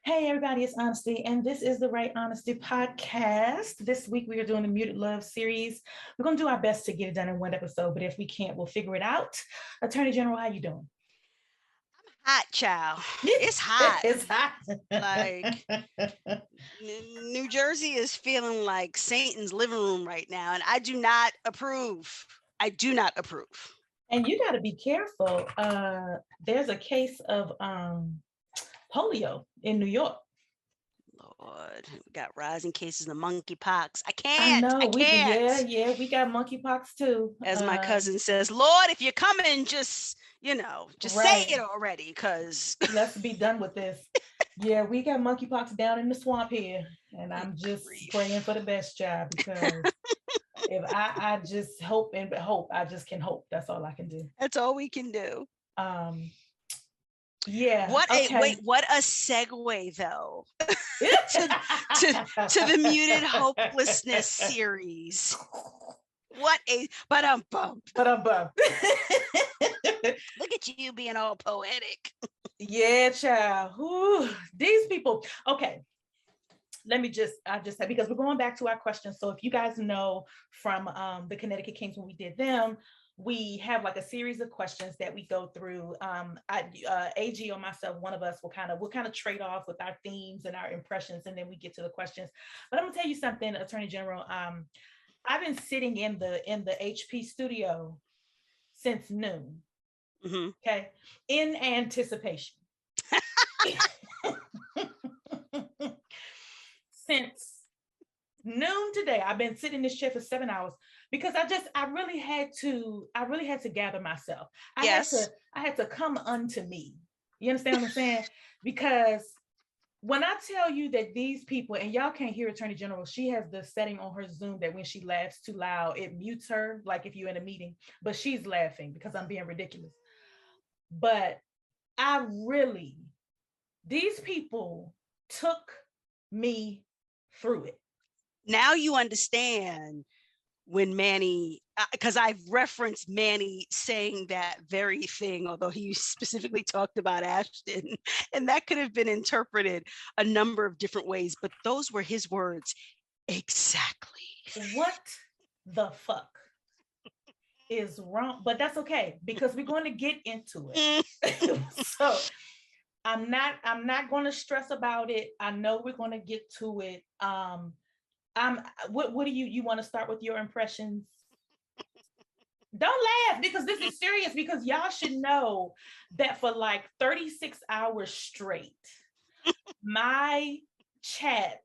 Hey, everybody, it's Honesty, and this is the Right Honesty podcast. This week, we are doing the Muted Love series. We're going to do our best to get it done in one episode, but if we can't, we'll figure it out. Attorney General, how you doing? Hot, child. It's hot. It's hot. Like New Jersey is feeling like Satan's living room right now, and I do not approve. I do not approve. And you got to be careful. There's a case of polio in New York. Lord, we got rising cases of monkeypox. I I can't. know. I can't. Yeah, we got monkeypox too. As my cousin says, Lord, if you're coming, just Right. say it already, because let's be done with this. Yeah, we got monkeypox down in the swamp here, and I'm just praying for the best, job, because if I just hope and hope, I just can hope. That's all I can do. That's all we can do. Yeah. What a segue though to the Muted Hopelessness series. But I'm bummed. Look at you being all poetic. Yeah, child. Ooh, these people. Okay. I just said, because we're going back to our questions. So if you guys know from the Connecticut Kings, when we did them, we have like a series of questions that we go through. AG or myself, one of us will kind of trade off with our themes and our impressions, and then we get to the questions. But I'm gonna tell you something, Attorney General. I've been sitting in the HP studio since noon. Mm-hmm. Okay, in anticipation. Since noon today, I've been sitting in this chair for 7 hours because I really had to gather myself. I had to come unto me. You understand what I'm saying? Because when I tell you that these people, and y'all can't hear Attorney General, she has the setting on her Zoom that when she laughs too loud, it mutes her, like if you're in a meeting, but she's laughing because I'm being ridiculous. But these people took me through it. Now you understand when Manny, because I've referenced Manny saying that very thing, although he specifically talked about Ashton, and that could have been interpreted a number of different ways, but those were his words. Exactly. What the fuck is wrong? But that's okay, because we're going to get into it. So I'm not going to stress about it. I know we're going to get to it. What do you want to start with your impressions? Don't laugh, because this is serious, because y'all should know that for like 36 hours straight, my chat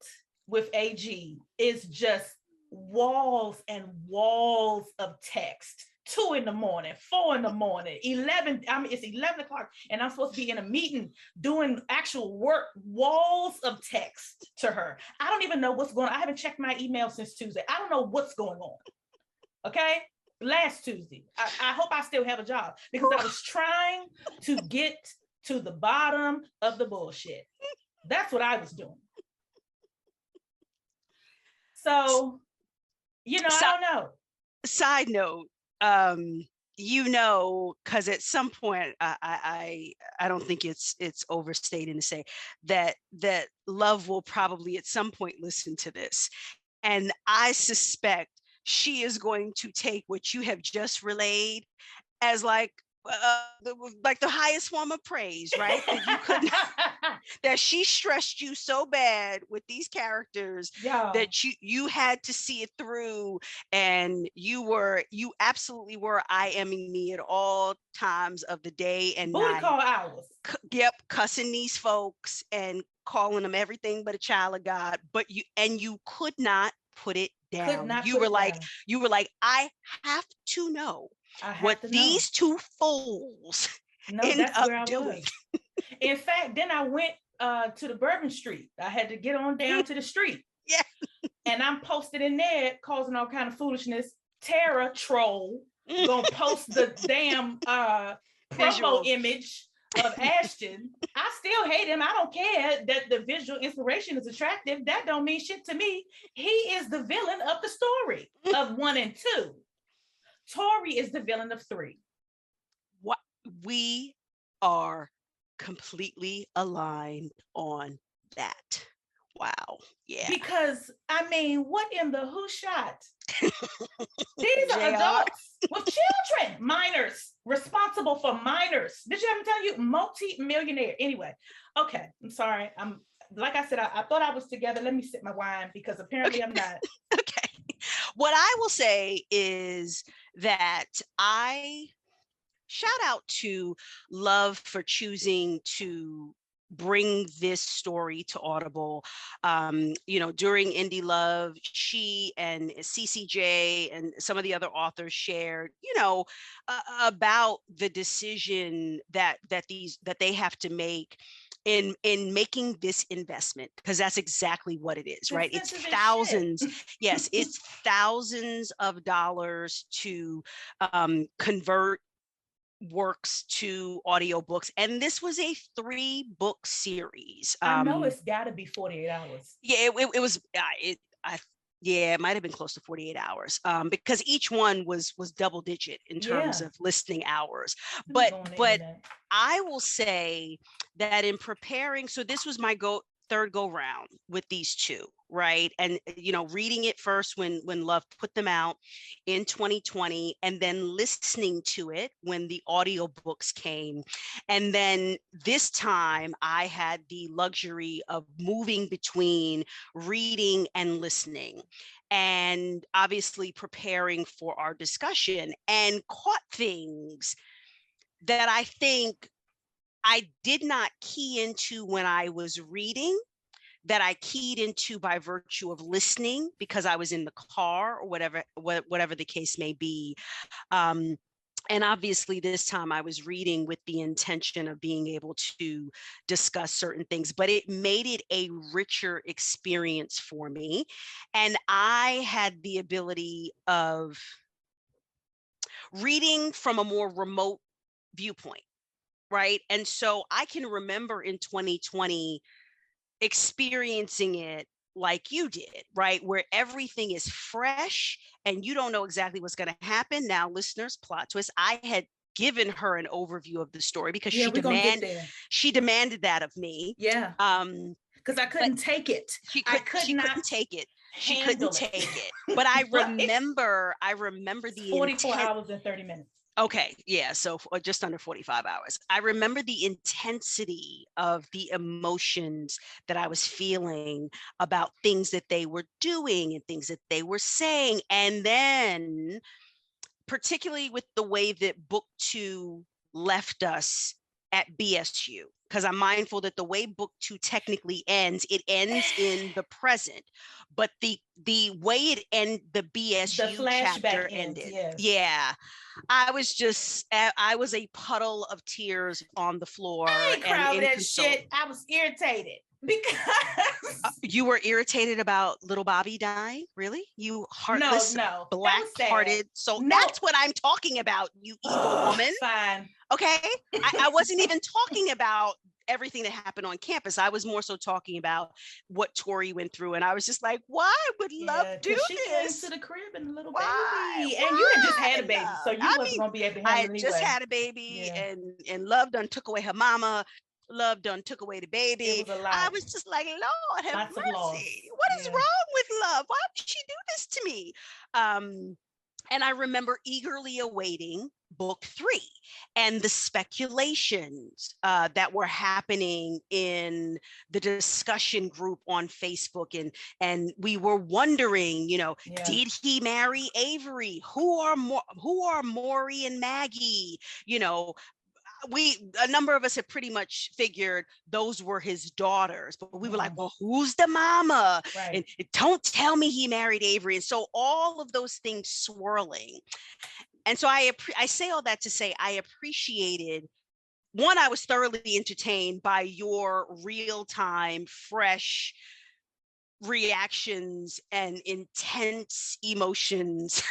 with AG is just walls and walls of text. 2 in the morning, 4 in the morning, 11. It's 11 o'clock, and I'm supposed to be in a meeting doing actual work. Walls of text to her. I don't even know what's going on. I haven't checked my email since Tuesday. I don't know what's going on. Okay, last Tuesday. I hope I still have a job, because I was trying to get to the bottom of the bullshit. That's what I was doing. So, I don't know. Side note. Because at some point, I don't think it's overstating to say that Love will probably at some point listen to this, and I suspect she is going to take what you have just relayed as like the highest form of praise, right? That you couldn't, that she stressed you so bad with these characters that you had to see it through, and you absolutely were IMing me at all times of the day and night. Call hours. Yep, cussing these folks and calling them everything but a child of God, but you could not put it down. You were like, I have to know what these two fools end up doing. In fact, then I went to the Bourbon Street. I had to get on down to the street. Yeah. And I'm posted in there causing all kind of foolishness. Tara troll gonna post the damn promo image of Ashton. I still hate him. I don't care that the visual inspiration is attractive. That don't mean shit to me. He is the villain of the story of 1 and 2. Tori is the villain of 3. What we are completely aligned on that. Wow. Yeah. Because I mean, what in the who shot? These are JR. adults with children, minors, responsible for minors. Did you ever tell you multi-millionaire? Anyway, okay, I'm sorry. I'm like I said, I thought I was together. Let me sip my wine because apparently Okay. I'm not. Okay. What I will say is that I shout out to Love for choosing to bring this story to Audible. During Indie Love, she and CCJ and some of the other authors shared, about the decision that they have to make in making this investment, because that's exactly what it is, It's right? It's expensive as shit. thousands. Yes, it's thousands of dollars to convert works to audiobooks, and this was a 3-book series. I know it's got to be 48 hours. Yeah, it was it might have been close to 48 hours, because each one was double digit in terms Yeah. of listening hours. Let me But go on the but internet. I will say that in preparing, so this was my third go round with these two, right? And reading it first when Love put them out in 2020, and then listening to it when the audiobooks came. And then this time I had the luxury of moving between reading and listening, and obviously preparing for our discussion, and caught things that I think I did not key into when I was reading, that I keyed into by virtue of listening because I was in the car or whatever the case may be. And obviously this time I was reading with the intention of being able to discuss certain things, but it made it a richer experience for me. And I had the ability of reading from a more remote viewpoint, right? And so I can remember in 2020 experiencing it like you did, right? Where everything is fresh and you don't know exactly what's going to happen. Now, listeners, plot twist, I had given her an overview of the story because Yeah, we're gonna get there. she demanded that of me. Yeah. Because I couldn't take it. I could she not couldn't take it. She couldn't handle take it. it. But I Right? remember It's the 44 intent. hours and 30 minutes. Okay, yeah, so just under 45 hours. I remember the intensity of the emotions that I was feeling about things that they were doing and things that they were saying. And then, particularly with the way that book 2 left us at BSU, because I'm mindful that the way book 2 technically ends, it ends in the present, but the way the The BSU flashback chapter ends, ended, yes. yeah, I was a puddle of tears on the I floor ain't and cry over that inconsolable. shit. I was irritated because You were irritated about little Bobby dying? Really? You no, heartless, no, that was sad. black-hearted soul. No, That's what I'm talking about, you evil woman. fine. Okay? I wasn't even talking about everything that happened on campus. I was more so talking about what Tori went through. And I was just like, why would Love Yeah, do because she came to this? the crib and a little Why? baby, and you had just Why, had a baby, so Love? you I wasn't mean, gonna be able to I handle had it just anyway. had a baby, Yeah, and Love done took away her mama. Love done took away the it baby. was a I lot, was just like, Lord have lots of loss. mercy. What is Yeah, wrong with Love? Why would she do this to me? And I remember eagerly awaiting book 3 and the speculations that were happening in the discussion group on Facebook, and we were wondering, yeah. did he marry Avery? Who are Maury and Maggie? You know, a number of us had pretty much figured those were his daughters, but we were like, well, who's the mama? Right. And don't tell me he married Avery. And so all of those things swirling. And so I say all that to say I appreciated, one, I was thoroughly entertained by your real-time, fresh reactions and intense emotions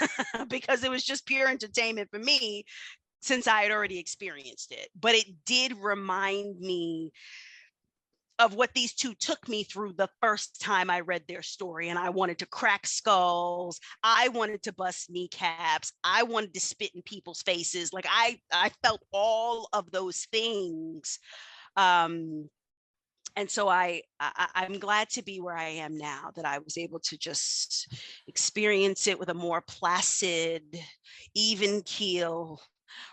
because it was just pure entertainment for me, since I had already experienced it. But it did remind me of what these two took me through the first time I read their story. And I wanted to crack skulls. I wanted to bust kneecaps. I wanted to spit in people's faces. Like I felt all of those things. And so I'm glad to be where I am now, that I was able to just experience it with a more placid, even keel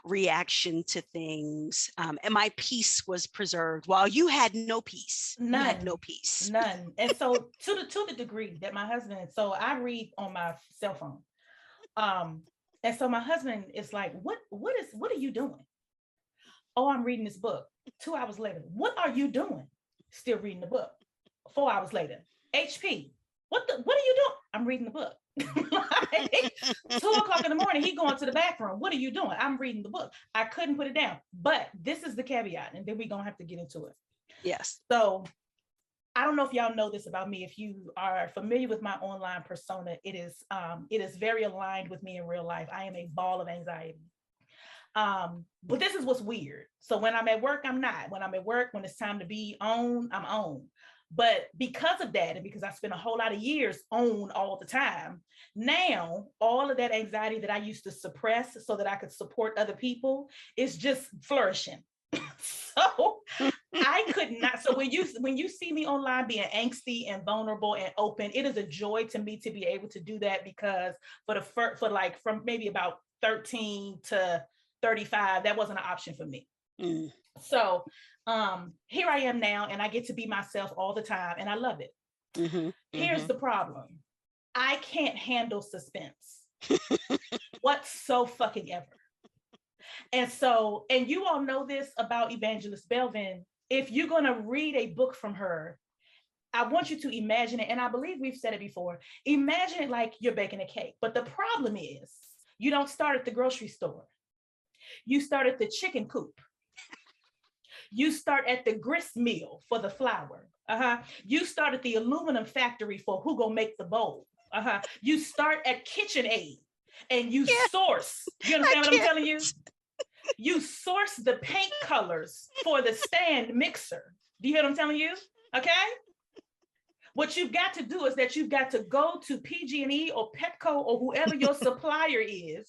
reaction to things. And my peace was preserved while you had no peace. You had no None, peace. none. And so to the degree that my husband, so I read on my cell phone. Um, and so my husband is like, what are you doing? Oh, I'm reading this book. 2 hours later, what are you doing? Still reading the book. 4 hours later, HP, what are you doing? I'm reading the book. Like, 2 o'clock in the morning, he going to the bathroom. What are you doing? I'm reading the book. I couldn't put it down. But this is the caveat, and then we're gonna have to get into it. Yes. So I don't know if y'all know this about me. If you are familiar with my online persona, it is very aligned with me in real life. I am a ball of anxiety. But this is what's weird. So when I'm at work, I'm not. When I'm at work, when it's time to be on, I'm on. But because of that, and because I spent a whole lot of years on all the time, now all of that anxiety that I used to suppress so that I could support other people is just flourishing. So I could not. So when you see me online being angsty and vulnerable and open, it is a joy to me to be able to do that, because for like from maybe about 13 to 35, that wasn't an option for me. Mm. So here I am now, and I get to be myself all the time, and I love it. Mm-hmm. Here's the problem. I can't handle suspense whatsoever. And so, and you all know this about Evangelist Belvin. If you're going to read a book from her, I want you to imagine it. And I believe we've said it before. Imagine it like you're baking a cake. But the problem is, you don't start at the grocery store. You start at the chicken coop. You start at the grist mill for the flour. You start at the aluminum factory for who gonna make the bowl. You start at KitchenAid and you Yeah, source. You understand what I'm telling you? You source the paint colors for the stand mixer. Do you hear what I'm telling you? Okay. What you've got to do is that you've got to go to PG&E or Petco or whoever your supplier is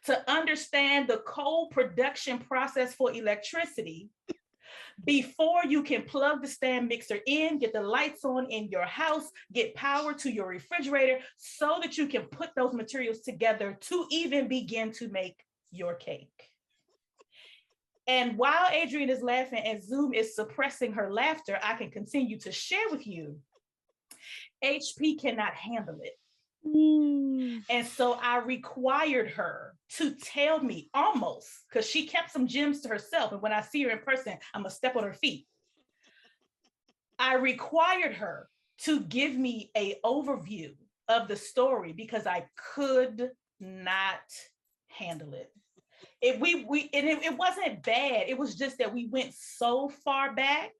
to understand the cold production process for electricity before you can plug the stand mixer in, get the lights on in your house, get power to your refrigerator so that you can put those materials together to even begin to make your cake. And while Adrienne is laughing and Zoom is suppressing her laughter, I can continue to share with you. HP cannot handle it. And so I required her to tell me almost, because she kept some gems to herself. And when I see her in person, I'm going to step on her feet. I required her to give me an overview of the story because I could not handle it. It wasn't bad. It was just that we went so far back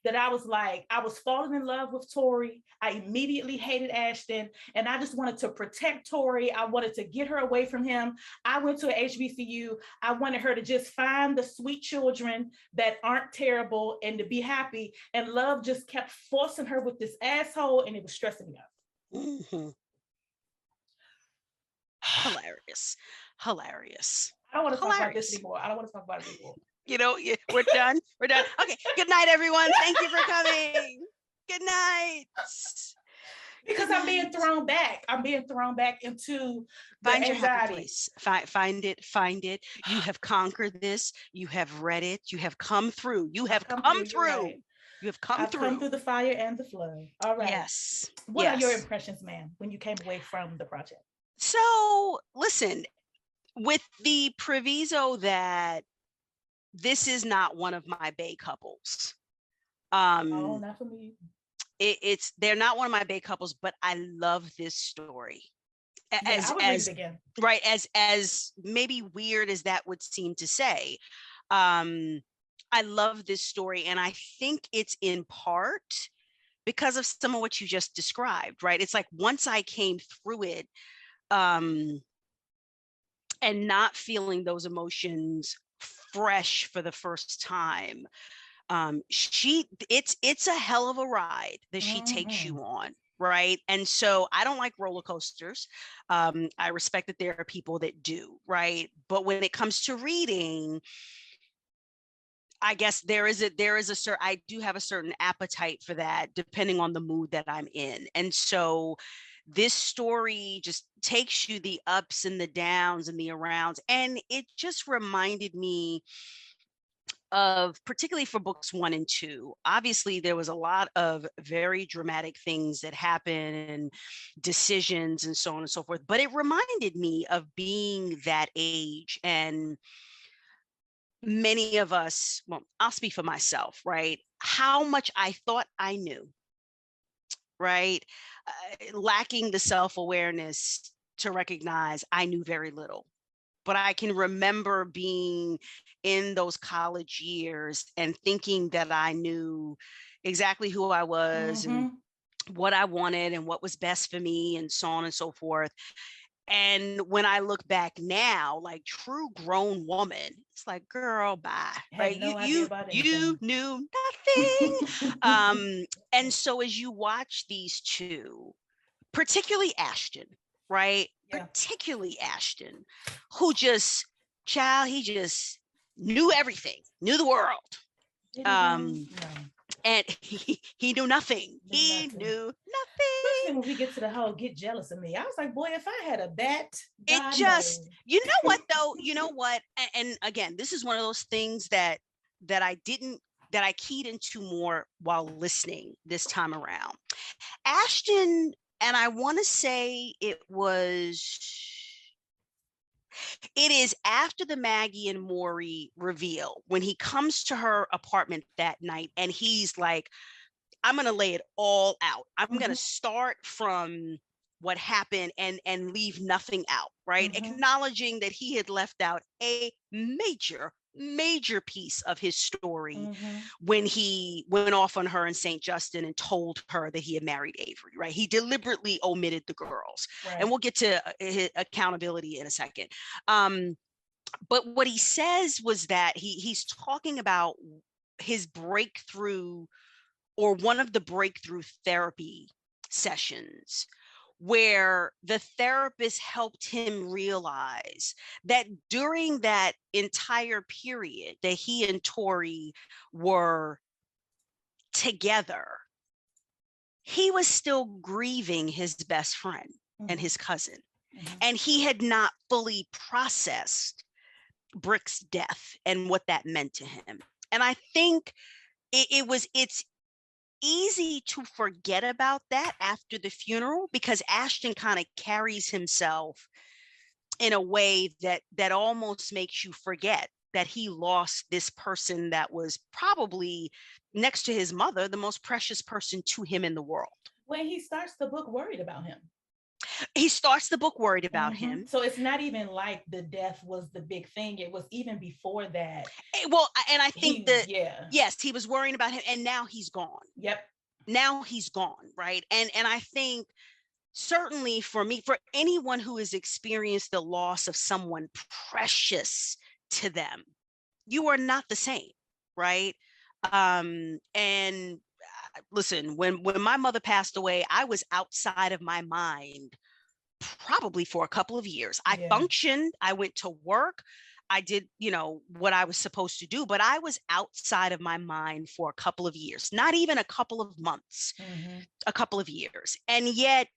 that I was falling in love with Tori. I immediately hated Ashton, and I just wanted to protect Tori. I wanted to get her away from him. I went to an HBCU. I wanted her to just find the sweet children that aren't terrible and to be happy. And love just kept forcing her with this asshole, and it was stressing me out. Mm-hmm. Hilarious. I don't want to talk about this anymore. You know, we're done. We're done. Okay. Good night, everyone. Thank you for coming. Good night. Because I'm being thrown back. I'm being thrown back into the Find your anxiety. happy place. Find it. You have conquered this. You have read it. You have come through. You have come through. Right. You have come through. Come through the fire and the flood. All right. Yes. What are your impressions, ma'am, when you came away from the project? So listen, with the proviso that this is not one of my bae couples. Oh, not for me. They're not one of my bae couples, but I love this story. I would read it again. Right, as maybe weird as that would seem to say, I love this story, and I think it's in part because of some of what you just described. Right, it's like once I came through it, and not feeling those emotions fresh for the first time, it's a hell of a ride that she takes you on, right? And so I don't like roller coasters. I respect that there are people that do, right? But when it comes to reading, I guess I do have a certain appetite for that depending on the mood that I'm in. And so this story just takes you the ups and the downs and the arounds. And it just reminded me of, particularly for books 1 and 2, obviously there was a lot of very dramatic things that happen and decisions and so on and so forth. But it reminded me of being that age, and many of us, well, I'll speak for myself, right? How much I thought I knew, right? Lacking the self awareness to recognize I knew very little. But I can remember being in those college years and thinking that I knew exactly who I was and Mm-hmm. what I wanted and what was best for me and so on and so forth. And when I look back now, like true grown woman, it's like, girl, bye. Had Right? You no idea you about you anything. knew nothing. And so as you watch these two, particularly Ashton, right? Yeah. Particularly Ashton, who just, child, he just knew everything, knew the world. Did he though? Um, No, and he knew nothing. knew He nothing. knew Especially nothing. when we get to the whole get jealous of me. I was like, boy, if I had a bat, It God just, knows. you know what though? You know what? And again, this is one of those things that I didn't that I keyed into more while listening this time around. Ashton, and I want to say it is after the Maggie and Maury reveal, when he comes to her apartment that night and he's like, I'm going to lay it all out. I'm going to Mm-hmm. start from what happened and leave nothing out, right? Mm-hmm. Acknowledging that he had left out a major piece of his story Mm-hmm. when he went off on her in St. Justin and told her that he had married Avery, right? He deliberately omitted the girls. And Right. we'll get to his accountability in a second. Um, but what he says was that he's talking about his breakthrough, or one of the breakthrough therapy sessions, where the therapist helped him realize that during that entire period that he and Tori were together, he was still grieving his best friend and Mm-hmm. his cousin. Mm-hmm. And he had not fully processed Brick's death and what that meant to him. And I think it's easy to forget about that after the funeral, because Ashton kind of carries himself in a way that almost makes you forget that he lost this person that was probably, next to his mother, the most precious person to him in the world. When he starts the book worried about him. He starts the book worried about Mm-hmm. him. So it's not even like the death was the big thing. It was even before that. Well, and I think He, that, yeah. yes, he was worrying about him, and now he's gone. Yep. Now he's gone, right? And I think, certainly for me, for anyone who has experienced the loss of someone precious to them, you are not the same, right? And listen, when my mother passed away, I was outside of my mind probably for a couple of years. I Yeah. functioned, I went to work, I did, what I was supposed to do, but I was outside of my mind for a couple of years, not even a couple of months, Mm-hmm. a couple of years. And yet,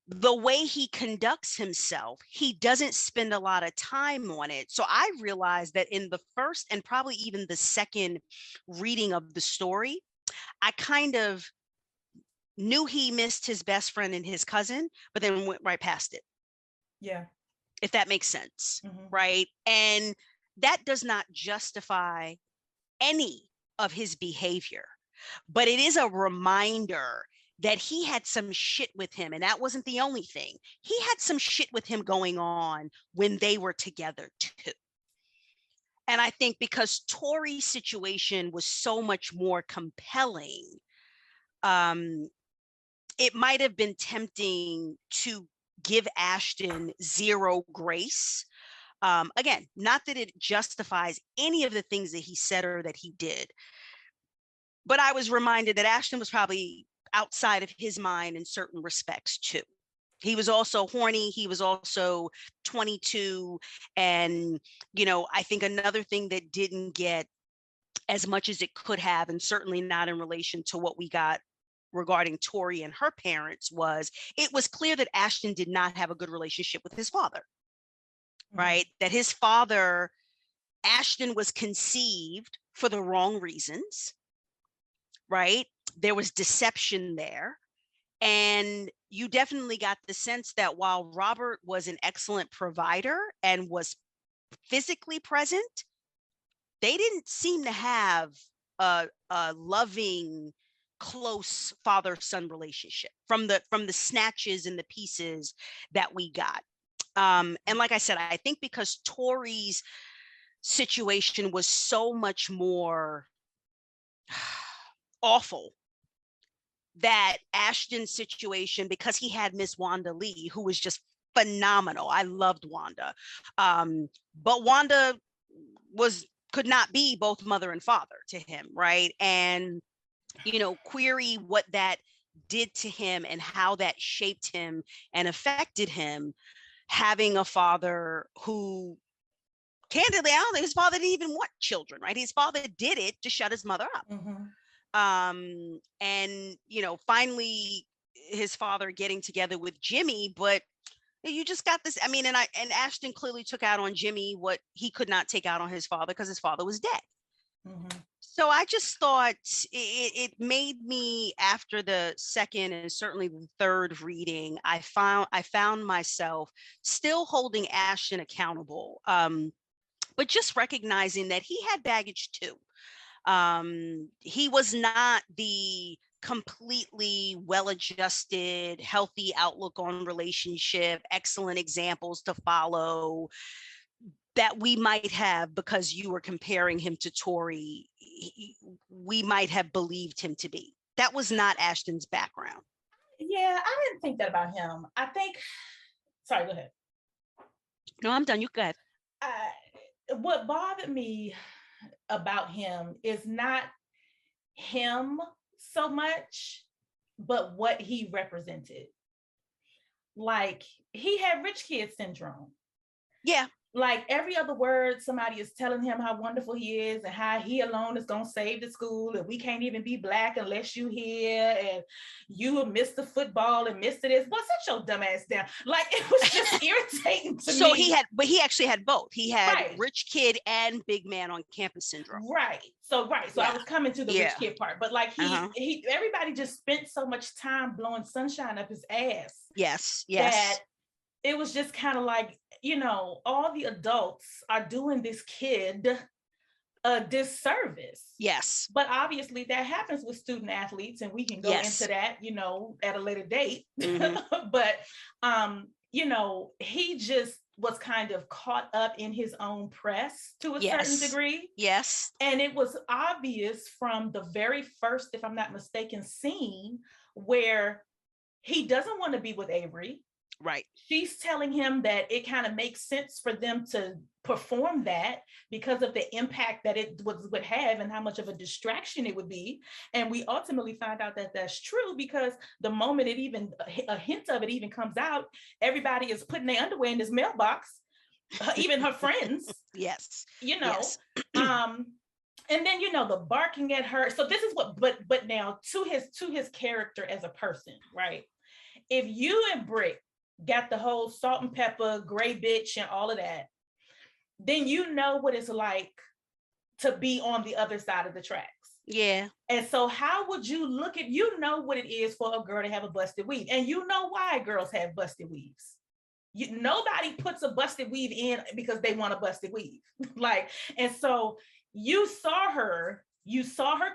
the way he conducts himself, he doesn't spend a lot of time on it. So I realized that in the first and probably even the second reading of the story, I kind of knew he missed his best friend and his cousin, but then went right past it, Yeah. if that makes sense, Mm-hmm. right? And that does not justify any of his behavior, but it is a reminder that he had some shit with him. And that wasn't the only thing. He had some shit with him going on when they were together too. And I think because Tori's situation was so much more compelling, um, it might have been tempting to give Ashton zero grace. Again, not that it justifies any of the things that he said or that he did, but I was reminded that Ashton was probably outside of his mind in certain respects too. He was also horny. He was also 22. And, I think another thing that didn't get as much as it could have, and certainly not in relation to what we got regarding Tori and her parents. It was clear that Ashton did not have a good relationship with his father, right? That his father, Ashton, was conceived for the wrong reasons, right? There was deception there. And you definitely got the sense that while Robert was an excellent provider and was physically present, they didn't seem to have a loving, close father-son relationship from the snatches and the pieces that we got. And like I said, I think because Tori's situation was so much more awful, that Ashton's situation, because he had Miss Wanda Lee, who was just phenomenal. I loved Wanda. But Wanda could not be both mother and father to him, right? And, query what that did to him and how that shaped him and affected him, having a father who, candidly, I don't think his father didn't even want children, right? His father did it to shut his mother up. And finally his father getting together with Jimmy, but you just got this. I mean, and Ashton clearly took out on Jimmy what he could not take out on his father, because his father was dead. So I just thought it made me, after the second and certainly the third reading, I found myself still holding Ashton accountable, but just recognizing that he had baggage too. He was not the completely well-adjusted, healthy outlook on relationship, excellent examples to follow that we might have, because you were comparing him to Tori, we might have believed him to be. That was not Ashton's background. Yeah, I didn't think that about him. I think, sorry, go ahead. No, I'm done. You go ahead. What bothered me about him is not him so much, but what he represented. Like, he had rich kid syndrome. Yeah. Like, every other word, somebody is telling him how wonderful he is and how he alone is going to save the school, and we can't even be Black unless you here, and you missed the football and missed this. Well, sit your dumb ass down. Like, it was just irritating to me. So he actually had both. He had rich kid and big man on campus syndrome. Right. So I was coming to the rich kid part, but like he everybody just spent so much time blowing sunshine up his ass. Yes. That it was just kind of like, all the adults are doing this kid a disservice. Yes. But obviously that happens with student athletes, and we can go into that, at a later date. But, he just was kind of caught up in his own press to a certain degree. Yes. And it was obvious from the very first, if I'm not mistaken, scene where he doesn't want to be with Avery. Right. She's telling him that it kind of makes sense for them to perform that because of the impact that it would have and how much of a distraction it would be. And we ultimately find out that that's true, because the moment a hint of it even comes out, everybody is putting their underwear in his mailbox, even her friends. Yes. Yes. And then, the barking at her. So this is what, but now to his character as a person, right? If you and Brick got the whole salt and pepper, gray bitch and all of that, then you know what it's like to be on the other side of the tracks. Yeah. And so how would you look at, what it is for a girl to have a busted weave, and why girls have busted weaves. Nobody puts a busted weave in because they want a busted weave. And so you saw her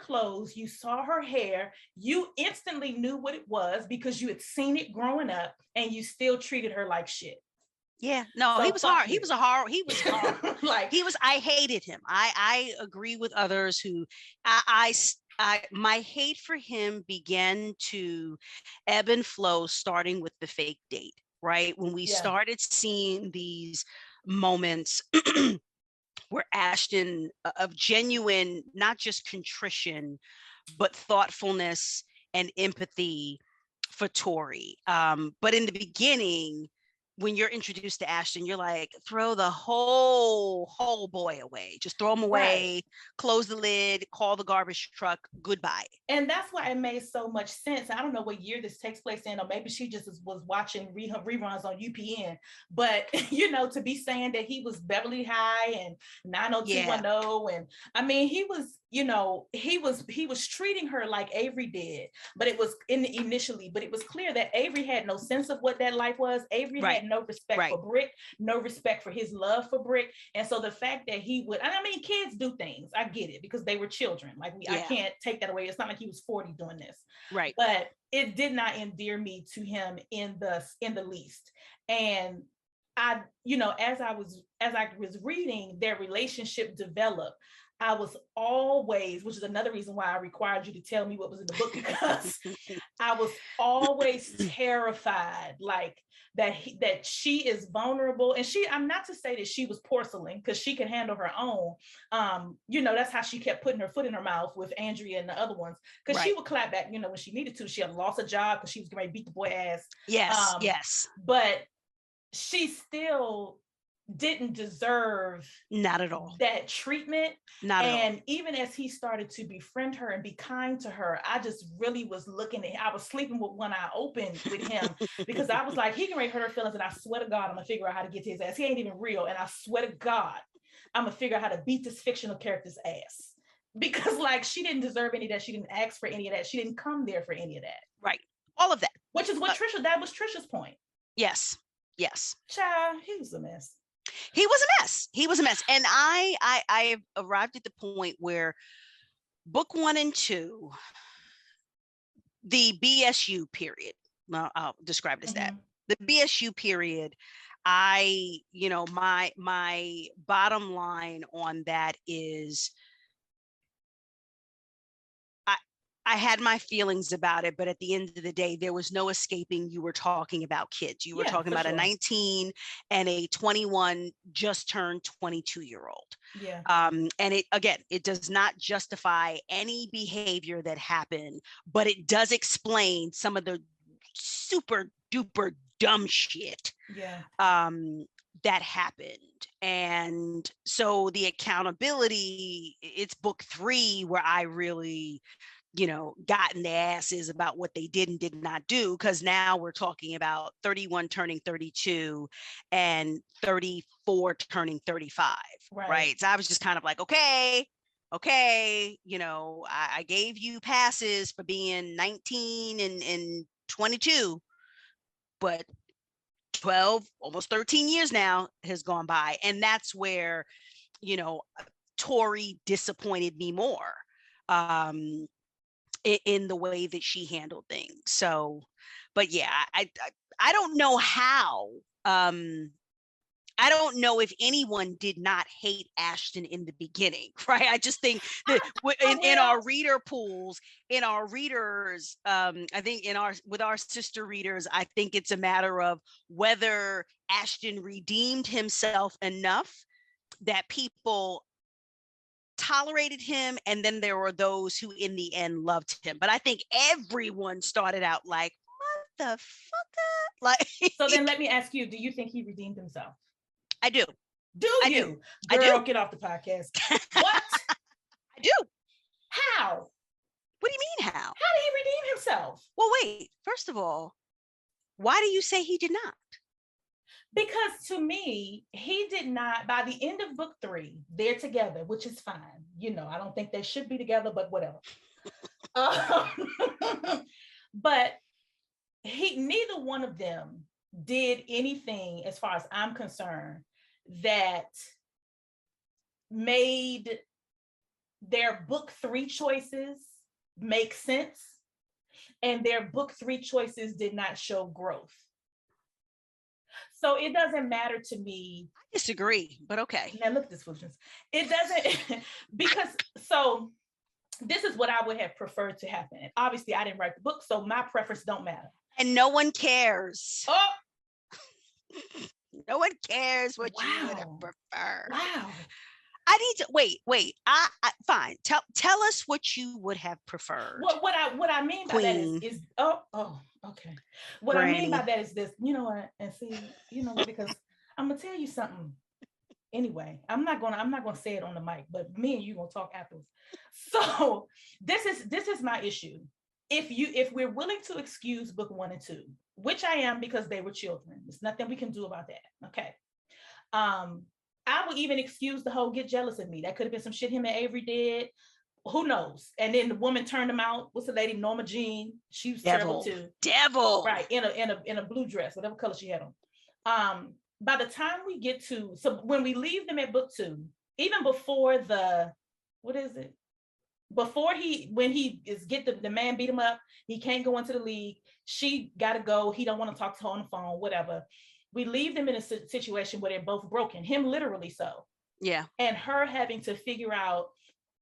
clothes, you saw her hair, you instantly knew what it was because you had seen it growing up, and you still treated her like shit. Yeah, no, so he was hard. He was hard. I hated him. I agree with others who my hate for him began to ebb and flow, starting with the fake date, right? When we started seeing these moments where Ashton, of genuine, not just contrition, but thoughtfulness and empathy for Tori. But in the beginning, when you're introduced to Ashton, you're like, throw the whole boy away. Just throw him Right. away, close the lid, call the garbage truck, goodbye. And that's why it made so much sense. I don't know what year this takes place in, or maybe she just was watching reruns on UPN. But to be saying that he was Beverly High and Yeah, 90210, and I mean, he was, he was treating her like Avery did. But it was initially, but it was clear that Avery had no sense of what that life was. Avery right, had no respect right. for Brick, no respect for his love for Brick. And so the fact that he would, and I mean, kids do things. I get it because they were children. Like I Yeah, can't take that away. It's not like he was 40 doing this, right. but it did not endear me to him in the least. And I, as I was reading their relationship develop, I was always, which is another reason why I required you to tell me what was in the book, because I was always terrified, like that she is vulnerable, and I'm not to say that she was porcelain, because she can handle her own. That's how she kept putting her foot in her mouth with Andrea and the other ones, because she Right. would clap back, when she needed to. She had lost a job because she was going to beat the boy ass. Yes, Um, yes. but she still didn't deserve Not at all. that treatment. Not at all. And even as he started to befriend her and be kind to her, I just really was I was sleeping with one eye open with him, because I was like, he can hurt her feelings, and I swear to God, I'm gonna figure out how to get to his ass. He ain't even real, and I swear to God, I'm gonna figure out how to beat this fictional character's ass, because like, she didn't deserve any of that. She didn't ask for any of that. She didn't come there for any of that. Right. All of that. Which is what that was Trisha's point. Yes. Yes. Child, he was a mess. He was a mess. He was a mess. And I arrived at the point where book 1 and 2, the BSU period, well, I'll describe it as that. The BSU period, my bottom line on that is I had my feelings about it, but at the end of the day, there was no escaping. You were talking about kids. You were talking about a 19 and a 21 just turned 22-year-old. Yeah. And it does not justify any behavior that happened, but it does explain some of the super duper dumb shit. Yeah. That happened. And so the accountability, it's book 3 where I really got in the asses about what they did and did not do, because now we're talking about 31 turning 32 and 34 turning 35, right? So I was just kind of like, okay, I gave you passes for being 19 and 22, but 12, almost 13 years now has gone by. And that's where, Tori disappointed me more. In the way that she handled things. So, but yeah, I don't know how. I don't know if anyone did not hate Ashton in the beginning, right? I just think that in our reader pools, in our readers, I think with our sister readers, I think it's a matter of whether Ashton redeemed himself enough that people tolerated him, and then there were those who in the end loved him. But I think everyone started out like, motherfucker. Like, so then let me ask you, do you think he redeemed himself? I do. I do. Girl, get off the podcast. What? I do. How? What do you mean how? How did he redeem himself? Well, wait, first of all, why do you say he did not? Because to me, he did not. By the end of book 3, they're together, which is fine. I don't think they should be together, but whatever. But neither one of them did anything, as far as I'm concerned, that made their book 3 choices make sense, and their book 3 choices did not show growth. So it doesn't matter to me. I disagree, but okay. Now look at this foolishness. It doesn't, because so this is what I would have preferred to happen. And obviously I didn't write the book, so my preference don't matter. And no one cares. Oh, no one cares what you would have preferred. Wow. I need to wait. I fine. Tell us what you would have preferred. What I mean by that is okay. What I mean by Granny. that is this, you know what, and see, you know what, because I'm gonna tell you something. Anyway, I'm not gonna say it on the mic, but me and you gonna talk afterwards. So this is my issue. If we're willing to excuse book 1 and 2, which I am because they were children, there's nothing we can do about that. Okay. Um, I would even excuse the whole get jealous of me. That could have been some shit him and Avery did. Who knows? And then the woman turned him out. What's the lady? Norma Jean. She was terrible Devil. too. Devil. Right. In a blue dress, whatever color she had on. By the time we get to, so when we leave them at book 2, even before the, what is it? Before when he is get the man beat him up, he can't go into the league. She got to go. He don't want to talk to her on the phone, whatever. We leave them in a situation where they're both broken, him literally so. Yeah. And her having to figure out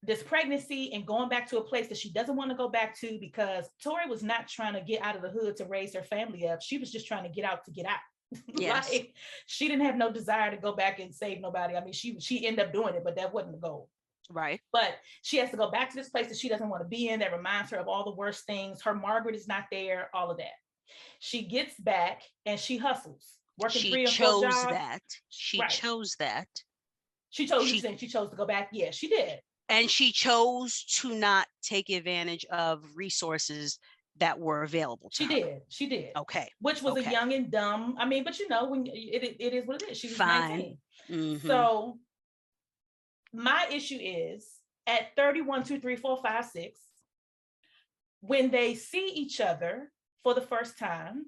this pregnancy and going back to a place that she doesn't want to go back to, because Tori was not trying to get out of the hood to raise her family up. She was just trying to get out to get out. Yes. Like, she didn't have no desire to go back and save nobody. I mean, she ended up doing it, but that wasn't the goal. Right. But she has to go back to this place that she doesn't want to be in, that reminds her of all the worst things. Her Margaret is not there, all of that. She gets back and she hustles, working She 3 and 4 chose jobs. that. She Right. chose that. She chose, you saying she chose to go back? Yeah, she did. And she chose to not take advantage of resources that were available to her. She did. Okay. Which was a young and dumb. I mean, but you know, when it is what it is. She was 19. Mm-hmm. So my issue is at 31, 2, 3, 4, 5, 6, when they see each other for the first time,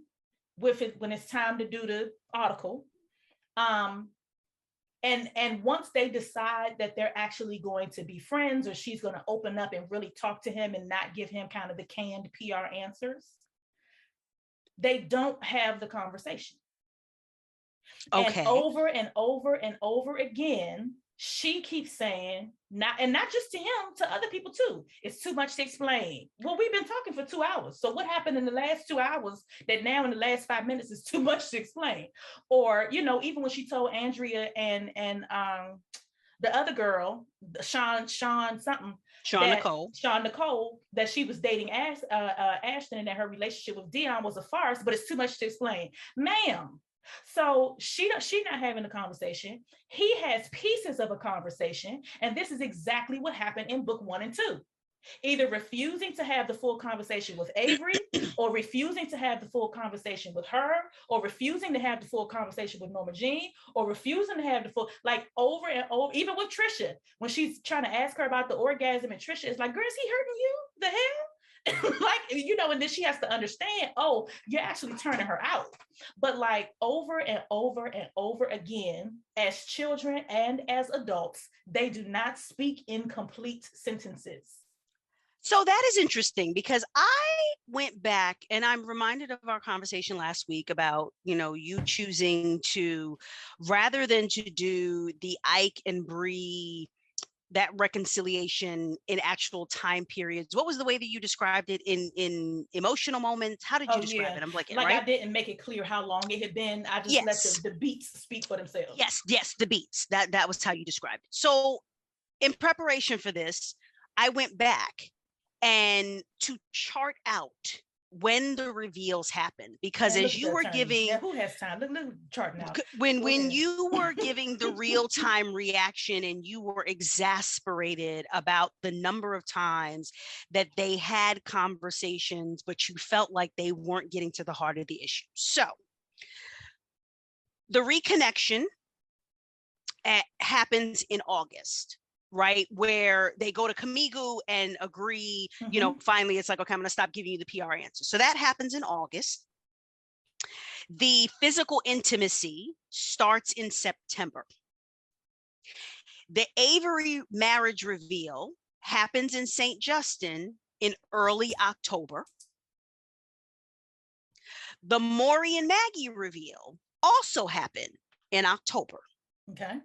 when it's time to do the article, and once they decide that they're actually going to be friends, or she's going to open up and really talk to him and not give him kind of the canned PR answers, they don't have the conversation. Okay. And over and over and over again, she keeps saying, not just to him, to other people too, it's too much to explain. Well, we've been talking for 2 hours. So what happened in the last 2 hours that now in the last 5 minutes is too much to explain? Or, you know, even when she told Andrea and the other girl, Sean Nicole, that she was dating Ashton, and that her relationship with Dion was a farce, but it's too much to explain. Ma'am. So she not having a conversation. He has pieces of a conversation, and this is exactly what happened in book 1 and 2. Either refusing to have the full conversation with Avery, or refusing to have the full conversation with her, or refusing to have the full conversation with Norma Jean, or refusing to have the full, like, over and over, even with Trisha, when she's trying to ask her about the orgasm, and Trisha is like, girl, is he hurting you? The hell? Like, you know, and then she has to understand, oh, you're actually turning her out. But like over and over and over again, as children and as adults, they do not speak in complete sentences. So that is interesting, because I went back and I'm reminded of our conversation last week about, you know, you choosing to, rather than to do the Ike and Bree, that reconciliation in actual time periods. What was the way that you described it, in emotional moments? How did you describe it? I'm blanking, like, right? I didn't make it clear how long it had been. I just let the beats speak for themselves. Yes, the beats. That was how you described it. So in preparation for this, I went back and to chart out when the reveals happen, because as you were giving, who has time? Look, charting out. When you were giving the real time reaction, and you were exasperated about the number of times that they had conversations, but you felt like they weren't getting to the heart of the issue. So the reconnection happens in August, right? Where they go to Kamigu and agree, you know, finally it's like, okay, I'm going to stop giving you the PR answer. So that happens in August. The physical intimacy starts in September. The Avery marriage reveal happens in St. Justin in early October. The Maury and Maggie reveal also happened in October. Okay.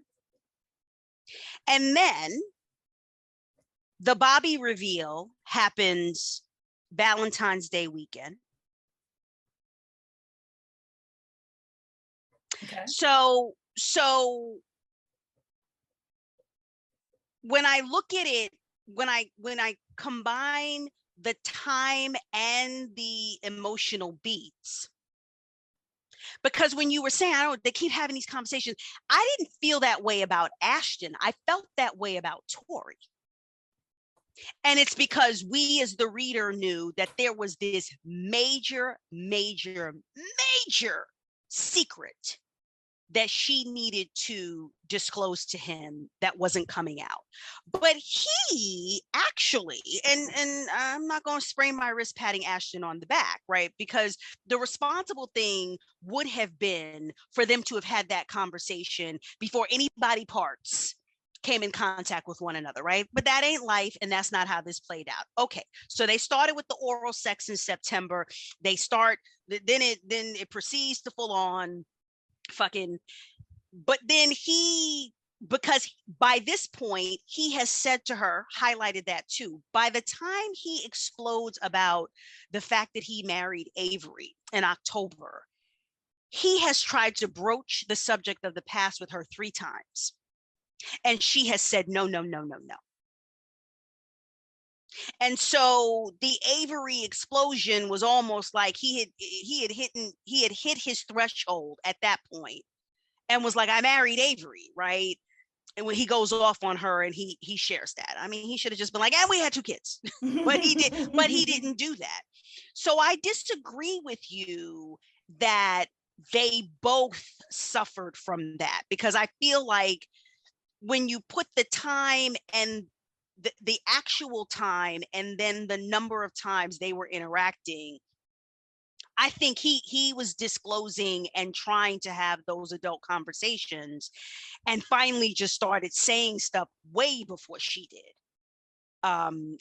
And then the Bobby reveal happens Valentine's Day weekend. Okay. So when I look at it, when I combine the time and the emotional beats, Because when you were saying, they keep having these conversations, I didn't feel that way about Ashton. I felt that way about Tori. And it's because we as the reader knew that there was this major, major, major secret that she needed to disclose to him that wasn't coming out. But he actually, and I'm not going to sprain my wrist patting Ashton on the back, right? Because the responsible thing would have been for them to have had that conversation before anybody parts came in contact with one another, right? But that ain't life, and that's not how this played out. Okay, so they started with the oral sex in September. Then it proceeds to full on fucking. But then because by this point he has said to her, highlighted that too, by the time he explodes about the fact that he married Avery in October, he has tried to broach the subject of the past with her 3 times. And she has said, no, no, no, no, no. And so the Avery explosion was almost like he had hit his threshold at that point and was like, I married Avery, right? And when he goes off on her and he shares that. I mean, he should have just been like, and we had 2 kids. but he didn't do that. So I disagree with you that they both suffered from that, because I feel like when you put the time and the actual time and then the number of times they were interacting, I think he was disclosing and trying to have those adult conversations, and finally just started saying stuff way before she did.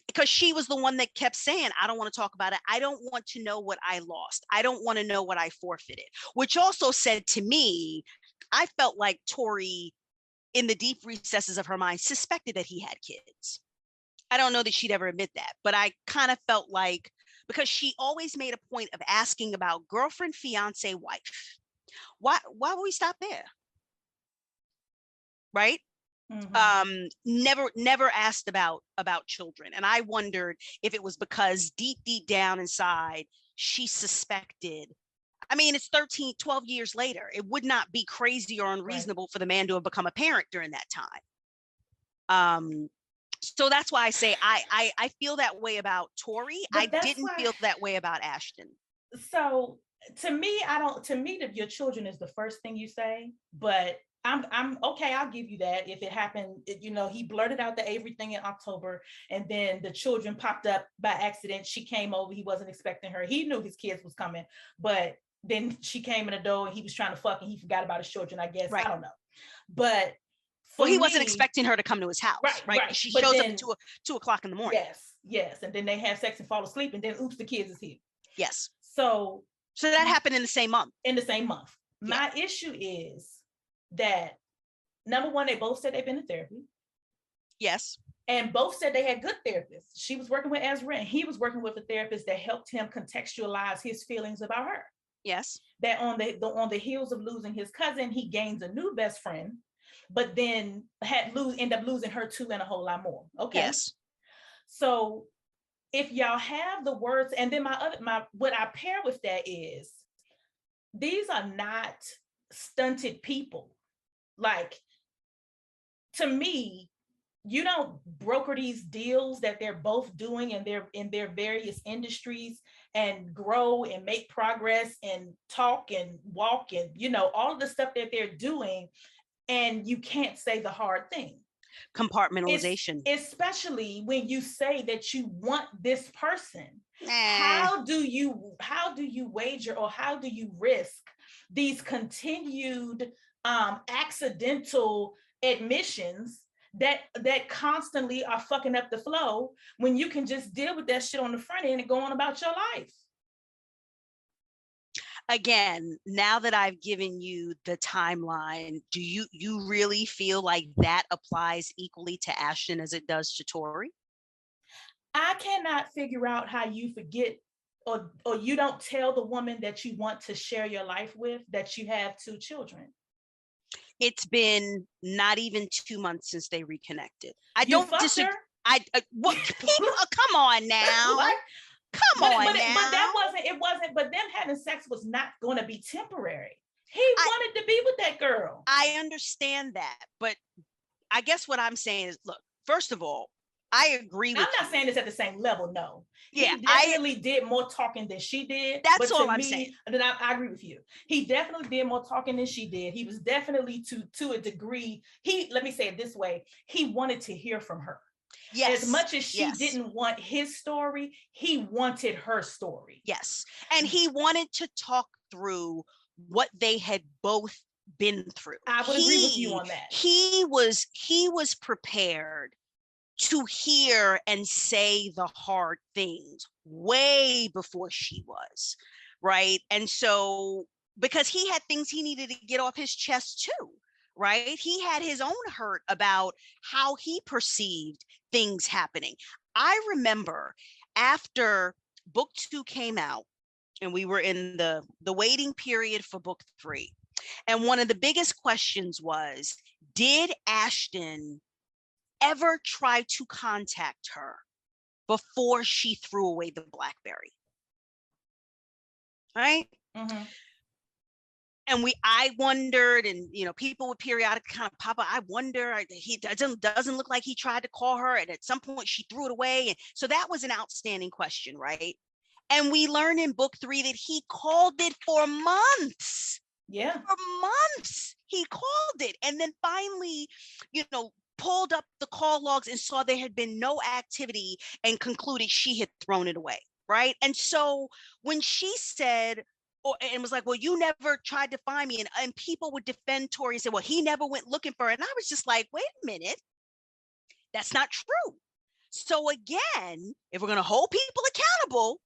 Because she was the one that kept saying, I don't want to talk about it. I don't want to know what I lost. I don't want to know what I forfeited, which also said to me, I felt like Tori, in the deep recesses of her mind, suspected that he had kids. I don't know that she'd ever admit that, but I kind of felt like, because she always made a point of asking about girlfriend, fiance, wife. Why would we stop there? Right? Mm-hmm. Never asked about children. And I wondered if it was because deep down inside, she suspected. I mean, it's 12 years later. It would not be crazy or unreasonable for the man to have become a parent during that time. So that's why I say I feel that way about Tori. I didn't feel that way about Ashton. So to me, your children is the first thing you say, but I'm okay. I'll give you that. If it happened, he blurted out the Avery thing in October, and then the children popped up by accident. She came over. He wasn't expecting her. He knew his kids was coming, but then she came in the door and he was trying to fuck and he forgot about his children, I guess. Right. I don't know. But he wasn't expecting her to come to his house. Right. She shows up at 2 o'clock in the morning. Yes. And then they have sex and fall asleep, and then oops, the kids is here. Yes. So that happened in the same month. My issue is that, number one, they both said they've been in therapy. Yes. And both said they had good therapists. She was working with Ezra, and he was working with a therapist that helped him contextualize his feelings about her. Yes. That on the heels of losing his cousin, he gains a new best friend, but then end up losing her too, and a whole lot more. Okay. Yes. So if y'all have the words, and then what I pair with that is, these are not stunted people. Like, to me, you don't broker these deals that they're both doing in their various industries and grow and make progress and talk and walk and, all of the stuff that they're doing. And you can't say the hard thing. Compartmentalization. Especially when you say that you want this person. How do you wager, or how do you risk these continued accidental admissions that constantly are fucking up the flow, when you can just deal with that shit on the front end and go on about your life? Again, now that I've given you the timeline, do you really feel like that applies equally to Ashton as it does to Tori? I cannot figure out how you forget, or you don't tell the woman that you want to share your life with that you have 2 children. It's been not even 2 months since they reconnected. I don't disagree. Come on now. Like, Come on now. But that wasn't. But them having sex was not going to be temporary. He wanted to be with that girl. I understand that, but I guess what I'm saying is, look, first of all, I agree with I'm not saying this at the same level, no. Yeah, He definitely did more talking than she did. That's but all to I'm me, saying. Then I agree with you. He definitely did more talking than she did. He was definitely to a degree. Let me say it this way. He wanted to hear from her. Yes. As much as she didn't want his story, he wanted her story. Yes. And he wanted to talk through what they had both been through. I would agree with you on that. He was prepared to hear and say the hard things way before she was, right? And so, because he had things he needed to get off his chest too, right? He had his own hurt about how he perceived things happening. I remember after book 2 came out and we were in the waiting period for book 3, and one of the biggest questions was, did Ashton ever try to contact her before she threw away the BlackBerry? Right? Mm-hmm. And I wondered, and people would periodically kind of pop up. I wonder, he doesn't look like he tried to call her, and at some point she threw it away. And so that was an outstanding question, right? And we learn in book 3 that he called it for months. Yeah. For months, he called it. And then finally, pulled up the call logs and saw there had been no activity and concluded she had thrown it away, right? And so when she said, and was like, well, you never tried to find me, and people would defend Tori and say, well, he never went looking for her. And I was just like, wait a minute, that's not true. So again, if we're going to hold people accountable,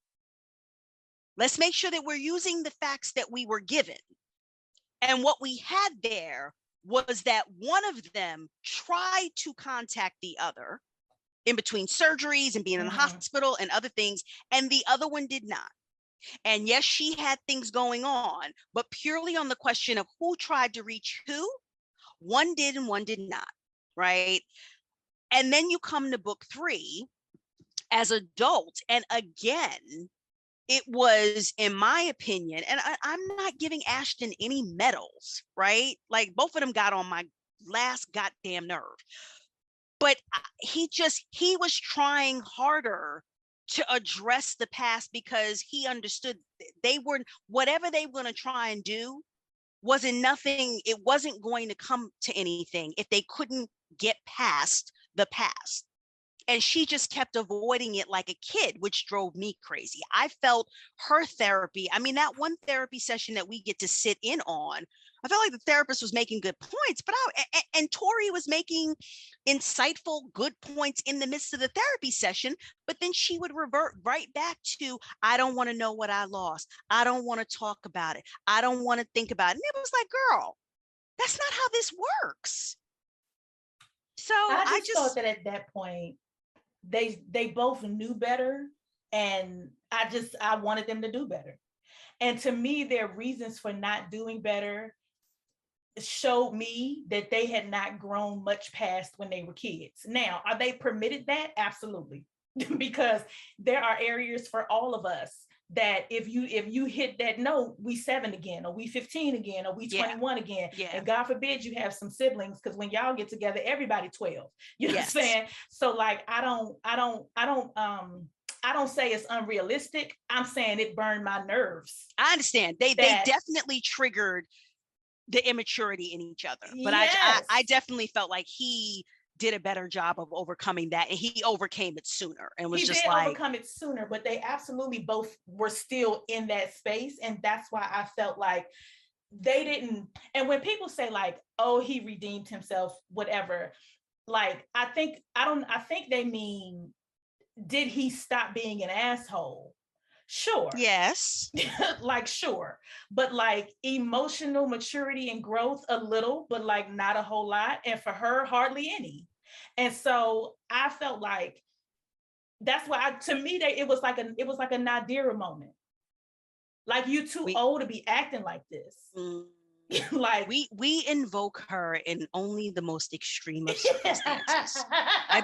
let's make sure that we're using the facts that we were given. And what we had there was that one of them tried to contact the other in between surgeries and being in the hospital and other things, and the other one did not. And yes, she had things going on, but purely on the question of who tried to reach who, one did and one did not, right? And then you come to book 3 as adults, and again, it was, in my opinion, and I'm not giving Ashton any medals, right? Like, both of them got on my last goddamn nerve. But he was trying harder to address the past, because he understood whatever they were going to try and do it wasn't going to come to anything if they couldn't get past the past. And she just kept avoiding it like a kid, which drove me crazy. I felt her therapy. I mean, that one therapy session that we get to sit in on, I felt like the therapist was making good points, and Tori was making insightful, good points in the midst of the therapy session. But then she would revert right back to, I don't want to know what I lost. I don't want to talk about it. I don't want to think about it. And it was like, girl, that's not how this works. So I just thought that at that point, they both knew better, and I wanted them to do better. And to me, their reasons for not doing better showed me that they had not grown much past when they were kids. Now, are they permitted that? Absolutely. Because there are areas for all of us that if you hit that note, we 7 again, or we 15 again, or we 21 again. Yeah. And God forbid you have some siblings, because when y'all get together, everybody 12. You know what I'm saying? So like, I don't say it's unrealistic. I'm saying it burned my nerves. I understand. They definitely triggered the immaturity in each other. But yes. I definitely felt like he did a better job of overcoming that, and he overcame it sooner, and was just like, overcome it sooner. But they absolutely both were still in that space, and that's why I felt like they didn't. And when people say like, oh, he redeemed himself, whatever, like I think they mean, did he stop being an asshole? Sure. Yes. Like, sure. But like emotional maturity and growth, a little, but like not a whole lot. And for her, hardly any. And so I felt like that's why to me, it was like a Nadira moment. Like, you too old to be acting like this. Like, we invoke her in only the most extreme of circumstances. I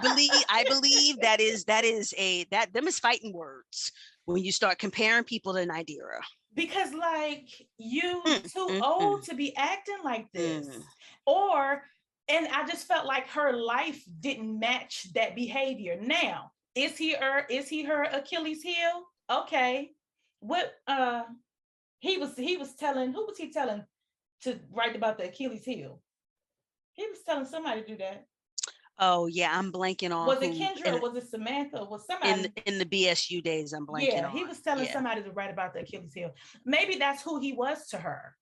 believe them is fighting words. when you start comparing people to Nadira. Because like you Mm, too mm, mm, old to be acting like this. mm. Or and I just felt like her life didn't match that behavior. Now, is he her Achilles heel? Okay. What he was telling, who was he telling to write about the Achilles heel? He was telling somebody to do that. Oh yeah, I'm blanking on Was it who Kendra or was it Samantha? Or was in somebody? in the BSU days. I'm blanking Yeah, he on. was telling Yeah, somebody to write about the Achilles heel. Maybe that's who he was to her.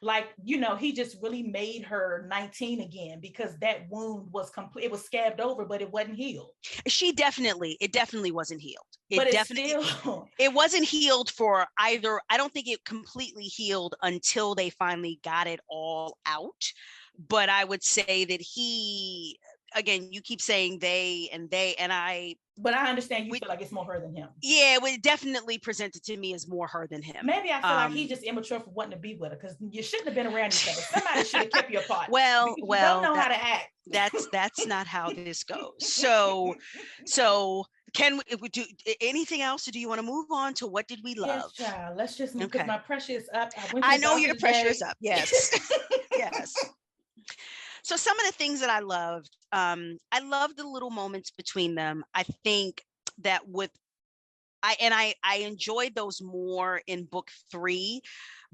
Like, he just really made her 19 again because that wound was complete. It was scabbed over, but it wasn't healed. it definitely wasn't healed. But It it's definitely still, it wasn't healed for either. I don't think it completely healed until they finally got it all out. But I would say that he, again, you keep saying they, and I, but I understand you we, feel like it's more her than him. yeah, it would definitely presented to me as more her than him. Maybe I feel like he's just immature for wanting to be with her because you shouldn't have been around each other. Somebody should have kept you apart well, because you don't well, know how that to act. that's not how this goes. So can we do anything else, or do you want to move on to what did we love? Yes, child. Let's just move because Okay. my pressure is up. I went to I the know doctor your pressure is today. up. Yes. Yes. So some of the things that I loved, I love the little moments between them. I think that with I enjoyed those more in book 3,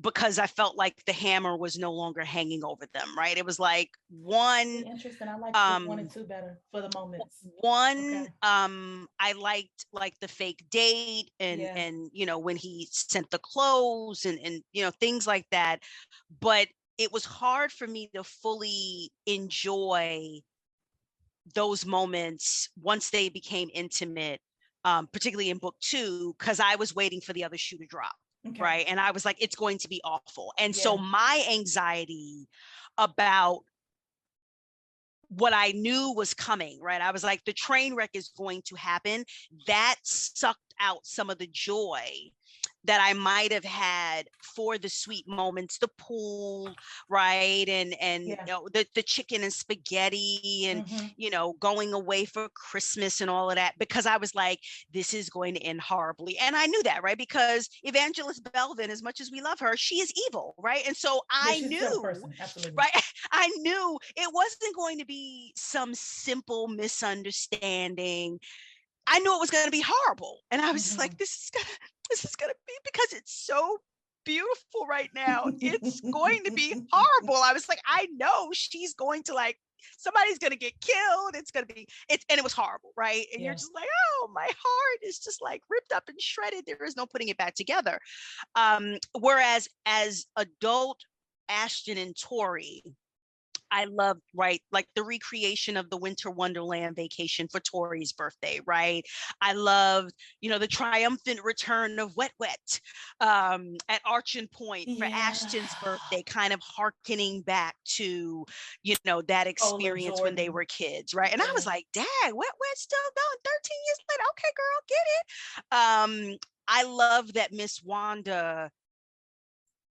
because I felt like the hammer was no longer hanging over them, right? It was like Really one interesting. I like book one and um two better for the moments. one Okay. I liked like the fake date, Yeah. and when he sent the clothes, and things like that. But it was hard for me to fully enjoy those moments once they became intimate, particularly in book 2, because I was waiting for the other shoe to drop. Okay. Right. And I was like, it's going to be awful. And so Yeah. my anxiety about what I knew was coming, right? I was like, the train wreck is going to happen. That sucked out some of the joy that I might have had for the sweet moments, the pool, right? And Yeah. the chicken and spaghetti, and Mm-hmm. going away for Christmas and all of that, because I was like, this is going to end horribly. And I knew that, right? Because Evangelist Belvin, as much as we love her, she is evil, right? And so Yeah, I she's a terrible knew, person. Absolutely. right? I knew it wasn't going to be some simple misunderstanding. I knew it was going to be horrible. And I was just like, Mm-hmm. this is gonna be, because it's so beautiful right now. It's going to be horrible. I was like, I know she's going to, like, somebody's going to get killed. It's going to be and it was horrible, right? And you're Yeah. just like, oh, my heart is just like ripped up and shredded. There is no putting it back together. Whereas as adult Ashton and Tori, I loved, right, like the recreation of the Winter Wonderland vacation for Tori's birthday, right? I loved, the triumphant return of Wet Wet at Archon Point for Yeah. Ashton's birthday, kind of harkening back to, that Ola experience when they Jordan. were kids, right? And I was Yeah. like, Dad, Wet Wet's still going 13 years later. Okay, girl, get it. I love that Miss Wanda,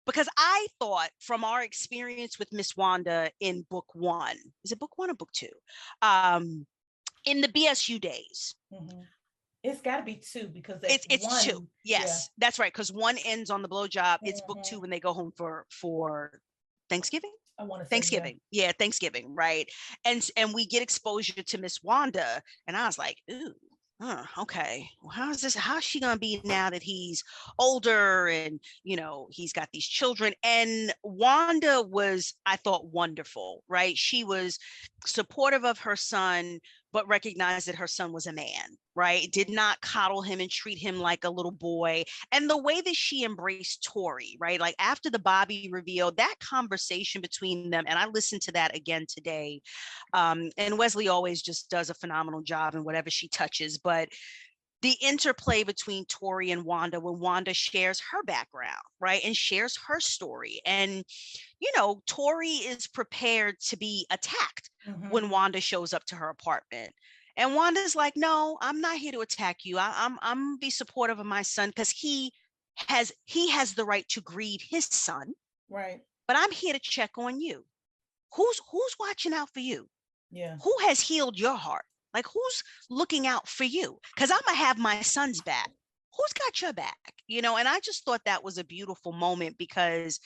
because I thought from our experience with Miss Wanda in book 1, is it book 1 or book 2? In the BSU days. Mm-hmm. It's got to be 2 because that It's 2. one. Yeah. Yes, that's right. Because 1 ends on the blowjob. It's book 2 Mm-hmm. when they go home for Thanksgiving. I want to say yeah. Thanksgiving. Yeah, Thanksgiving, right? And we get exposure to Miss Wanda, and I was like, ooh. Okay. Well, how's she gonna be now that he's older, and he's got these children? And Wanda was, I thought, wonderful, right? She was supportive of her son, but recognized that her son was a man, right? Did not coddle him and treat him like a little boy. And the way that she embraced Tori, right? Like after the Bobby reveal, that conversation between them, and I listened to that again today. And Wesley always just does a phenomenal job in whatever she touches. But the interplay between Tori and Wanda, when Wanda shares her background, right? And shares her story. And, Tori is prepared to be attacked Mm-hmm. when Wanda shows up to her apartment. And Wanda's like, no, I'm not here to attack you. I'm gonna be supportive of my son because he has the right to grieve his son. Right. But I'm here to check on you. Who's watching out for you? Yeah. Who has healed your heart? Like, who's looking out for you? Because I'm gonna have my son's back. who's got your back? And I just thought that was a beautiful moment because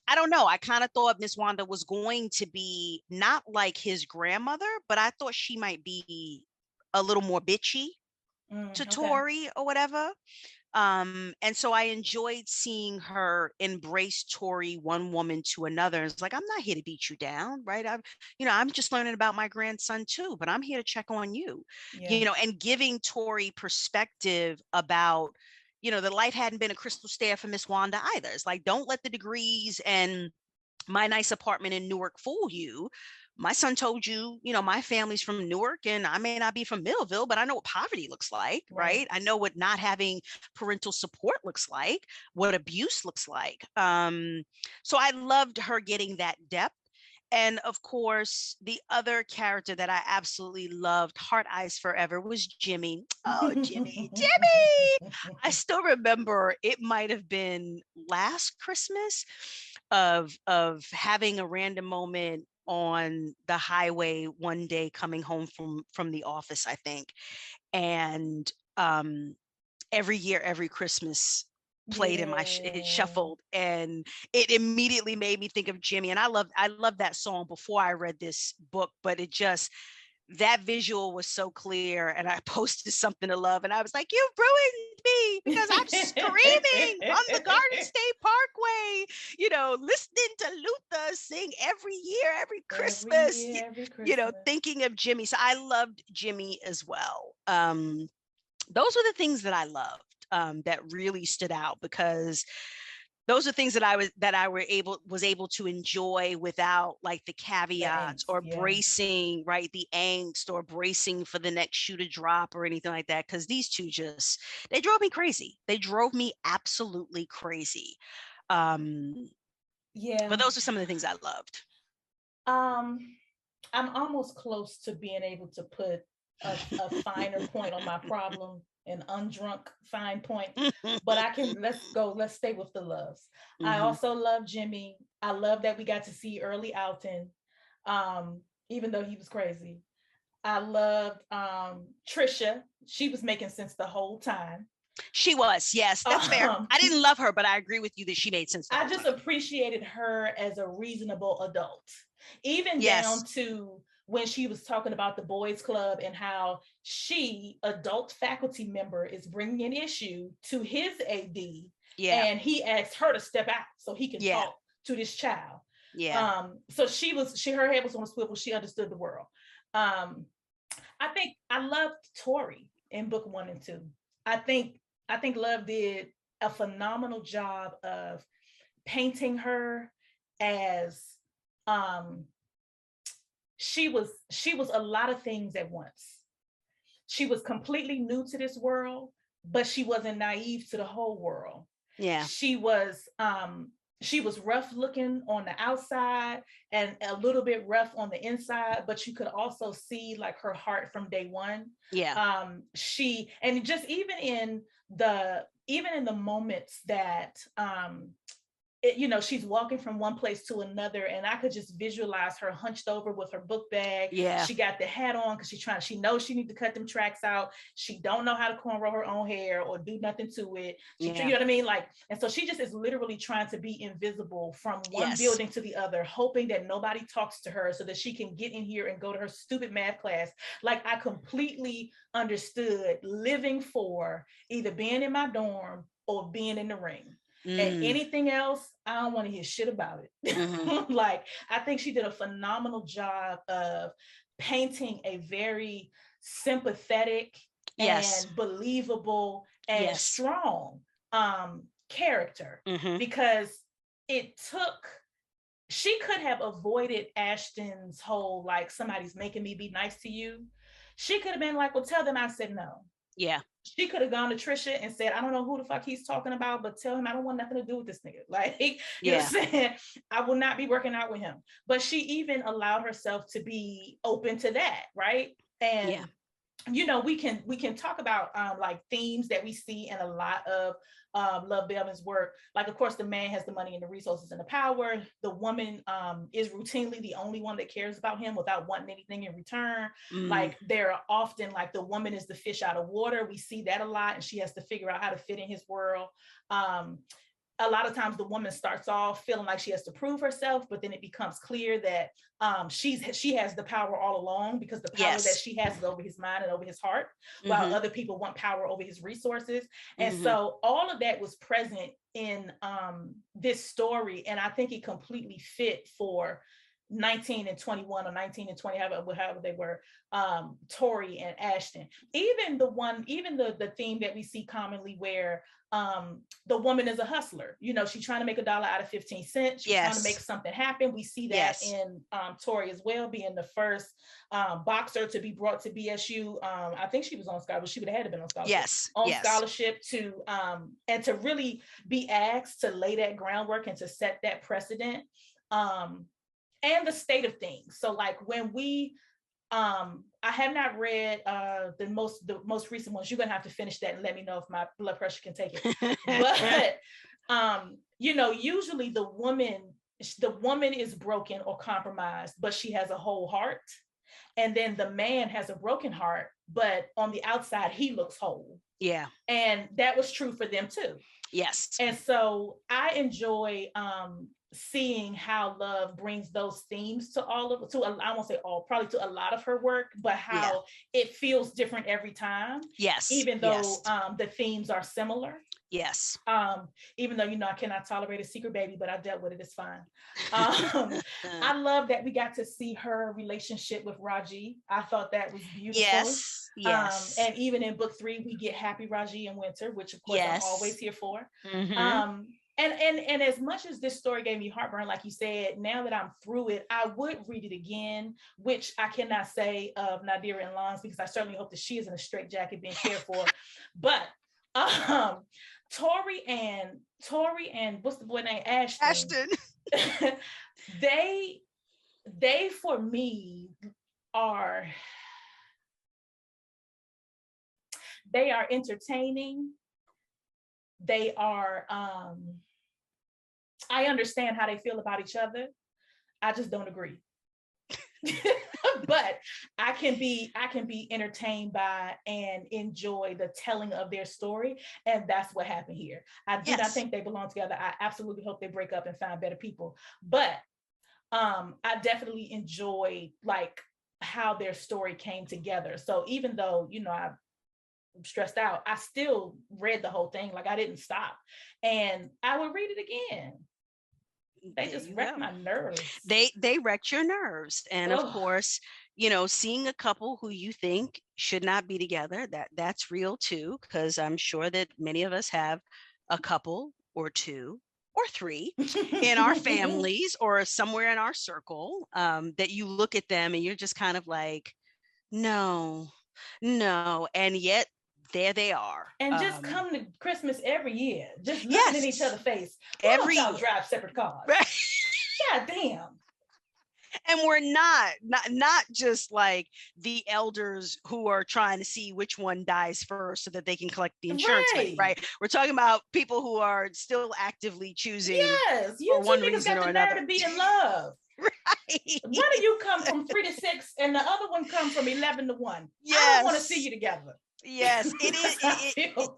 I don't know. I kind of thought Miss Wanda was going to be not like his grandmother, but I thought she might be a little more bitchy to Okay. Tori or whatever. And so I enjoyed seeing her embrace Tori, one woman to another. It's like, I'm not here to beat you down, right? I'm just learning about my grandson too, but I'm here to check on you, Yeah. and giving Tori perspective about, the life hadn't been a crystal stair for Miss Wanda either. It's like, don't let the degrees and my nice apartment in Newark fool you. My son told you, my family's from Newark and I may not be from Millville, but I know what poverty looks like, Right. right? I know what not having parental support looks like, what abuse looks like. So I loved her getting that depth. And of course, the other character that I absolutely loved, Heart Eyes Forever, was Jimmy. Oh, Jimmy, Jimmy! I still remember it might have been last Christmas of having a random moment on the highway one day coming home from the office, I think. And every year, every Christmas played in it Yeah. shuffled, and it immediately made me think of Jimmy. And I love that song before I read this book, but it just, that visual was so clear. And I posted something to Love and I was like, you've ruined me because I'm screaming on the Garden State Parkway, listening to Luther sing every year, every Every Christmas, year, every Christmas. thinking of Jimmy. So I loved Jimmy as well. Those were the things that I loved, that really stood out, because those are things that was able to enjoy without like the The caveats angst. or Yeah. bracing, right? The angst or bracing for the next shoe to drop or anything like that. Because these two they drove me crazy. They drove me absolutely crazy. Um, but Yeah. those are some of the things I loved. Um, I'm almost close to being able to put a finer point on my problem, an undrunk fine point. But I can let's stay with the loves. I Mm-hmm. also love Jimmy. I love that we got to see early Alton, even though he was crazy. I loved Trisha. She was making sense the whole time. She was, yes, that's fair. Um, I didn't love her, but I agree with you that she made sense the I whole just time. appreciated her as a reasonable adult, even down Yes. to when she was talking about the boys club and how she, adult faculty member, is bringing an issue to his AD, Yeah. and he asked her to step out so he can Yeah. talk to this child. Yeah. So her head was on a swivel. She understood the world. Um, I loved Tori in book 1 and 2. I think Love did a phenomenal job of painting her as, um she was a lot of things at once. She was completely new to this world, but she wasn't naive to the whole world. Yeah. She was rough looking on the outside and a little bit rough on the inside, but you could also see like her heart from day one. Yeah. She and just even in the moments that she's walking from one place to another, and I could just visualize her hunched over with her book bag. Yeah. She got the hat on because she knows she needs to cut them tracks out. She don't know how to cornrow her own hair or do nothing to it. You Yeah. know what I mean? Like, and so she just is literally trying to be invisible from one Yes. building to the other, hoping that nobody talks to her so that she can get in here and go to her stupid math class. Like, I completely understood living for either being in my dorm or being in the ring. And Mm. anything else, I don't want to hear shit about it. Mm-hmm. Like, I think she did a phenomenal job of painting a very sympathetic Yes. and believable and Yes. strong character, Mm-hmm. because it took she could have avoided Ashton's whole like, somebody's making me be nice to you. She could have been like, well, tell them I said no. Yeah. She could have gone to Trisha and said, I don't know who the fuck he's talking about, but tell him I don't want nothing to do with this nigga. Like, you know Yeah. what I'm saying? I will not be working out with him. But she even allowed herself to be open to that, right? And Yeah. we can talk about like themes that we see in a lot of Love Bevan's work. Like, of course, the man has the money and the resources and the power. The woman is routinely the only one that cares about him without wanting anything in return. Mm. Like, there are often, like, the woman is the fish out of water. We see that a lot, and she has to figure out how to fit in his world. Um, a lot of times the woman starts off feeling like she has to prove herself, but then it becomes clear that she has the power all along, because the power that Yes. she has is over his mind and over his heart, while Mm-hmm. other people want power over his resources. And Mm-hmm. so all of that was present in this story, and I think it completely fit for 19 and 21, or 19 and 20, however they were, Tori and Ashton. Even the theme that we see commonly, where the woman is a hustler. She's trying to make $1 out of 15 cents. She's trying to make Yes. something happen. We see that Yes. in Tori as well, being the first boxer to be brought to BSU. I think she was on scholarship. She would have had to been on scholarship. Yes. On Yes. scholarship to and to really be asked to lay that groundwork and to set that precedent. And the state of things. So, like, when we I have not read the most recent ones. You're gonna have to finish that and let me know if my blood pressure can take it. But usually the woman is broken or compromised, but she has a whole heart. And then the man has a broken heart, but on the outside he looks whole. Yeah. And that was true for them too. Yes. And so I enjoy seeing how Love brings those themes to I won't say all, probably to a lot of her work, but how it feels different every time. Yes. Even though Yes. The themes are similar. Yes. Even though I cannot tolerate a secret baby, but I dealt with it. It's fine. I love that we got to see her relationship with Raji. I thought that was beautiful. Yes. Yes. And even in book 3, we get happy Raji and Winter, which of course Yes. I'm always here for. Mm-hmm. And as much as this story gave me heartburn, like you said, now that I'm through it, I would read it again, which I cannot say of Nadira and Lons, because I certainly hope that she is in a straitjacket being cared for. But Tori and what's the boy name? Ashton. they for me are entertaining. They are I understand how they feel about each other. I just don't agree. But I can be entertained by and enjoy the telling of their story, and that's what happened here. I do not think they belong together. I absolutely hope they break up and find better people. But I definitely enjoy, like, how their story came together. So even though I'm stressed out, I still read the whole thing. Like, I didn't stop, and I would read it again. They just wrecked my nerves. They wrecked your nerves. And of course, seeing a couple who you think should not be together, that's real too, because I'm sure that many of us have a couple or two or three in our families or somewhere in our circle, that you look at them and you're just kind of like, no, and yet there they are. And just come to Christmas every year, just looking in each other's face. Why don't y'all drive separate cars? Right. God damn. And we're not just like the elders who are trying to see which one dies first so that they can collect the insurance money, right? We're talking about people who are still actively choosing. Yes, you two niggas got the nerve to be in love. Right. One of you come from 3 to 6 and the other one comes from 11 to 1. Yes. I don't want to see you together. Yes, it is.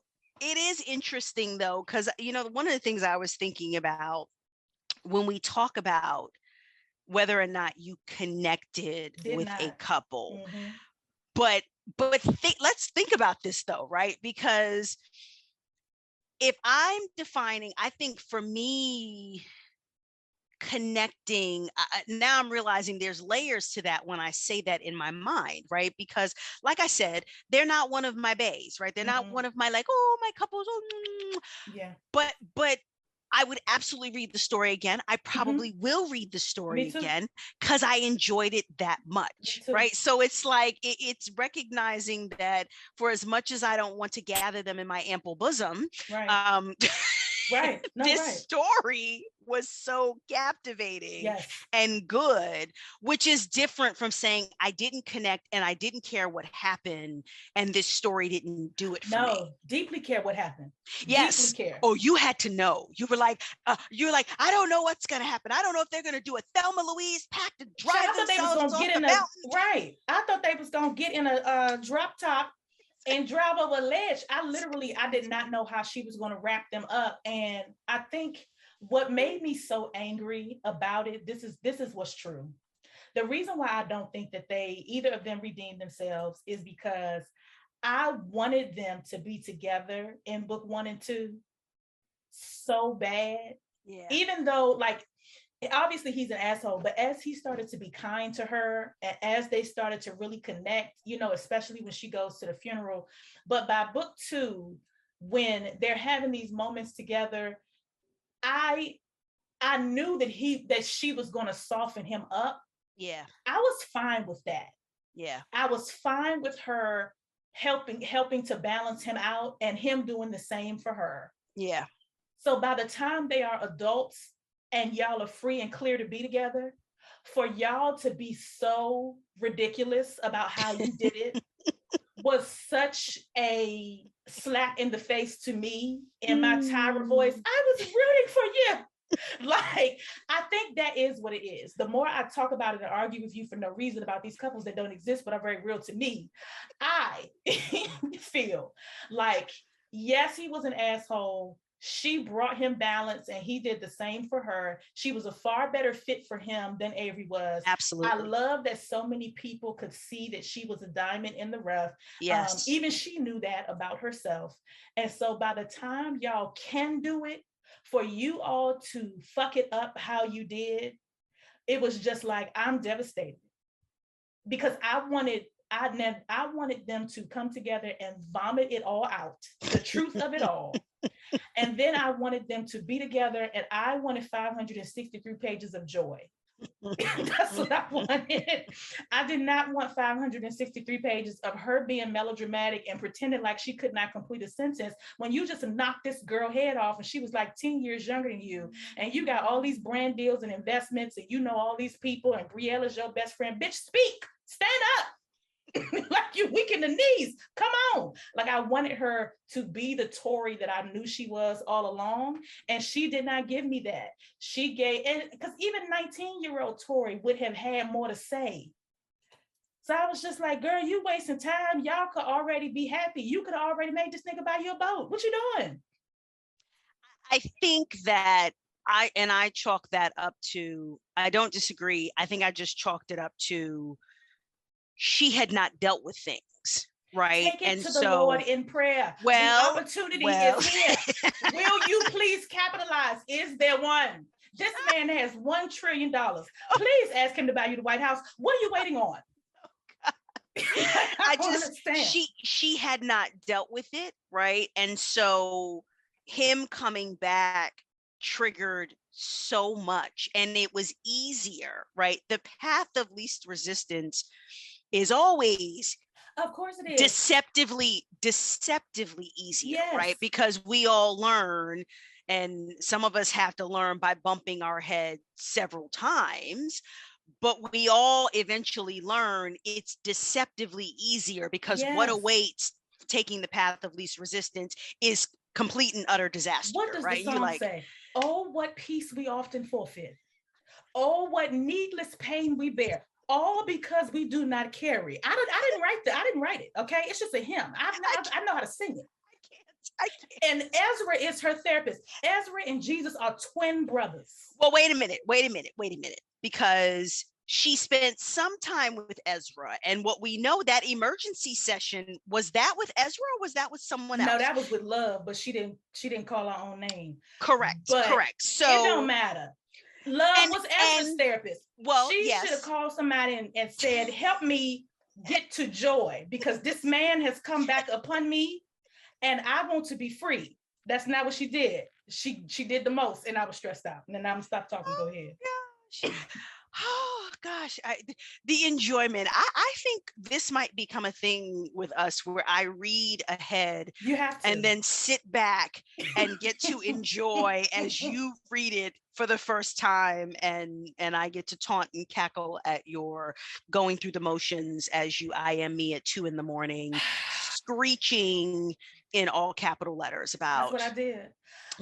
It is interesting though, because one of the things I was thinking about when we talk about whether or not you connected with a couple, but let's think about this though, right? Because if I'm defining, I think for me, connecting, now I'm realizing there's layers to that when I say that in my mind, right? Because like I said, they're not one of my baes, right? They're not one of my, like, oh, my couples, yeah. But I would absolutely read the story again. I probably will read the story again because I enjoyed it that much, right? So it's like, it's recognizing that for as much as I don't want to gather them in my ample bosom, right. Right. No, This right. story was so captivating Yes. and good, which is different from saying I didn't connect and I didn't care what happened and this story didn't do it for me. No, deeply care what happened. Deeply Yes. care. Oh, you had to know. You're like, I don't know what's gonna happen. I don't know if they're gonna do a Thelma Louise pack to drive I thought they was themselves gonna off get the in a mountain. right. I thought they was gonna get in a drop top and drive over a ledge. I did not know how she was gonna wrap them up. And I think what made me so angry about it, this is what's true. The reason why I don't think that they either of them redeemed themselves is because I wanted them to be together in book 1 and 2 so bad. Yeah. Even though, like, obviously he's an asshole, but as he started to be kind to her and as they started to really connect, especially when she goes to the funeral. But by book 2, when they're having these moments together, I I knew that she was going to soften him up. Yeah. I was fine with that. Yeah. I was fine with her helping to balance him out and him doing the same for her. Yeah. So by the time they are adults and y'all are free and clear to be together, for y'all to be so ridiculous about how you did it was such a slap in the face to me in my Tyra voice. I was rooting for you. Like, I think that is what it is. The more I talk about it and argue with you for no reason about these couples that don't exist but are very real to me, I feel like, yes, he was an asshole. She brought him balance and he did the same for her. She was a far better fit for him than Avery was. Absolutely. I love that so many people could see that she was a diamond in the rough. Yes. Even she knew that about herself. And so by the time y'all can do it, for you all to fuck it up how you did, it was just like, I'm devastated because I wanted them to come together and vomit it all out, the truth of it all. And then I wanted them to be together, and I wanted 563 pages of joy. That's what I wanted. I did not want 563 pages of her being melodramatic and pretending like she could not complete a sentence when you just knocked this girl head off and she was like 10 years younger than you, and you got all these brand deals and investments and you know all these people, and Brielle is your best friend. Bitch, speak, stand up. Like, you weak in the knees. Come on. Like, I wanted her to be the Tory that I knew she was all along. And she did not give me that. She gave, and because even 19-year-old Tory would have had more to say. So I was just like, girl, you wasting time. Y'all could already be happy. You could have already made this nigga buy you a boat. What you doing? I think that I chalk that up to, I don't disagree. I think I just chalked it up to she had not dealt with things, right? Take it to the Lord in prayer. The opportunity is here. Will you please capitalize? Is there one? This man has $1 trillion. Please ask him to buy you the White House. What are you waiting on? I don't understand. She had not dealt with it, right? And so him coming back triggered so much, and it was easier, right? The path of least resistance is always, of course it is, deceptively easier, yes, right? Because we all learn, and some of us have to learn by bumping our head several times, but we all eventually learn it's deceptively easier, because yes, what awaits taking the path of least resistance is complete and utter disaster. What does right? the song say? Oh, what peace we often forfeit. Oh, what needless pain we bear. All because we do not carry. I didn't write that. I didn't write it. Okay, it's just a hymn. I know how to sing it. I can't. And Ezra is her therapist. Ezra and Jesus are twin brothers. Well, wait a minute. Because she spent some time with Ezra, and what we know, that emergency session, was that with Ezra or was that with someone else? No, that was with Love, but she didn't call her own name. Correct. So it don't matter. Love was Ezra's therapist. Well, she should have called somebody and said, help me get to joy, because this man has come back upon me and I want to be free. That's not what she did. She did the most, and I was stressed out. And then I'm gonna stop talking. Go ahead. Oh gosh, the enjoyment. I think this might become a thing with us where I read ahead You have and to. then sit back and get to enjoy as you read it for the first time, and I get to taunt and cackle at your going through the motions as you I am me at 2 a.m, screeching in all capital letters That's about what I did.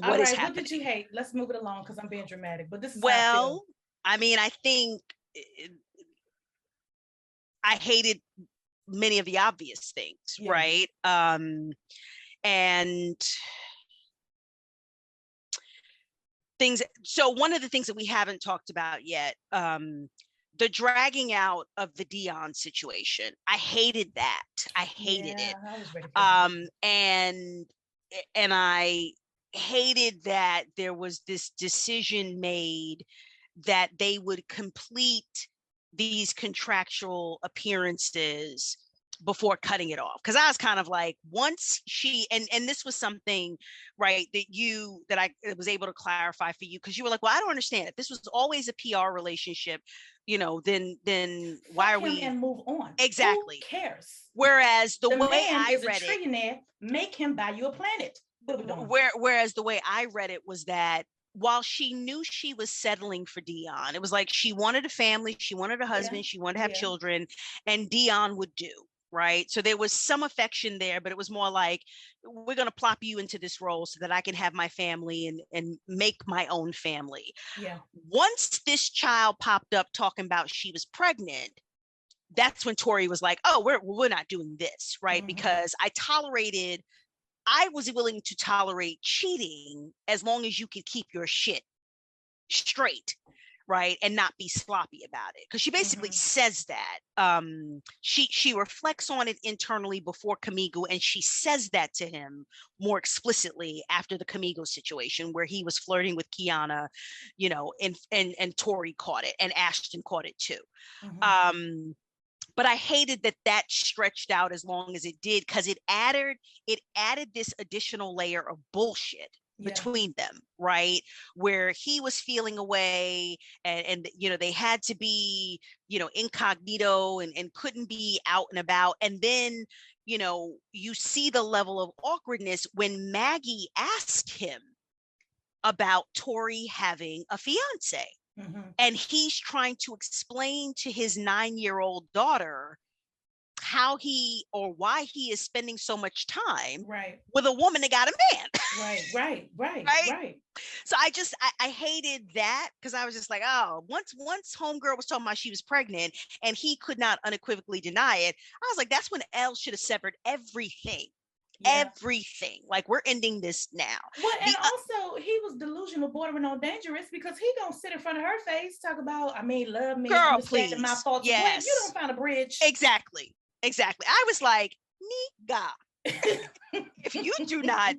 All what is right, what did you happening. hate? Let's move it along because I'm being dramatic, but this is how I feel. Well, I mean, I think I hated many of the obvious things, Yeah. right? And things. So one of the things that we haven't talked about yet, the dragging out of the Dion situation. I hated that. I hated Yeah, it. I was ready for that. And I hated that there was this decision made that they would complete these contractual appearances before cutting it off, because I was kind of like, once she and this was something, right, that I was able to clarify for you, because you were like, well, I don't understand, if this was always a PR relationship, then why Fuck are him we and move on. Who exactly. cares? Whereas the The way man I is a read it, trillionaire. Make him buy you a planet. What are we doing? whereas the way I read it was that while she knew she was settling for Dion, it was like she wanted a family, she wanted a Yeah, husband, she wanted to have yeah, children, and Dion would do. Right. So there was some affection there, but it was more like, we're going to plop you into this role so that I can have my family and make my own family. yeah. Once this child popped up talking about she was pregnant, that's when Tori was like, oh, we're not doing this. Right. Mm-hmm. Because I was willing to tolerate cheating as long as you could keep your shit straight, right, and not be sloppy about it. Because she basically Mm-hmm. says that. She reflects on it internally before Kamigo, and she says that to him more explicitly after the Kamigo situation, where he was flirting with Kiana, and Tori caught it, and Ashton caught it too. Mm-hmm. Um, but I hated that stretched out as long as it did, because it added this additional layer of bullshit Yeah, between them, right? Where he was feeling away, and they had to be, incognito, and couldn't be out and about. And then, you see the level of awkwardness when Maggie asked him about Tori having a fiance, mm-hmm. and he's trying to explain to his 9-year-old daughter how he or why he is spending so much time Right, with a woman that got a man. right, right, right, Right. right. So I hated that, because I was just like, oh, once homegirl was talking about she was pregnant and he could not unequivocally deny it, I was like, that's when Elle should have severed everything. Yeah. Everything. Like, we're ending this now. Well, and The also he was delusional, bordering on dangerous, because he gonna sit in front of her face, talk about, I mean, love me, girl, understanding my please. faults. When you Yes. don't find a bridge. Exactly. Exactly. I was like, nigga, if you do not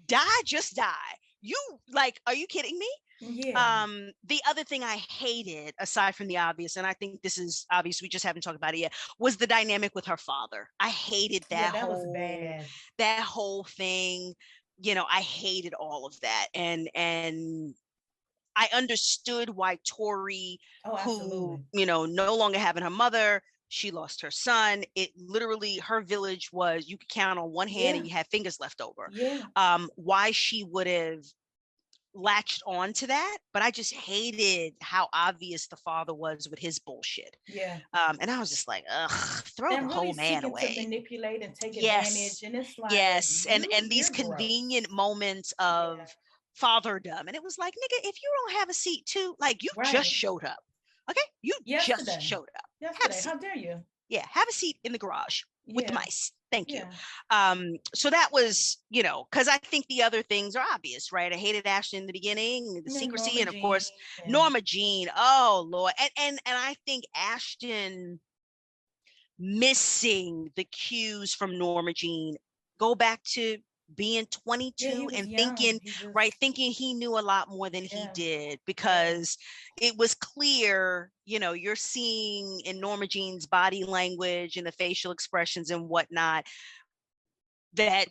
die, just die. You, like, are you kidding me? Yeah. The other thing I hated, aside from the obvious, and I think this is obvious, we just haven't talked about it yet, was the dynamic with her father. I hated Yeah, that that was whole bad. that whole thing. I hated all of that. And I understood why Tori, Oh, who, absolutely. no longer having her mother, she lost her son. It literally, her village was, you could count on one hand Yeah. and you had fingers left over. Yeah. Why she would have latched on to that, but I just hated how obvious the father was with his bullshit. Yeah. And I was just like, ugh, throw the And really whole man seeking to away. manipulate and take Yes, advantage. And it's like, yes, and these you're gross. convenient moments Yeah. of fatherdom, and it was like, nigga, if you don't have a seat too, like, you just Right. showed up, okay, you just Yesterday. showed up. Have a Yesterday. How seat. dare you? Yeah, have a seat in the garage with the Yeah. mice. Thank you. Yeah. So that was, because I think the other things are obvious, right? I hated Ashton in the beginning, the And then secrecy, Norma and of Jean. course And Norma Jean. Oh Lord, and I think Ashton missing the cues from Norma Jean go back to being yeah, he 22 was and young. thinking, He just, right, thinking he knew a lot more than he yeah. did, Yeah. because it was clear, you're seeing in Norma Jean's body language and the facial expressions and whatnot, that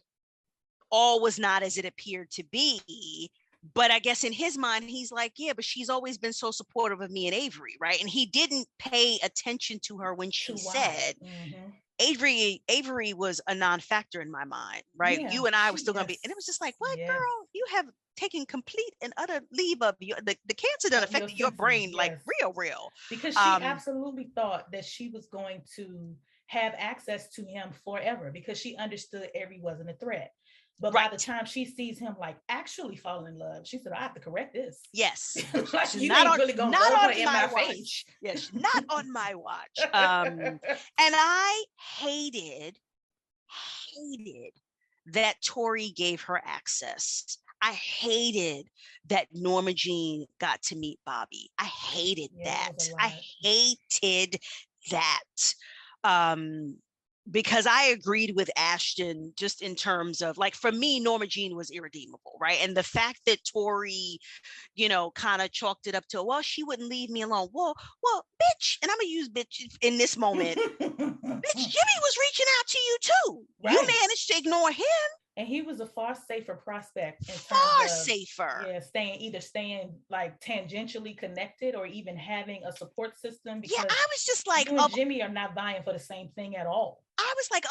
all was not as it appeared to be. But I guess in his mind, he's like, yeah, but she's always been so supportive of me and Avery, right? And he didn't pay attention to her when she To why? said, Mm-hmm. Avery was a non-factor in my mind, right? Yeah, You and I were she still gonna yes, be, and it was just like, what, yes. girl? You have taken complete and utter leave of the cancer done Of your affected your senses, brain like yes. real. Because she Um, absolutely thought that she was going to have access to him forever because she understood Avery wasn't a threat. But by the right. time she sees him like actually falling in love, she said, I have to correct this. Yes. Like She's you ain't really gonna not love her on in my my face. watch. Yes, not on my watch. And I hated that Tori gave her access. I hated that Norma Jean got to meet Bobby. I hated Yeah, it that. was a I lot. hated that. Um, because I agreed with Ashton just in terms of like, for me, Norma Jean was irredeemable, right? And the fact that Tori, kind of chalked it up to, well, she wouldn't leave me alone. Well, bitch, and I'm gonna use bitch in this moment. Bitch, Jimmy was reaching out to you too. You Right. managed to ignore him. And he was a far safer prospect in terms Far of safer. yeah, staying like tangentially connected or even having a support system Yeah, because I was just like, you and Jimmy are not vying for the same thing at all.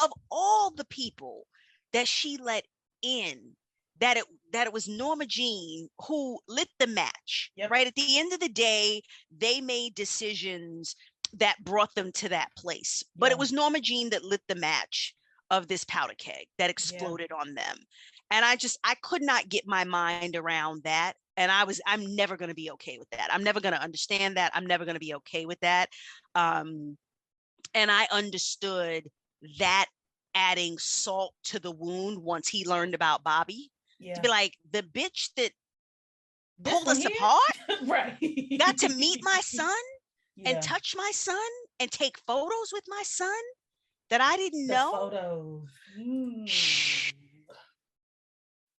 of all the people that she let in, that it was Norma Jean who lit the match. Yep. Right at the end of the day, they made decisions that brought them to that place. But Yeah. it was Norma Jean that lit the match of this powder keg that Yeah. exploded on them. And I could not get my mind around that. And I'm never going to be okay with that. I'm never going to understand that. I'm never going to be okay with that. And I understood that adding salt to the wound once he learned about Bobby, to Yeah. be like, the bitch that This pulled one us here? apart Right. got to meet my son and Yeah. touch my son and take photos with my son that I didn't The know. photos.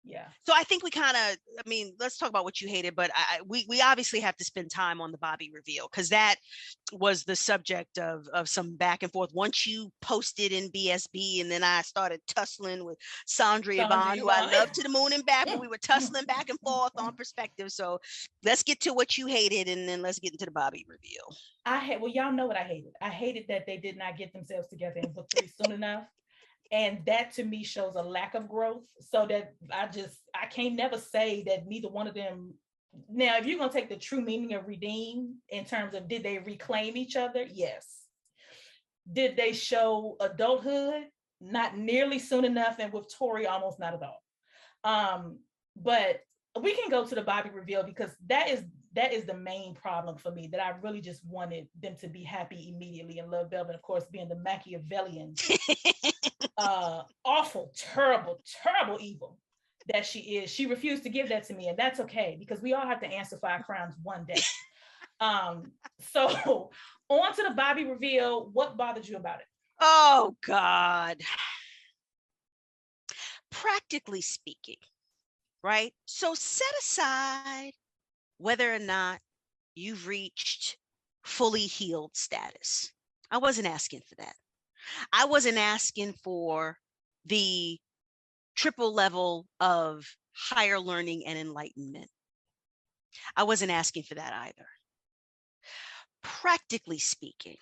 Yeah. So I think we kind of, I mean, let's talk about what you hated, but we obviously have to spend time on the Bobby reveal because that was the subject of some back and forth. Once you posted in BSB, and then I started tussling with Sandra Yvonne, who I love to the moon and back, but we were tussling back and forth on perspective. So let's get to what you hated, and then let's get into the Bobby reveal. Well, y'all know what I hated. I hated that they did not get themselves together in book 3 soon enough. And that to me shows a lack of growth. So that I can't never say that neither one of them. Now, if you're gonna take the true meaning of redeem in terms of did they reclaim each other? Yes. Did they show adulthood? Not nearly soon enough, and with Tori, almost not at all. But we can go to the Bobby reveal because that is the main problem for me, that I really just wanted them to be happy immediately and love Belvin, of course, being the Machiavellian, awful, terrible evil that she is. She refused to give that to me, and that's okay because we all have to answer for our crimes one day. So on to the Bobby reveal. What bothered you about it? Oh God. Practically speaking, right? So set aside whether or not you've reached fully healed status. I wasn't asking for that. I wasn't asking for the triple level of higher learning and enlightenment. I wasn't asking for that either. Practically speaking,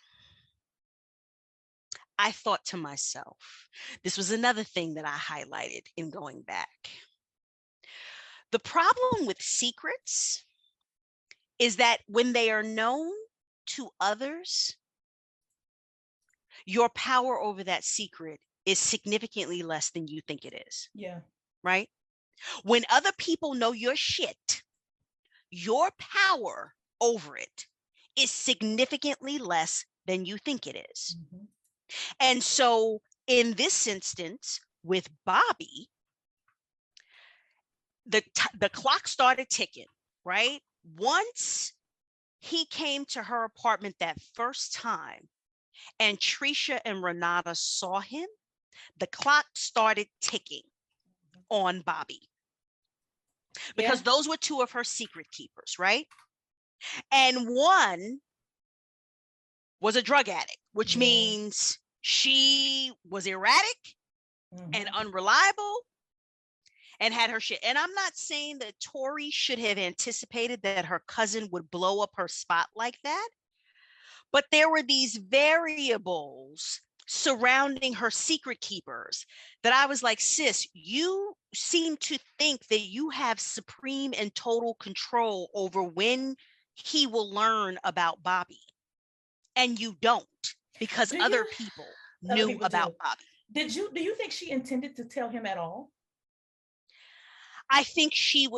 I thought to myself, this was another thing that I highlighted in going back. The problem with secrets is that when they are known to others, your power over that secret is significantly less than you think it is. Yeah. Right? When other people know your shit, your power over it is significantly less than you think it is. Mm-hmm. And so in this instance with Bobby, the clock started ticking, right? Once he came to her apartment that first time and Trisha and Renata saw him, the clock started ticking on Bobby. Because those were two of her secret keepers, right? And one was a drug addict, which means she was erratic and unreliable and had her shit. And I'm not saying that Tori should have anticipated that her cousin would blow up her spot like that, but there were these variables surrounding her secret keepers that I was like, sis, you seem to think that you have supreme and total control over when he will learn about Bobby. And you don't, because other people knew about Bobby. Do you think she intended to tell him at all? I think she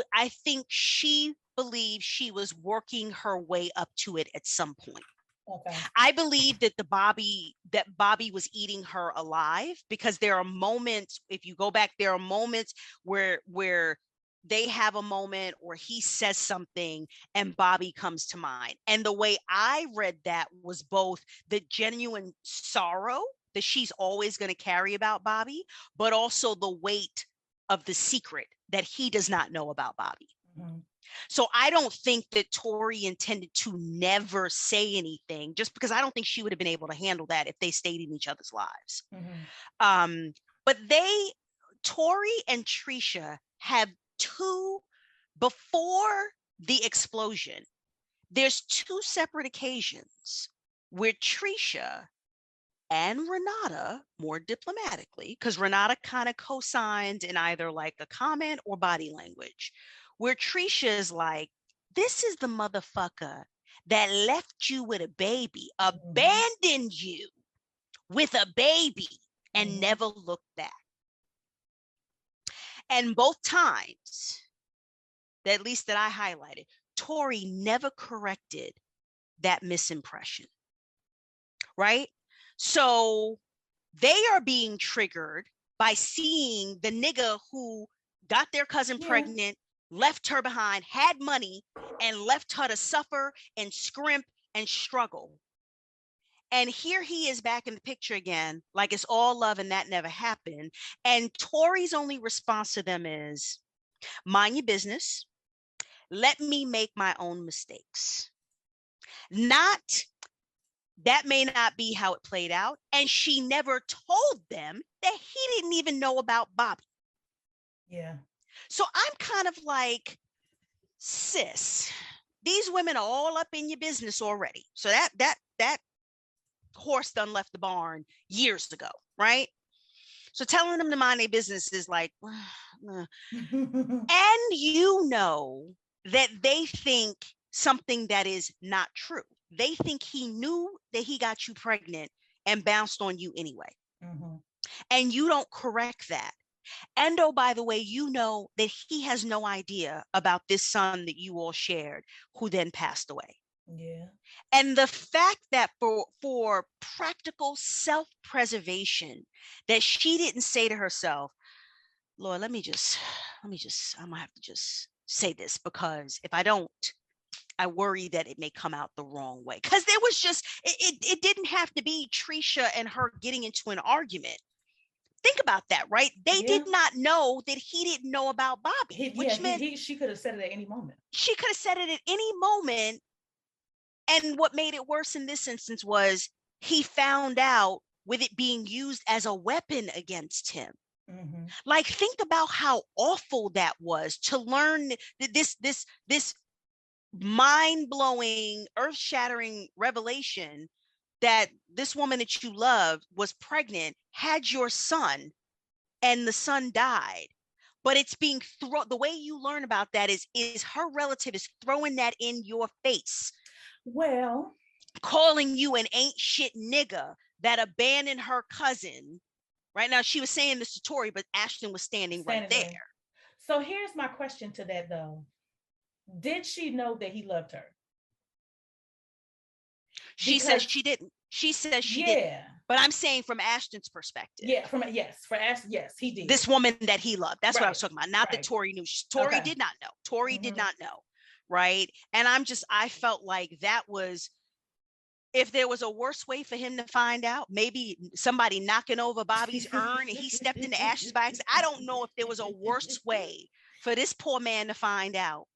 believed she was working her way up to it at some point. Okay. I believe that Bobby was eating her alive, because there are moments, if you go back, there are moments where they have a moment or he says something and Bobby comes to mind. And the way I read that was both the genuine sorrow that she's always going to carry about Bobby, but also the weight of the secret that he does not know about Bobby. Mm-hmm. So I don't think that Tori intended to never say anything, just because I don't think she would have been able to handle that if they stayed in each other's lives. Mm-hmm. But Tori and Trisha have before the explosion, there's two separate occasions where Trisha and Renata, more diplomatically, because Renata kind of co-signed in either like a comment or body language, where Trisha is like, this is the motherfucker that left you with a baby, abandoned you with a baby, and never looked back. And both times, at least that I highlighted, Tori never corrected that misimpression, right? So they are being triggered by seeing the nigga who got their cousin pregnant, left her behind, had money, and left her to suffer and scrimp and struggle. And here he is back in the picture again, like it's all love and that never happened. And Tori's only response to them is, mind your business. Let me make my own mistakes. That may not be how it played out. And she never told them that he didn't even know about Bobby. Yeah. So I'm kind of like, sis, these women are all up in your business already. So that horse done left the barn years ago, right? So telling them to mind their business is like, and you know that they think something that is not true. They think he knew that he got you pregnant and bounced on you anyway. Mm-hmm. And you don't correct that. And oh, by the way, you know that he has no idea about this son that you all shared, who then passed away. Yeah. And the fact that for practical self-preservation, that she didn't say to herself, Lord, I'm gonna have to just say this, because if I don't, I worry that it may come out the wrong way. Because there was just, it didn't have to be Trisha and her getting into an argument. Think about that, right? They did not know that he didn't know about Bobby, which meant she could have said it at any moment. She could have said it at any moment. And what made it worse in this instance was he found out with it being used as a weapon against him. Mm-hmm. Like, think about how awful that was, to learn this mind-blowing, earth-shattering revelation that this woman that you love was pregnant, had your son, and the son died. But it's being the way you learn about that is her relative is throwing that in your face. Well, calling you an ain't shit nigga that abandoned her cousin. Right now, she was saying this to Tori, but Ashton was standing right there. So here's my question to that, though. Did she know that he loved her? She says she didn't. She says she didn't. But I'm saying from Ashton's perspective. Yeah, for Ashton, yes, he did. This woman that he loved. That's what I was talking about. Not that Tori knew. Tori did not know. Tori did not know. Right. And I felt like that was, if there was a worse way for him to find out, maybe somebody knocking over Bobby's urn and he stepped into ashes by accident. I don't know if there was a worse way for this poor man to find out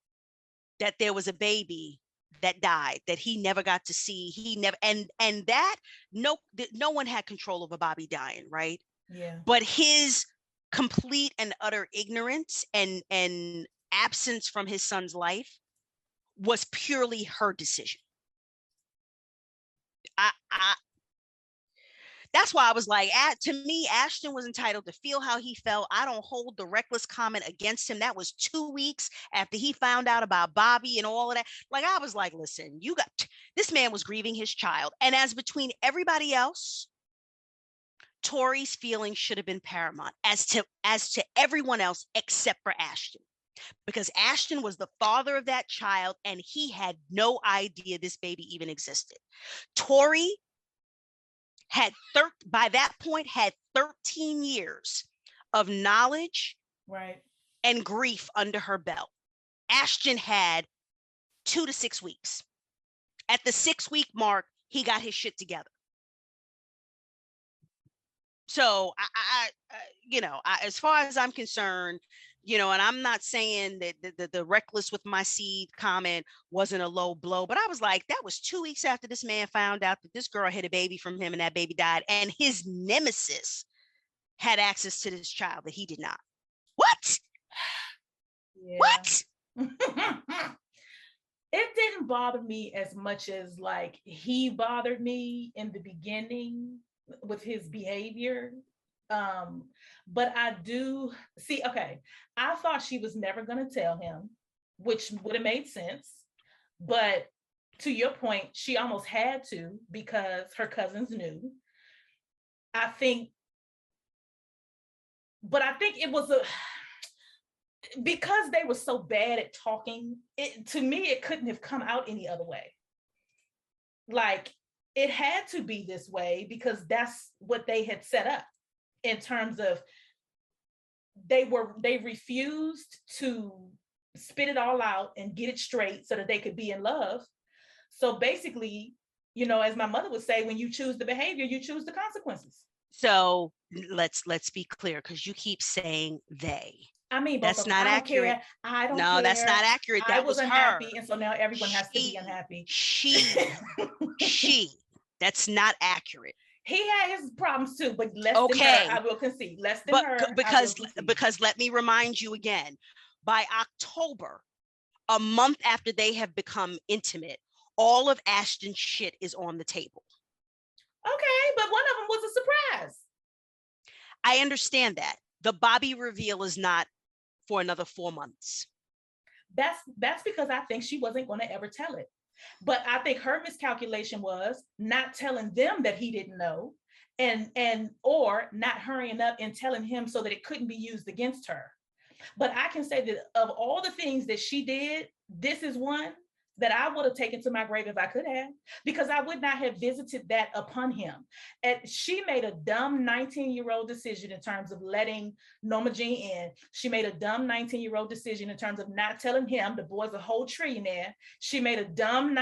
that there was a baby that died, that he never got to see. He never, and that no one had control over Bobby dying, right? Yeah. But his complete and utter ignorance and absence from his son's life was purely her decision. I That's why I was like, to me, Ashton was entitled to feel how he felt. I don't hold the reckless comment against him. That was 2 weeks after he found out about Bobby and all of that. Like, I was like, listen, this man was grieving his child. And as between everybody else, Tori's feelings should have been paramount as to everyone else except for Ashton. Because Ashton was the father of that child and he had no idea this baby even existed. Tori had by that point had 13 years of knowledge, right, and grief under her belt. Ashton had 2 to 6 weeks. At the 6-week mark, he got his shit together. So as far as I'm concerned, and I'm not saying that the reckless with my seed comment wasn't a low blow, but I was like, that was 2 weeks after this man found out that this girl had a baby from him and that baby died. And his nemesis had access to this child that he did not. What? Yeah. What? It didn't bother me as much as like he bothered me in the beginning with his behavior. But I do see, okay, I thought she was never going to tell him, which would have made sense. But to your point, she almost had to because her cousins knew. I think it was because they were so bad at talking, to me, it couldn't have come out any other way. Like, it had to be this way because that's what they had set up in terms of they refused to spit it all out and get it straight so that they could be in love. So basically, as my mother would say, when you choose the behavior, you choose the consequences. So let's be clear, because you keep saying they. I mean, that's not accurate. I don't care. That's not accurate. That was unhappy, her. And so now everyone has to be unhappy. She. That's not accurate. He had his problems too, but less than her, I will concede. Less than her, because let me remind you again. By October, a month after they have become intimate, all of Ashton's shit is on the table. Okay, but one of them was a surprise. I understand that. The Bobby reveal is not for another 4 months. That's because I think she wasn't going to ever tell it. But I think her miscalculation was not telling them that he didn't know, or not hurrying up and telling him so that it couldn't be used against her. But I can say that of all the things that she did, this is one that I would have taken to my grave if I could have, because I would not have visited that upon him. And she made a dumb 19-year-old decision in terms of letting Norma Jean in. She made a dumb 19-year-old decision in terms of not telling him the boy's a whole trillionaire. She made a dumb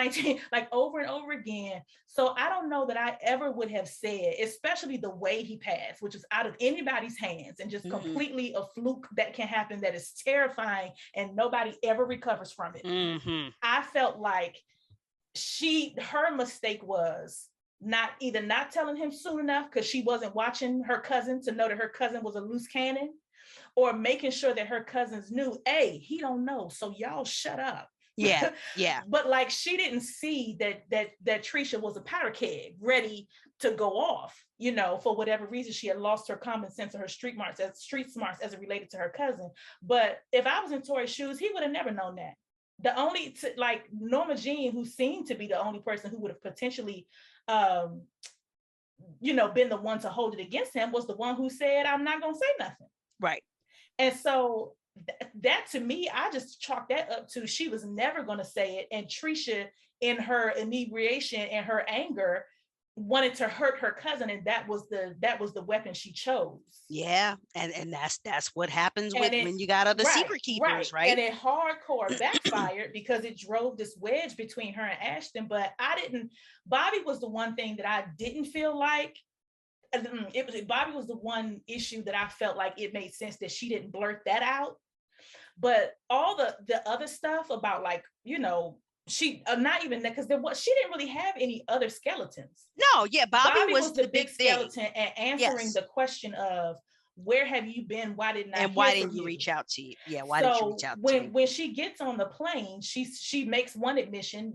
over and over again. So I don't know that I ever would have said, especially the way he passed, which is out of anybody's hands and just completely a fluke that can happen that is terrifying and nobody ever recovers from it. I felt like her mistake was not telling him soon enough because she wasn't watching her cousin to know that her cousin was a loose cannon, or making sure that her cousins knew, hey, he don't know, so y'all shut up. Yeah. But like, she didn't see that Trisha was a powder keg ready to go off, for whatever reason. She had lost her common sense or her street smarts as it related to her cousin. But if I was in Tori's shoes, he would have never known that. The only like Norma Jean, who seemed to be the only person who would have potentially been the one to hold it against him, was the one who said, I'm not gonna say nothing. Right. And so that to me, I just chalked that up to she was never going to say it. And Trisha, in her inebriation and her anger, wanted to hurt her cousin, and that was the weapon she chose. Yeah, and that's what happens when you got other secret keepers, right? And it hardcore backfired because it drove this wedge between her and Ashton. But Bobby was the one thing that I didn't feel like. Bobby was the one issue that I felt like it made sense that she didn't blurt that out. But all the other stuff about, like, she not even that, because she didn't really have any other skeletons. No, yeah, Bobby was the big skeleton, and answering the question of Where have you been? Why didn't I And hear why from didn't you you? reach out to you? Yeah, why did you reach So out to me? when she gets on the plane, she makes one admission.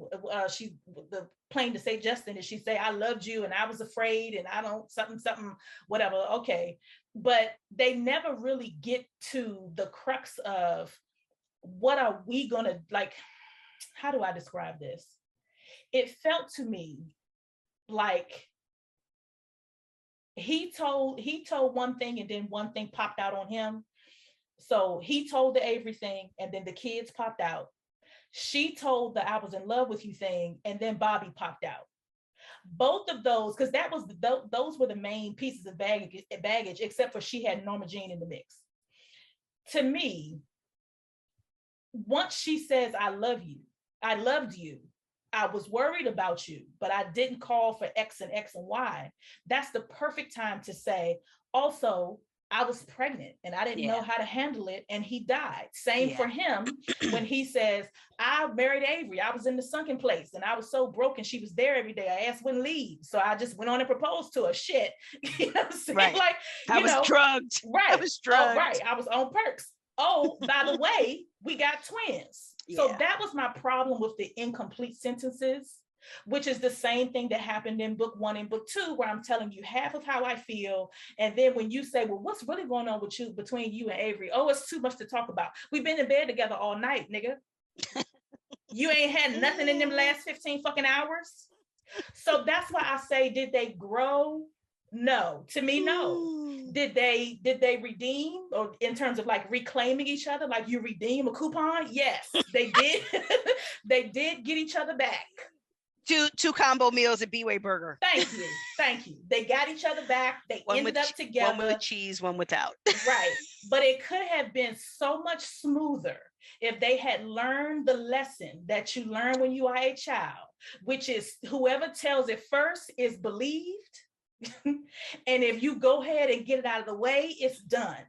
She the plane to say Justin, and she say, "I loved you, and I was afraid, and I don't something whatever." Okay, but they never really get to the crux of what are we gonna like. How do I describe this? It felt to me like he told one thing, and then one thing popped out on him. So he told the Avery thing, and then the kids popped out. She told the "I was in love with you" thing, and then Bobby popped out. Both of those, because that was those were the main pieces of baggage, except for she had Norma Jean in the mix. To me, once she says, "I love you, I loved you, I was worried about you, but I didn't call for X and X and Y," that's the perfect time to say, also, I was pregnant and I didn't know Yeah. how to handle it, and he died. Same Yeah. for him when he says, "I married Avery. I was in the sunken place and I was so broken. She was there every day. I asked when leave. So I just went on and proposed to her." Shit. You know what I'm saying? Right. Like, I was drugged. I right. was Oh, drugged. right. I was on perks. Oh, by the way, we got twins. So Yeah. that was my problem with the incomplete sentences, which is the same thing that happened in book 1 and book 2, where I'm telling you half of how I feel. And then when you say, "Well, what's really going on with you between you and Avery?" "Oh, it's too much to talk about. We've been in bed together all night, nigga. You ain't had nothing in them last 15 fucking hours." So that's why I say, did they grow? No. To me, no. Did they redeem, or in terms of like reclaiming each other, like you redeem a coupon? Yes, they did. They did get each other back. Two combo meals at B-Way Burger. Thank you. Thank you. They got each other back. They ended up together. One with cheese, one without. Right. But it could have been so much smoother if they had learned the lesson that you learn when you are a child, which is whoever tells it first is believed. And if you go ahead and get it out of the way, it's done.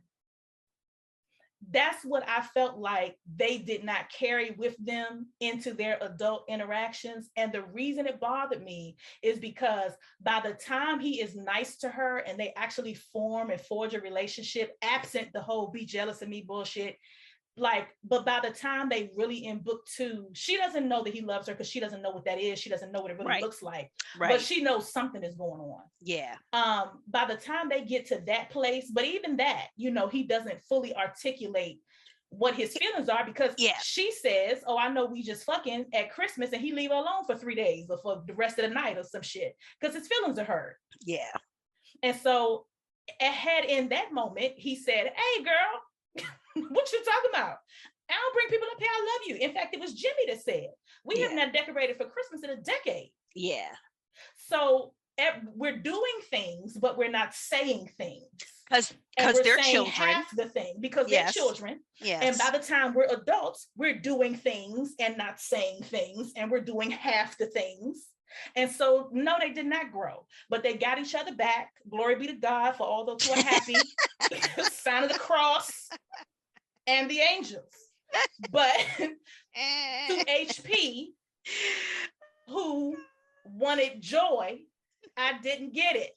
That's what I felt like they did not carry with them into their adult interactions. And the reason it bothered me is because by the time he is nice to her and they actually form and forge a relationship, absent the whole "be jealous of me" bullshit, like, but by the time they really in book 2, she doesn't know that he loves her, because she doesn't know what that is. She doesn't know what it really looks like, but she knows something is going on. Yeah. By the time they get to that place, but even that, he doesn't fully articulate what his feelings are, because she says, "Oh, I know we just fucking at Christmas," and he leave her alone for 3 days or for the rest of the night or some shit, because his feelings are hurt. Yeah. And so had in that moment he said, "Hey girl, what you talking about? I don't bring people up here. I love you." In fact, it was Jimmy that said, "We have not decorated for Christmas in a decade." Yeah. So we're doing things, but we're not saying things. Because they're children. Half the thing because they're children. Yes. And by the time we're adults, we're doing things and not saying things, and we're doing half the things. And so, no, they did not grow, but they got each other back. Glory be to God for all those who are happy. Sign of the cross and the angels. But to HP, who wanted joy, I didn't get it.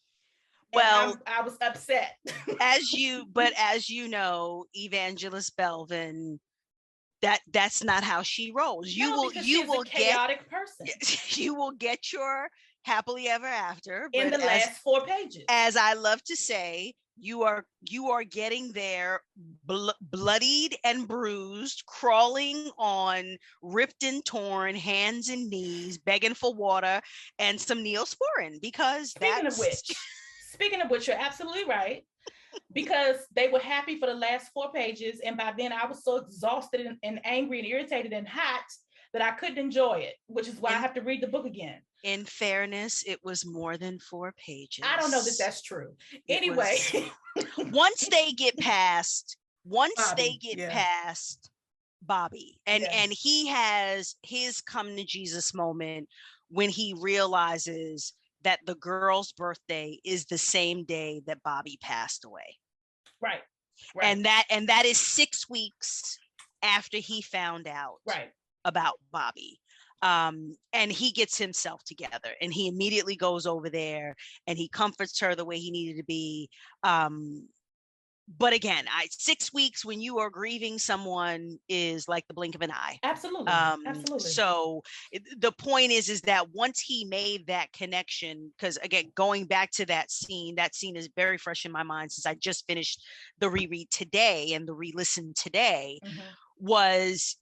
Well, I was upset. as you know, Evangelist Belvin, that's not how she rolls. You will a chaotic person. You will get your happily ever after in the last 4 pages. As I love to say, you are getting there bloodied and bruised, crawling on ripped and torn hands and knees, begging for water and some Neosporin, because Speaking of which, you're absolutely right. Because they were happy for the last 4 pages, and by then I was so exhausted and angry and irritated and hot that I couldn't enjoy it, which is why I have to read the book again. In fairness, it was more than 4 pages. I don't know that that's true. Anyway, once they get past Bobby, and he has his come to Jesus moment when he realizes that the girl's birthday is the same day that Bobby passed away. Right. And that is 6 weeks after he found out about Bobby. And he gets himself together, and he immediately goes over there and he comforts her the way he needed to be. but again, 6 weeks when you are grieving someone is like the blink of an eye. Absolutely. Absolutely. So the point is that once he made that connection, because again, going back to that scene is very fresh in my mind since I just finished the reread today and the re-listen today, was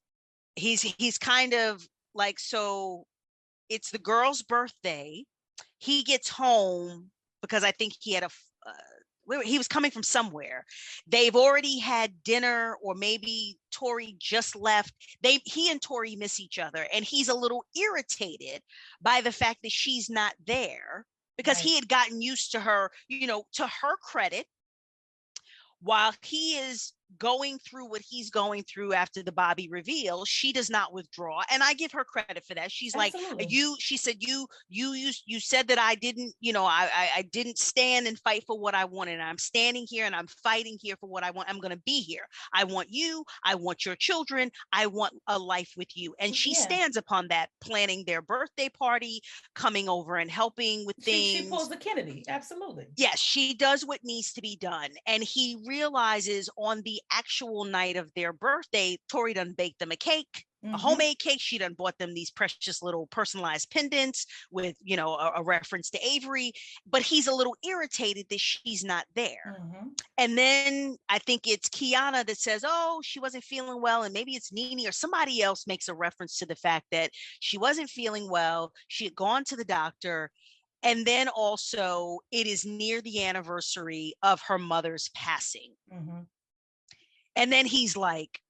he's kind of like, so it's the girl's birthday. He gets home because I think he had he was coming from somewhere. They've already had dinner, or maybe Tori just left. He and Tori miss each other, and he's a little irritated by the fact that she's not there because he had gotten used to her. To her credit, while he is going through what he's going through after the Bobby reveal, she does not withdraw, and I give her credit for that. She's Absolutely. She said you said that I didn't, I didn't stand and fight for what I wanted, and I'm standing here and I'm fighting here for what I want. I'm going to be here. I want you, I want your children, I want a life with you. And she stands upon that, planning their birthday party, coming over and helping with things. She pulls the Kennedy. Absolutely. Yes, she does what needs to be done. And he realizes on the actual night of their birthday, Tori done baked them a cake, a homemade cake. She done bought them these precious little personalized pendants with, a reference to Avery, but he's a little irritated that she's not there. And then I think it's Kiana that says, oh, she wasn't feeling well. And maybe it's Nene or somebody else makes a reference to the fact that she wasn't feeling well. She had gone to the doctor. And then also it is near the anniversary of her mother's passing. And then he's like,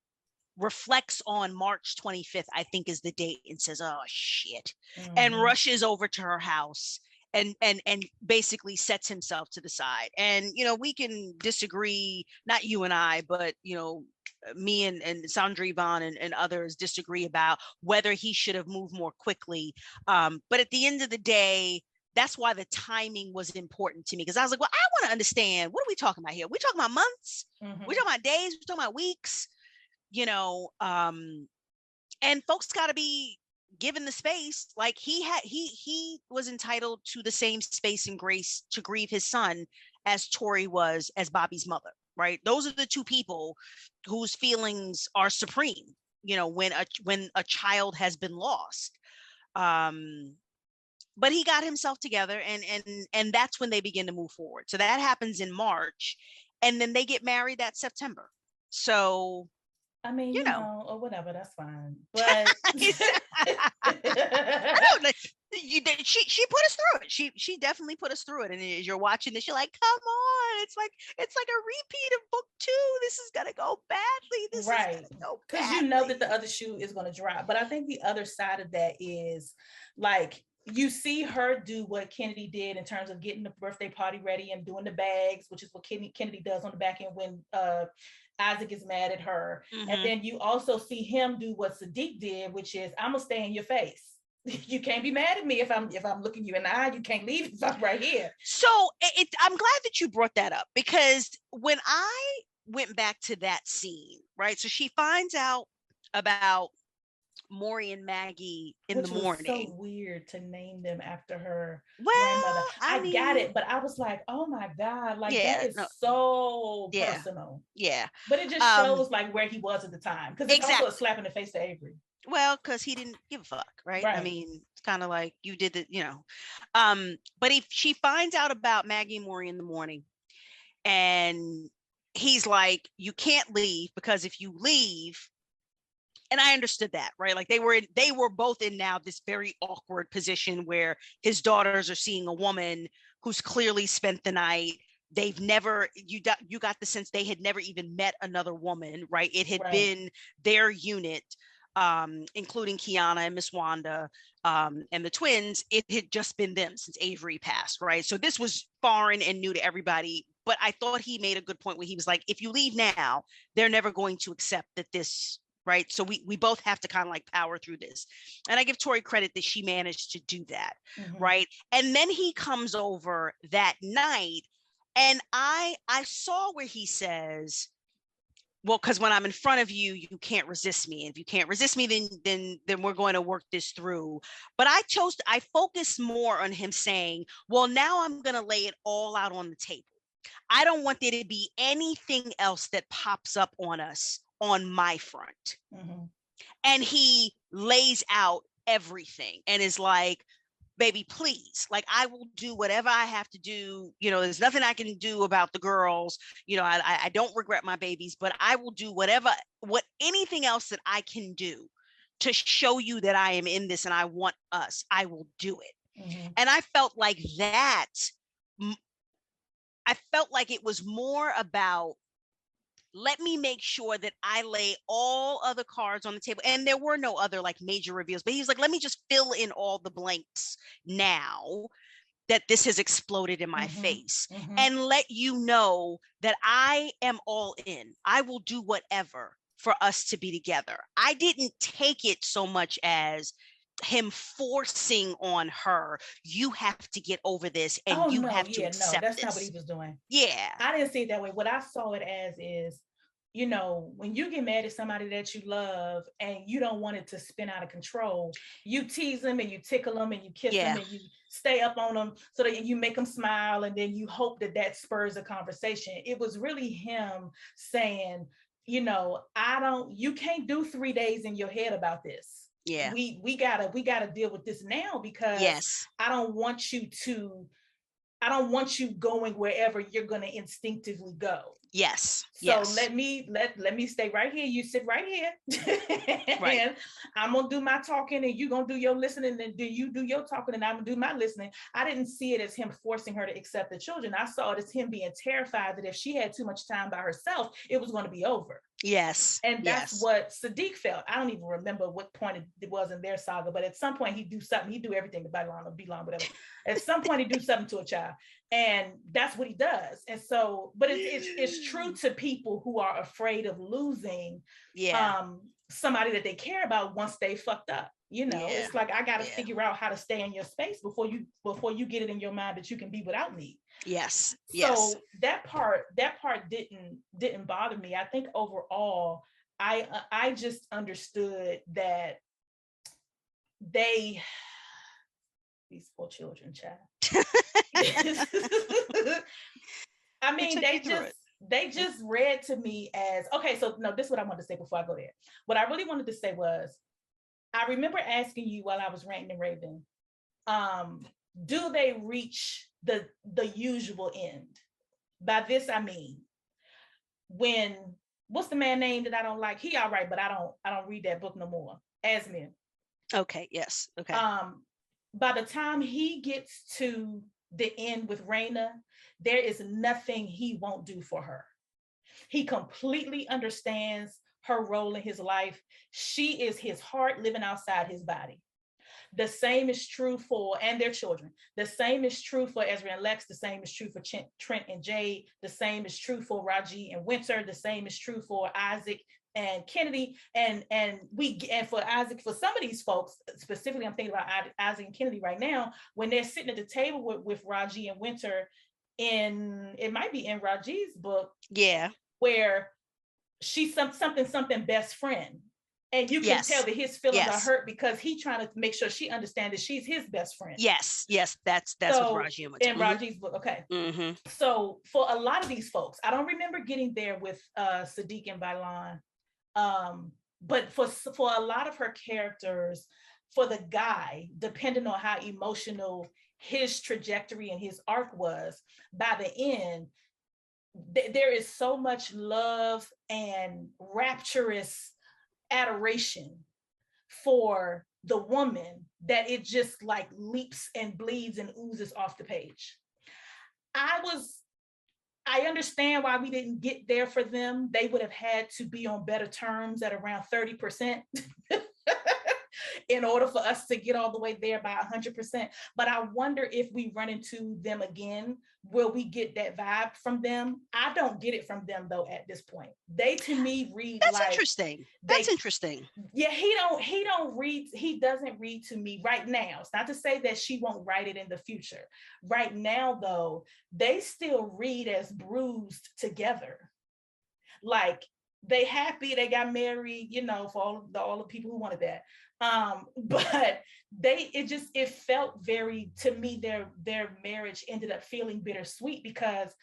reflects on March 25th, I think is the date, and says, oh shit, and rushes over to her house and basically sets himself to the side. And, we can disagree, not you and I, but, me and Sandra Yvonne and others disagree about whether he should have moved more quickly. But at the end of the day, that's why the timing was important to me, because I was like, well, I want to understand, what are we talking about here? We're talking about months, we're talking about days, we're talking about weeks, and folks got to be given the space. Like he was entitled to the same space and grace to grieve his son as Tori was as Bobby's mother, right? Those are the two people whose feelings are supreme, when a child has been lost. But he got himself together, and that's when they begin to move forward. So that happens in March, and then they get married that September. So, I mean, or whatever, that's fine. But she put us through it. She definitely put us through it. And as you're watching this, you're like, come on, it's like a repeat of book 2. This is gonna go badly. This is gonna go badly. Because that the other shoe is gonna drop. But I think the other side of that is like, you see her do what Kennedy did in terms of getting the birthday party ready and doing the bags, which is what Kennedy does on the back end when Isaac is mad at her. And then you also see him do what Sadiq did, which is, I'm gonna stay in your face. You can't be mad at me if I'm looking you in the eye. You can't leave if I'm right here. So I'm glad that you brought that up, because when I went back to that scene, right? So she finds out about Maury and Maggie in the morning. So weird to name them after her grandmother. I mean, got it, but I was like, oh my God, like that is so personal. Yeah. But it just shows like where he was at the time. Because it's also a slap in the face to Avery. Well, because he didn't give a fuck, right? I mean, it's kind of like you did it, But if she finds out about Maggie and Maury in the morning, and he's like, you can't leave, because if you leave, and I understood that, right? Like they were both in now this very awkward position where his daughters are seeing a woman who's clearly spent the night. They've never, you got the sense they had never even met another woman, right? It had been their unit, including Kiana and Miss Wanda, and the twins. It had just been them since Avery passed, right? So this was foreign and new to everybody. But I thought he made a good point where he was like, if you leave now, they're never going to accept that this, right? So we both have to kind of like power through this. And I give Tori credit that she managed to do that, right? And then he comes over that night, and I saw where he says, well, because when I'm in front of you, you can't resist me. And if you can't resist me, then we're going to work this through. But I focused more on him saying, well, now I'm going to lay it all out on the table. I don't want there to be anything else that pops up on us on my front. Mm-hmm. And he lays out everything and is like, baby, please, like, I will do whatever I have to do. There's nothing I can do about the girls. I don't regret my babies, but I will do anything else that I can do to show you that I am in this and I want us. I will do it. Mm-hmm. And I felt like it was more about, let me make sure that I lay all other cards on the table. And there were no other like major reveals, but he's like, let me just fill in all the blanks now that this has exploded in my face, and let you know that I am all in. I will do whatever for us to be together. I didn't take it so much as him forcing on her, you have to get over this and Oh you no, have to yeah, no, accept that's this. not what he was doing. Yeah. I didn't see it that way. What I saw it as is, when you get mad at somebody that you love and you don't want it to spin out of control, you tease them and you tickle them and you kiss them and you stay up on them so that you make them smile, and then you hope that spurs a conversation. It was really him saying, you can't do 3 days in your head about this. Yeah. We gotta deal with this now, because I don't want you going wherever you're going to instinctively go. Yes. So let me stay right here. You sit right here. Right. And I'm going to do my talking and you're going to do your listening, and then you do your talking and I'm going to do my listening. I didn't see it as him forcing her to accept the children. I saw it as him being terrified that if she had too much time by herself, it was going to be over. Yes. And that's what Sadiq felt. I don't even remember what point it was in their saga, but at some point he'd do something. He'd do everything to Babylon or Belon, whatever. At some point he'd do something to a child. And that's what he does. And so, but it's true to people who are afraid of losing somebody that they care about once they fucked up. It's like, I got to figure out how to stay in your space before you get it in your mind that you can be without me. Yes. So that part didn't bother me. I think overall, I just understood that these poor children, child. I mean, they just read to me as, okay, so no, this is what I wanted to say before I go there. What I really wanted to say was, I remember asking you while I was ranting and raving, do they reach the usual end? By this I mean, what's the man name that I don't like? He all right, but I don't read that book no more. Asmin. Okay. Yes. Okay. By the time he gets to the end with Raina, there is nothing he won't do for her. He completely understands her role in his life. She is his heart living outside his body. The same is true and their children. The same is true for Ezra and Lex. The same is true for Trent and Jade. The same is true for Raji and Winter. The same is true for Isaac and Kennedy. And for Isaac, for some of these folks, specifically, I'm thinking about Isaac and Kennedy right now, when they're sitting at the table with Raji and Winter, it might be in Raji's book. Yeah. Where she's something best friend. And you can tell that his feelings are hurt because he's trying to make sure she understands that she's his best friend. Yes, that's so, what Raji in Raji's book. Okay. Mm-hmm. So for a lot of these folks, I don't remember getting there with Sadiq and Bailan. But for a lot of her characters, for the guy, depending on how emotional his trajectory and his arc was, by the end, there is so much love and rapturous adoration for the woman that it just like leaps and bleeds and oozes off the page. I understand why we didn't get there for them. They would have had to be on better terms at around 30%. In order for us to get all the way there by 100%. But I wonder if we run into them again, will we get that vibe from them? I don't get it from them though at this point. They to me read That's interesting. That's interesting. Yeah, he doesn't read to me right now. It's not to say that she won't write it in the future. Right now though, they still read as bruised together. Like they happy they got married, for all the people who wanted that. But it felt very, to me, their marriage ended up feeling bittersweet because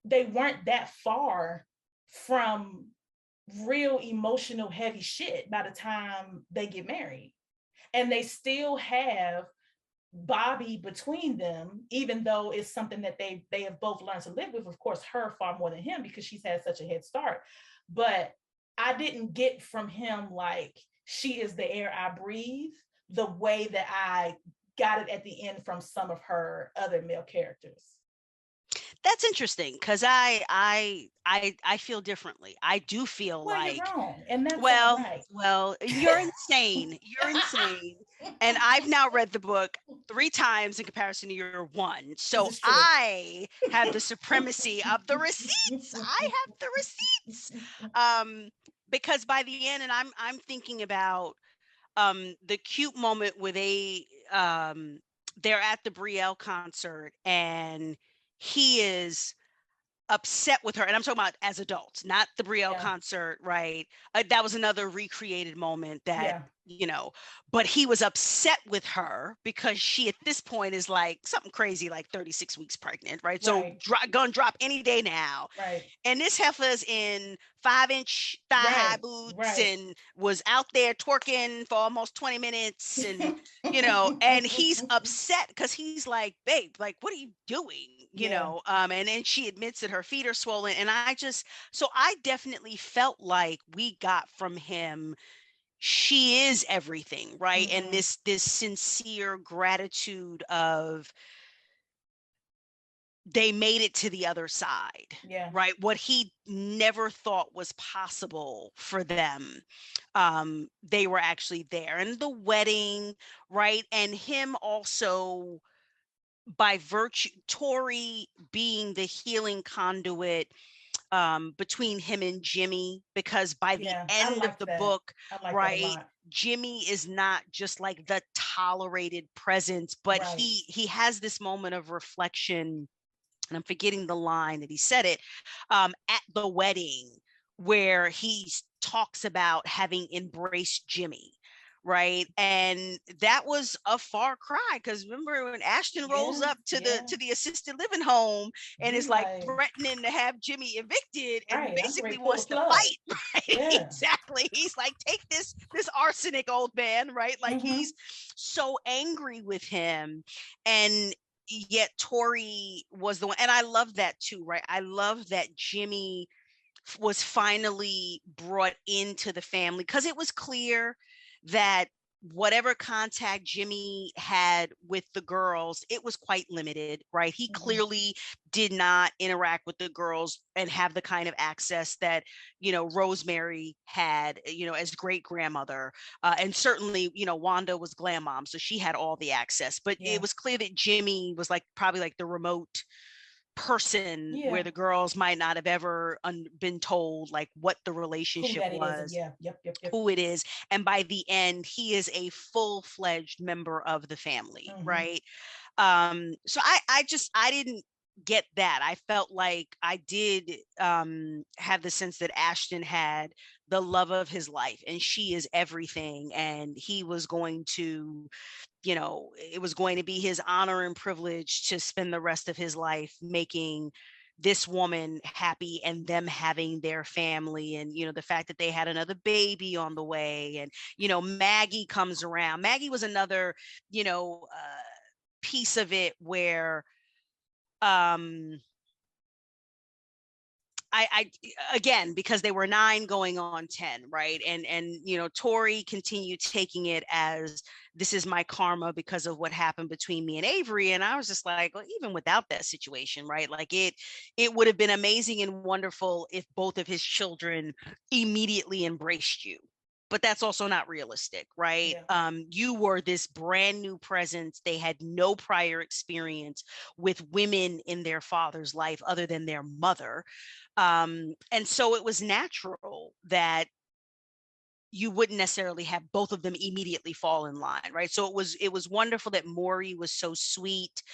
they weren't that far from real emotional heavy shit by the time they get married. And they still have Bobby between them, even though it's something that they have both learned to live with. Of course, her far more than him because she's had such a head start. But I didn't get from him like she is the air I breathe the way that I got it at the end from some of her other male characters. That's interesting because I feel differently. I do feel Well, you're like, wrong, and that's all well, right. well, you're insane. You're insane. And I've now read the book 3 times in comparison to your one. This So is true. I have the supremacy of the receipts. I have the receipts. Because by the end, and I'm thinking about the cute moment where they're at the Brielle concert and he is upset with her, and I'm talking about as adults, not the Brielle Yeah. concert, right? That was another recreated moment that, Yeah. but he was upset with her because she at this point is like something crazy, like 36 weeks pregnant, right? So Right. gonna drop any day now. Right. And this heifer's in 5-inch thigh-high Right. boots Right. and was out there twerking for almost 20 minutes. And he's upset because he's like, babe, like, what are you doing? Yeah. And then she admits that her feet are swollen. And so I definitely felt like we got from him, she is everything, right? And Mm-hmm. this sincere gratitude of they made it to the other side, Yeah. right? What he never thought was possible for them, they were actually there. And the wedding, right? And him also, by virtue, Tori being the healing conduit between him and Jimmy, because by the Yeah. I end of like the that. book, I like that a right, lot. Jimmy is not just like the tolerated presence, but Right. he has this moment of reflection, and I'm forgetting the line that he said it, at the wedding, where he talks about having embraced Jimmy, right? And that was a far cry, because remember when Ashton rolls Yeah. up to the Yeah. to the assisted living home and He's is like like, threatening to have Jimmy evicted and right. I'm basically ready to pull the wants to plug. fight, right? Yeah. Exactly. He's like, take this arsenic, old man, right? Like Mm-hmm. he's so angry with him. And yet Tori was the one, and I love that too, right? I love that Jimmy was finally brought into the family, because it was clear that whatever contact Jimmy had with the girls, it was quite limited, right? He Mm-hmm. clearly did not interact with the girls and have the kind of access that, Rosemary had, as great grandmother. And certainly, Wanda was glam mom, so she had all the access. But Yeah. it was clear that Jimmy was like probably like the remote person where Yeah. the girls might not have ever been told like what the Who relationship that is, and was, yeah. Yep. Yep. Yep. who it is. And by the end, he is a full-fledged member of the family, Mm-hmm. right? So I didn't get that. I felt like I did have the sense that Ashton had the love of his life, and she is everything, and he was going to, it was going to be his honor and privilege to spend the rest of his life making this woman happy and them having their family. And the fact that they had another baby on the way, and Maggie comes around. Maggie was another, piece of it where um I again, because they were 9 going on 10, right? And Tori continued taking it as, this is my karma because of what happened between me and Avery. And I was just like, well, even without that situation, right? Like it would have been amazing and wonderful if both of his children immediately embraced you. But that's also not realistic, right? Yeah. You were this brand new presence. They had no prior experience with women in their father's life other than their mother. And so it was natural that you wouldn't necessarily have both of them immediately fall in line, right? So it was wonderful that Maury was so sweet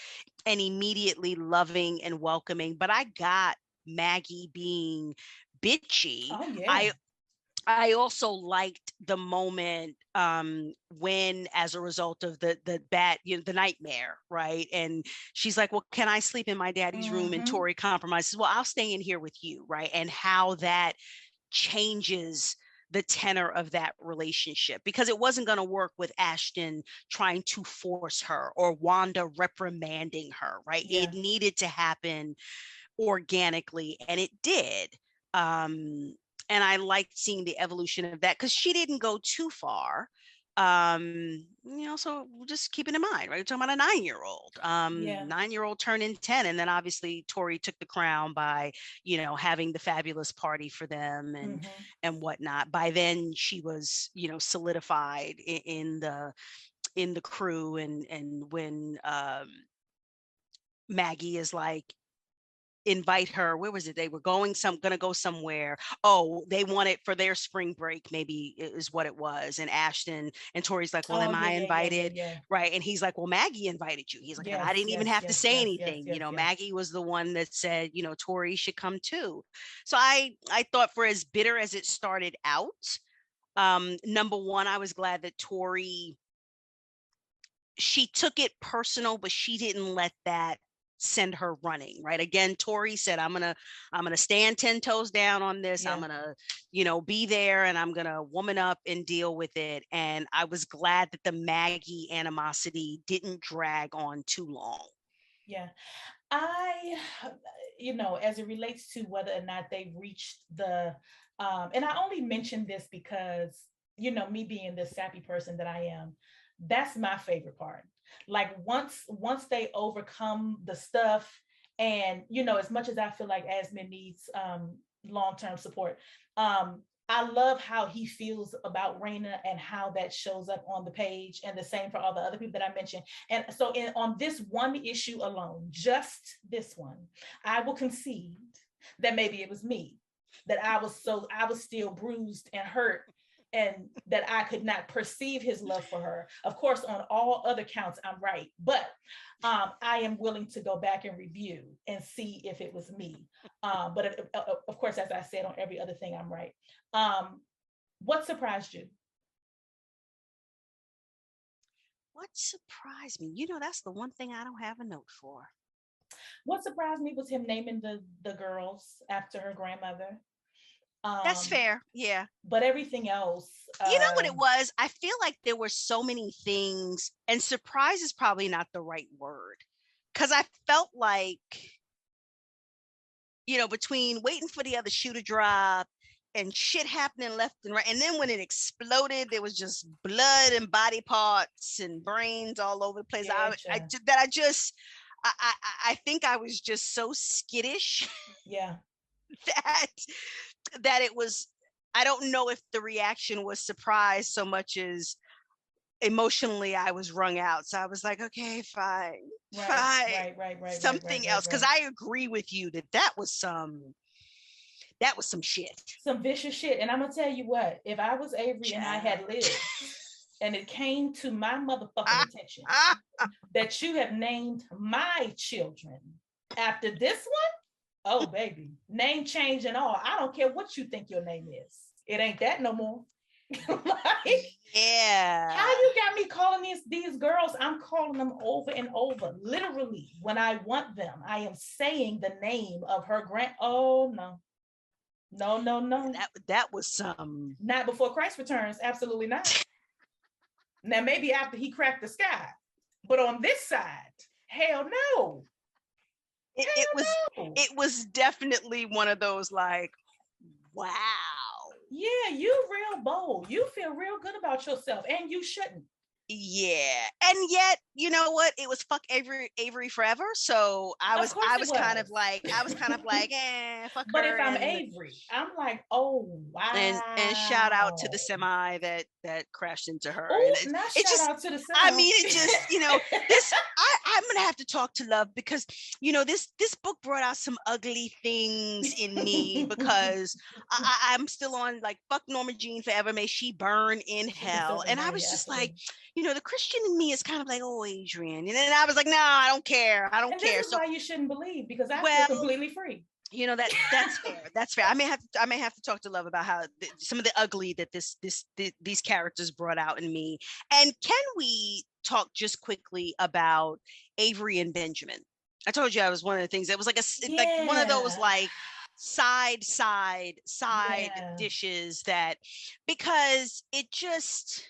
and immediately loving and welcoming. But I got Maggie being bitchy. Oh I yeah. I also liked the moment when, as a result of the bad, the nightmare, right? And she's like, "Well, can I sleep in my daddy's room?" And Mm-hmm. Tori compromises, "Well, I'll stay in here with you," right? And how that changes the tenor of that relationship, because it wasn't going to work with Ashton trying to force her or Wanda reprimanding her, right? It Yeah. needed to happen organically, and it did. um and I liked seeing the evolution of that, because she didn't go too far. So just keeping in mind, right, we're talking about a 9-year-old. Yeah. 9-year-old turning 10, and then obviously Tori took the crown by having the fabulous party for them Mm-hmm. and whatnot. By then she was solidified in the crew. And when Maggie is like, invite her, where was it, they were gonna go somewhere. Oh, they wanted for their spring break, maybe is what it was. And Ashton and Tori's like, well, Oh am yeah, I yeah, yeah, yeah, invited? yeah. Right. And he's like, well, Maggie invited you. He's like, and I Yes, didn't even yes, have to yes, say yes, yes, anything. yes, yes. Maggie was the one that said, Tori should come too. So I thought, for as bitter as it started out, number one, I was glad that Tori, she took it personal, but she didn't let that send her running. Right. Again, Tori said, I'm gonna stand 10 toes down on this. I'm Yeah, gonna, be there, and I'm gonna woman up and deal with it. And I was glad that the Maggie animosity didn't drag on too long. yeah. I, as it relates to whether or not they reached and I only mention this because, me being the sappy person that I am, that's my favorite part. Like once they overcome the stuff, and as much as I feel like Asmin needs long-term support, um, I love how he feels about Raina and how that shows up on the page, and the same for all the other people that I mentioned. And so, on this one issue alone, just this one, I will concede that maybe it was me, that I was still bruised and hurt, and that I could not perceive his love for her. Of course, on all other counts, I'm right, but I am willing to go back and review and see if it was me. But of course, as I said, on every other thing, I'm right. Um, what surprised you? What surprised me? That's the one thing I don't have a note for. What surprised me was him naming the girls after her grandmother. That's Um, fair. Yeah. but everything else, You know what it was? I feel like there were so many things, and surprise is probably not the right word. Because I felt like, between waiting for the other shoe to drop and shit happening left and right. And then when it exploded, there was just blood and body parts and brains all over the place. yeah, I think I was just so skittish yeah, that it was, I don't know if the reaction was surprise so much as emotionally I was wrung out. So I was like, okay, fine, right, fine, right, right, right, right, right, something right, else. Because right. I agree with you that that was some shit. Some vicious shit. And I'm gonna tell you what, if I was Avery and I Child. had lived, and it came to my motherfucking Ah, attention ah, that you have named my children after this one, oh baby, name change and all. I don't care what you think your name is. It ain't that no more. Like, how yeah. you got me calling these girls? I'm calling them over and over. Literally, when I want them, I am saying the name of her grand. Oh no, no, no, no. That was some. Not before Christ returns. Absolutely not. Now maybe after he cracked the sky, but on this side, hell no. It was Hell no. it was definitely one of those like, wow. Yeah, you real bold. You feel real good about yourself, and you shouldn't. Yeah. And yet, you know what? It was fuck Avery forever. So I Of was course I it was kind was. of like fuck But if her. I'm and Avery, I'm like, oh and shout out to the wow. semi that crashed into her. And Oh, not it shout just, out to the I semi. mean, it just, this, I'm gonna have to talk to Love, because this book brought out some ugly things in me, because I'm still on like fuck Norma Jean forever, may she burn in She can hell. certainly And I burn, was yeah, just like, absolutely. the Christian in me is kind of like, oh, Adrian. And then I was like, no, I don't care. I don't And this care. is So, why you shouldn't believe, because I feel well, completely free. That's fair. That's fair. I may have to talk to Love about how some of the ugly that these characters brought out in me. And can we talk just quickly about Avery and Benjamin? I told you I was one of the things that was like one of those Yeah. like side Yeah. dishes, that because it just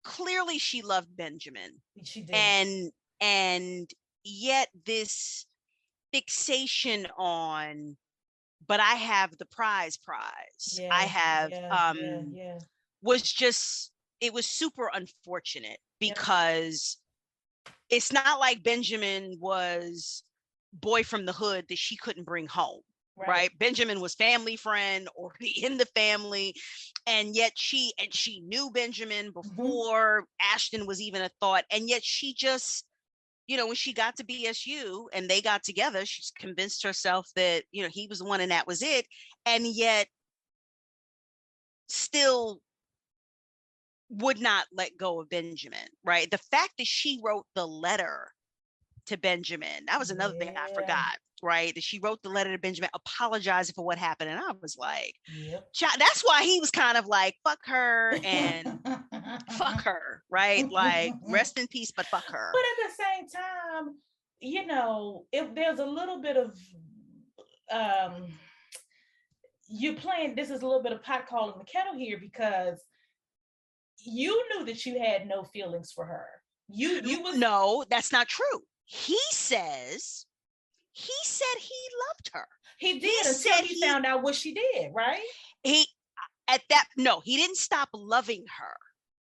clearly she loved Benjamin, She did. and yet this fixation on, but I have the prize. I Yeah. have Yeah. Yeah. Yeah. was just, it was super unfortunate Yep. because it's not like Benjamin was boy from the hood that she couldn't bring home. Right. Right. Benjamin was family friend, already in the family. And yet she knew Benjamin Mhm. before Ashton was even a thought. And yet she just, when she got to BSU and they got together, she's convinced herself that, he was the one and that was it. And yet still would not let go of Benjamin, right? The fact that she wrote the letter to Benjamin, that was another thing I Yeah. forgot, right? That she wrote the letter to Benjamin, apologizing for what happened. And I was like, Yep. that's why he was kind of like, fuck her and fuck her, right? Like, rest in peace, but fuck her. But at the same time, if there's a little bit of um you playing, this is a little bit of pot calling the kettle here, because you knew that you had no feelings for her. You was No, that's not true. He said he loved her. He He did, until said he found out what she did, right? he no, he didn't stop loving her,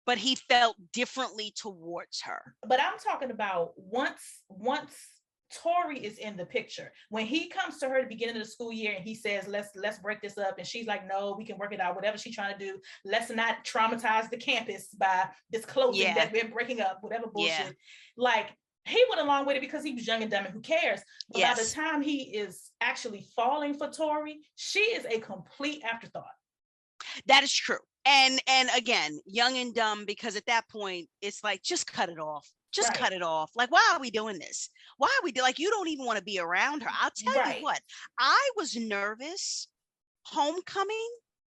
but he felt differently towards her. But I'm talking about once Tori is in the picture. When he comes to her at the beginning of the school year and he says, let's break this up, and she's like, no, we can work it out, whatever she's trying to do. Let's not traumatize the campus by disclosing that we're breaking up, whatever bullshit. Yeah. Like, he went along with it because he was young and dumb and who cares? But by the Yes. time he is actually falling for Tori, she is a complete afterthought. That is true. And again, young and dumb, because at that point it's like, just cut it off. Just Right. cut it off. Like, why are we doing this? Why are we like, you don't even want to be around her. I'll tell you Right. what, I was nervous. Homecoming,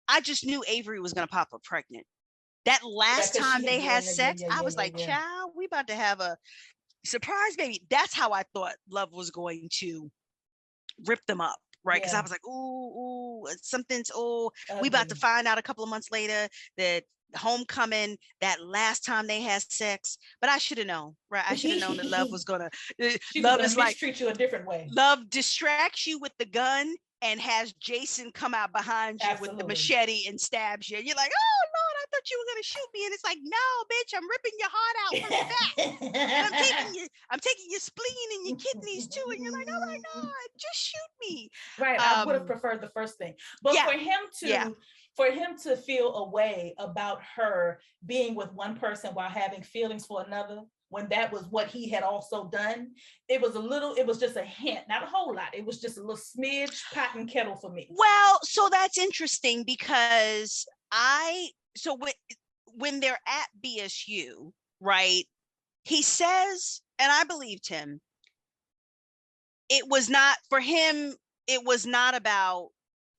I just knew Avery was gonna pop up pregnant. That last 'cause time she they had yeah, sex, yeah, I yeah, was yeah, like, yeah. child, we about to have a surprise baby. That's how I thought Love was going to rip them up, right? Because I Yeah. was like, ooh, something's, we Ugly. about to find out a couple of months later that Homecoming, that last time they had sex. But I should have known, right? I should have known that Love was gonna She was Love gonna is like, mistreat you a different way. Love distracts you with the gun and has Jason come out behind you with the Absolutely. machete and stabs you. And you're like, oh Lord, I thought you were gonna shoot me. And it's like, no, bitch, I'm ripping your heart out from the back. And I'm taking your spleen and your kidneys too. And you're like, oh my God, just shoot me. Right. I would have preferred the first thing. But Yeah. for him to feel a way about her being with one person while having feelings for another, when that was what he had also done, it was just a hint, not a whole lot. It was just a little smidge pot and kettle for me. Well, so that's interesting because when they're at BSU, right, he says, and I believed him, it was not for him, it was not about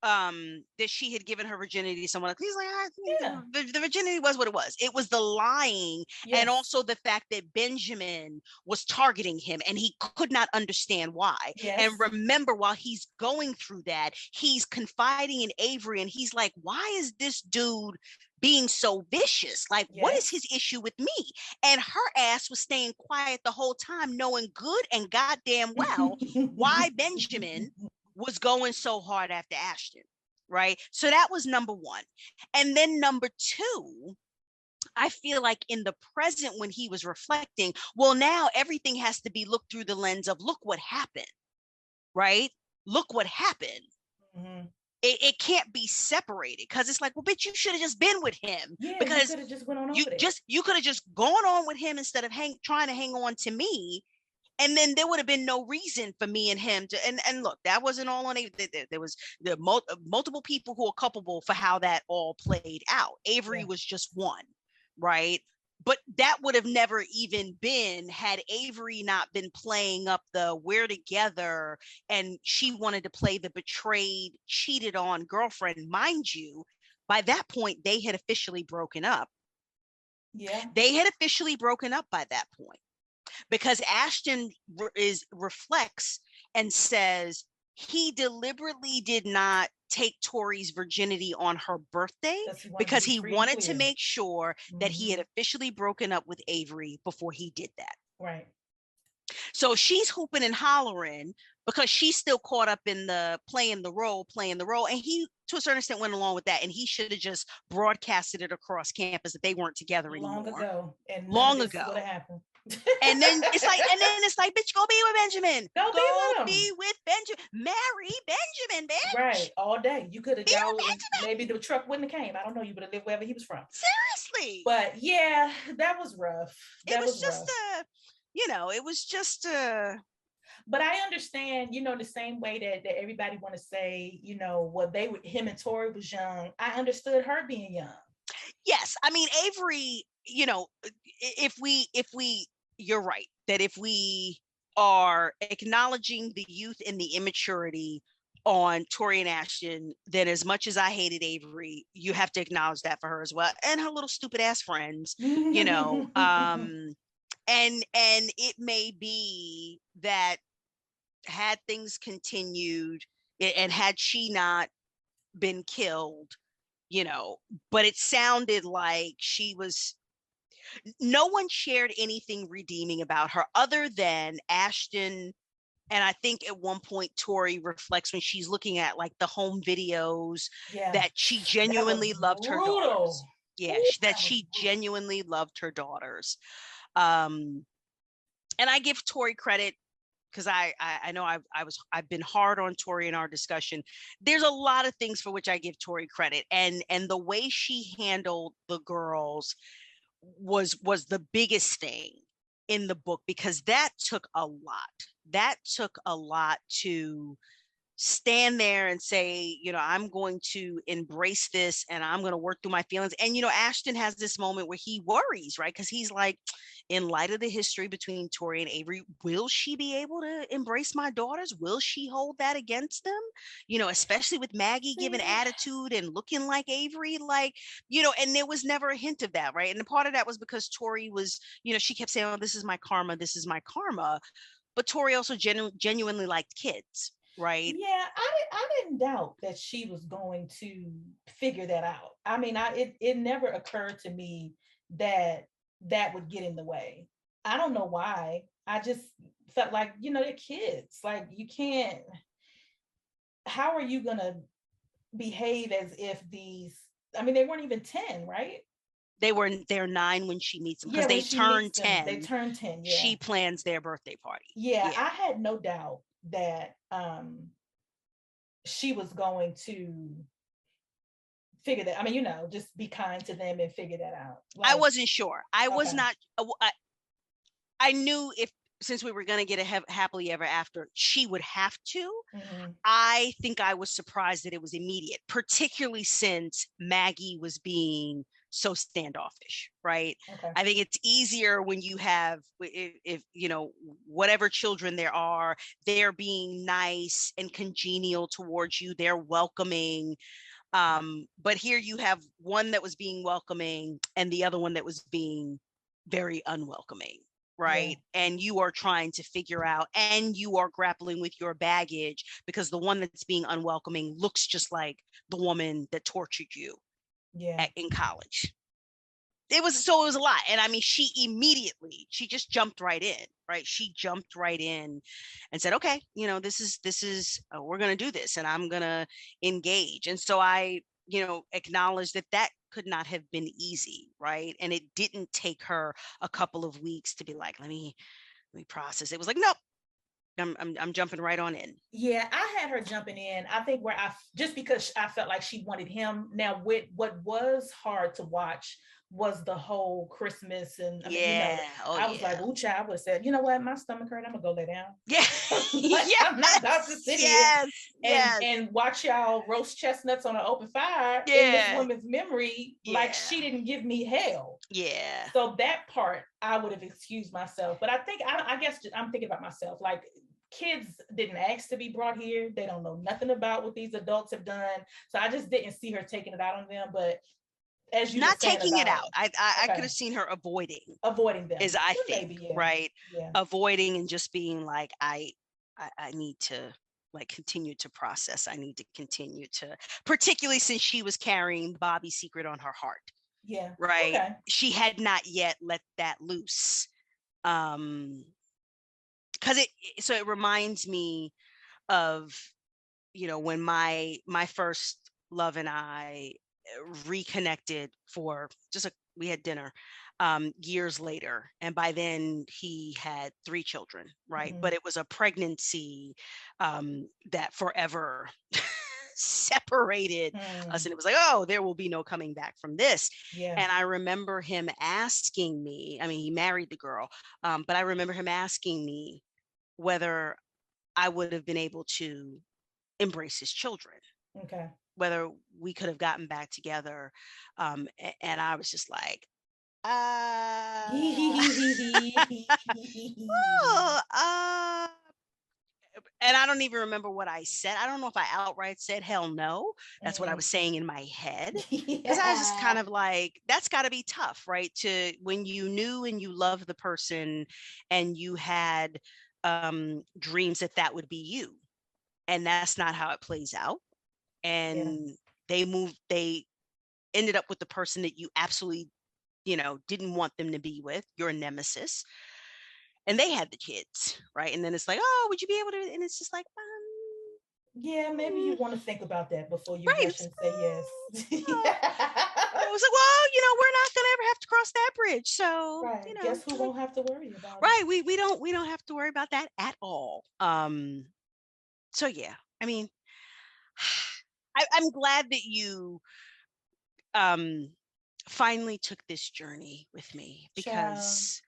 that she had given her virginity to someone else. He's like, the virginity was what it was. It was the lying, and also the fact that Benjamin was targeting him and he could not understand why. And remember, while he's going through that, he's confiding in Avery and he's like, why is this dude being so vicious? Like, what is his issue with me? And her ass was staying quiet the whole time, knowing good and goddamn well why Benjamin was going so hard after Ashton, right? So that was number one. And then number two, I feel like in the present when he was reflecting, well, now everything has to be looked through the lens of, look what happened, right? Look what happened. Mm-hmm. It can't be separated, because it's like, well, bitch, you should have just been with him, because you could have just went on you could have just gone on with him instead of trying to hang on to me. And then there would have been no reason for me and him to, and look, that wasn't all on Avery. There was multiple people who are culpable for how that all played out. Avery was just one, right? but that would have never even been had Avery not been playing up the we're together and she wanted to play the betrayed, cheated on girlfriend. Mind you, by that point, they had officially broken up. Yeah. They had officially broken up by that point because Ashton reflects and says he deliberately did not take Tori's virginity on her birthday because he wanted to make sure that he had officially broken up with Avery before he did that. Right. So she's hooping and hollering because she's still caught up in the playing the role. And he, to a certain extent, went along with that. And he should have just broadcasted it across campus that they weren't together anymore. Long ago. And long ago. Would have happened. And then it's like, bitch, go be with Benjamin. Go be with Benjamin. Marry Benjamin, bitch. Right. All day. You could have gone. Maybe the truck wouldn't have came. I don't know. You would have lived wherever he was from. Seriously. But yeah, that was rough. It was just it was just but I understand, the same way that everybody want to say, him and Tori was young. I understood her being young. Yes. I mean, Avery, if we, you're right, that if we are acknowledging the youth and the immaturity on Tori and Ashton, then as much as I hated Avery, you have to acknowledge that for her as well. And her little stupid ass friends, and it may be that had things continued and had she not been killed, but it sounded like no one shared anything redeeming about her other than Ashton. And I think at one point Tori reflects when she's looking at like the home videos that she genuinely loved her daughters. Yeah, that she genuinely loved her daughters. And I give Tori credit because I know I've been hard on Tori in our discussion. There's a lot of things for which I give Tori credit, and the way she handled the girls was the biggest thing in the book, because that took a lot. That took a lot to stand there and say, I'm going to embrace this and I'm going to work through my feelings. And, Ashton has this moment where he worries, right? Because he's like, in light of the history between Tori and Avery, will she be able to embrace my daughters? Will she hold that against them? Especially with Maggie giving attitude and looking like Avery, and there was never a hint of that, right? And part of that was because Tori was, she kept saying, oh, this is my karma. This is my karma. But Tori also genuinely liked kids. Right. Yeah, I didn't doubt that she was going to figure that out. I mean, it never occurred to me that would get in the way. I don't know why. I just felt like, they're kids. Like, you can't. How are you gonna behave as if these? I mean, they weren't even 10, right? They're 9 when she meets them, because they turn 10. They turn 10. Yeah. She plans their birthday party. Yeah, I had no doubt that she was going to figure that. I mean, just be kind to them and figure that out. I wasn't sure. I was not. I knew since we were going to get a happily ever after, she would have to. Mm-hmm. I think I was surprised that it was immediate, particularly since Maggie was being so standoffish, right? Okay. I think it's easier when you have, if whatever children there are, they're being nice and congenial towards you, they're welcoming. But here you have one that was being welcoming and the other one that was being very unwelcoming, right? Yeah. And you are trying to figure out, and you are grappling with your baggage, because the one that's being unwelcoming looks just like the woman that tortured you in college. It was a lot. And I mean, she just jumped right in, right? She jumped right in and said, okay, this is, we're going to do this and I'm going to engage. And so I, acknowledged that could not have been easy, right? And it didn't take her a couple of weeks to be like, let me process. It was like, nope, I'm jumping right on in. Yeah, I had her jumping in. I think just because I felt like she wanted him. Now, what was hard to watch was the whole Christmas. And I mean, Yeah. Oh I was like, yeah. ooh, child, I would have said, you know what, my stomach hurt. I'm gonna go lay down. Yeah. Like, I'm not about to Yes. sit here Yes. Yes. and watch y'all roast chestnuts on an open fire in this Yeah. woman's memory, like Yeah. she didn't give me hell. Yeah. So that part I would have excused myself. But I think I guess I'm thinking about myself. Like, kids didn't ask to be brought here. They don't know nothing about what these adults have done. So I just didn't see her taking it out on them. But as you were Not saying taking it about, out. I could okay, have seen her avoiding is them. I Well, think, maybe, yeah. right? Yeah. Avoiding and just being like, I need to like continue to process. I need to continue to, particularly since she was carrying Bobby's secret on her heart, Yeah. right? Okay. She had not yet let that loose. Um, because it reminds me of, when my first love and I reconnected for just we had dinner years later, and by then he had 3 children, right? Mm-hmm. But it was a pregnancy that forever separated us, Hmm. and it was like, oh, there will be no coming back from this. Yeah. And I remember him asking me, I mean, he married the girl, but I remember him asking me whether I would have been able to embrace his children, Okay. whether we could have gotten back together. And I was just like, oh, and I don't even remember what I said. I don't know if I outright said hell no. That's what I Mhm. was saying in my head. Because I was just Yeah. kind of like, that's got to be tough, right? To when you knew and you loved the person and you had dreams that would be you. And that's not how it plays out. Yeah. And they ended up with the person that you absolutely, didn't want them to be with, your nemesis. And they had the kids, right? And then it's like, oh, would you be able to? And it's just like, Yeah, maybe you want to think about that before you right. rush and say yes. I was like, well, we're not gonna ever have to cross that bridge. So, Right. Guess who won't have to worry about it? right. We don't have to worry about that at all. So yeah, I mean, I'm glad that you um finally took this journey with me, Child. because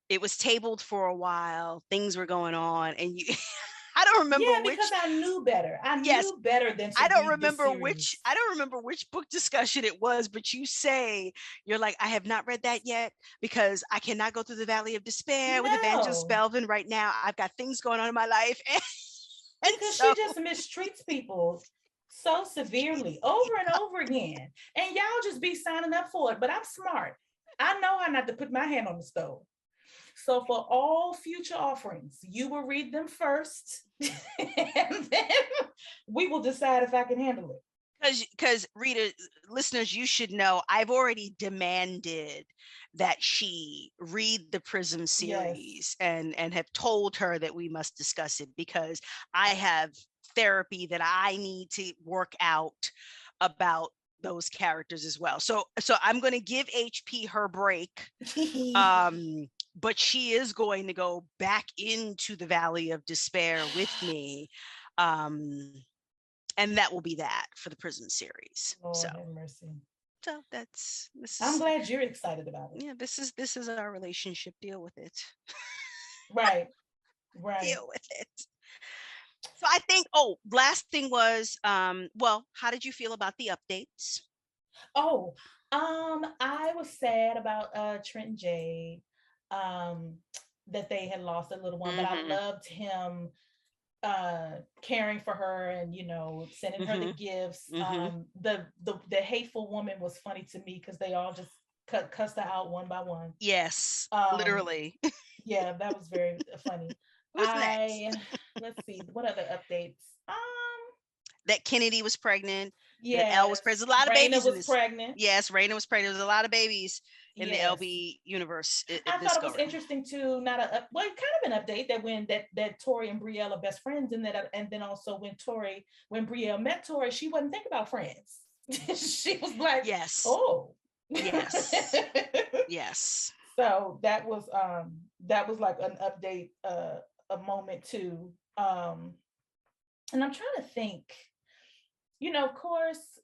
it was tabled for a while, things were going on, and you I don't remember Yeah, because which. I knew better. I Yes, knew better than to read this series. I don't remember which book discussion it was, but you say you're like, I have not read that yet because I cannot go through the valley of despair with Evangelist No, Belvin right now. I've got things going on in my life. And because so she just mistreats people so severely over and over again. And y'all just be signing up for it. But I'm smart. I know how not to put my hand on the stove. So for all future offerings, you will read them first, and then we will decide if I can handle it. because reader listeners, you should know I've already demanded that she read the Prism Yes. series, and have told her that we must discuss it, because I have therapy that I need to work out about those characters as well. So I'm going to give HP her break, but she is going to go back into the valley of despair with me, um and that will be that for the Prism series. So Lord have mercy. that's this I'm is glad you're excited about it. yeah, this is our relationship. Deal with it. Right. Right. Deal with it. So I think, oh, last thing was, well, how did you feel about the updates? Oh, I was sad about Trent and Jade, um, that they had lost a little one, but I Mm-hmm. loved him caring for her and sending her the Mm-hmm. gifts. Mm-hmm. The hateful woman was funny to me because they all just cussed her out one by one. Yes, Um, literally. yeah, that was very funny. Who's next? I Let's see what other updates. That Kennedy was pregnant, that Elle was Yes, pregnant. There's a lot of Raina babies in was this. pregnant. Yes, Raina was pregnant. There's a lot of babies in the Yes, LB universe I this thought it go was around. interesting too. Not a well, kind of an update that when that Tori and Brielle are best friends, and then also when Brielle met Tori, she wasn't thinking about friends. She was like, Yes. oh. Yes. Yes. So that was like an update, a moment too. And I'm trying to think, of course,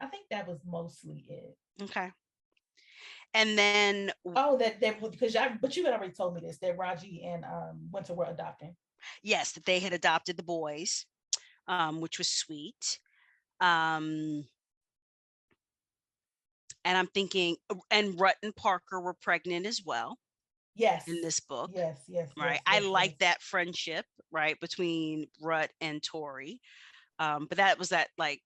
I think that was mostly it. Okay. And then Oh, that because but you had already told me this, that Raji and Winter were adopting. yes, that they had adopted the boys, which was sweet. Um, and I'm thinking, and Rut and Parker were pregnant as well Yes, in this book, yes, yes, right? yes, I yes, like yes. that friendship, right, between Rut and Tori. But that was that, like,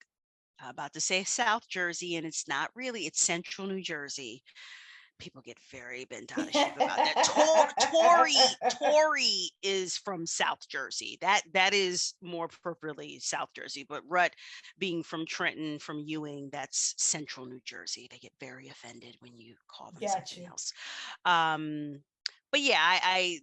about to say South Jersey, and it's not really, it's Central New Jersey. People get very bent out of shape about that. Tori is from South Jersey. That is more appropriately South Jersey, but Rut being from Trenton, from Ewing, that's Central New Jersey. They get very offended when you call them Got something you. else. Um, but yeah, I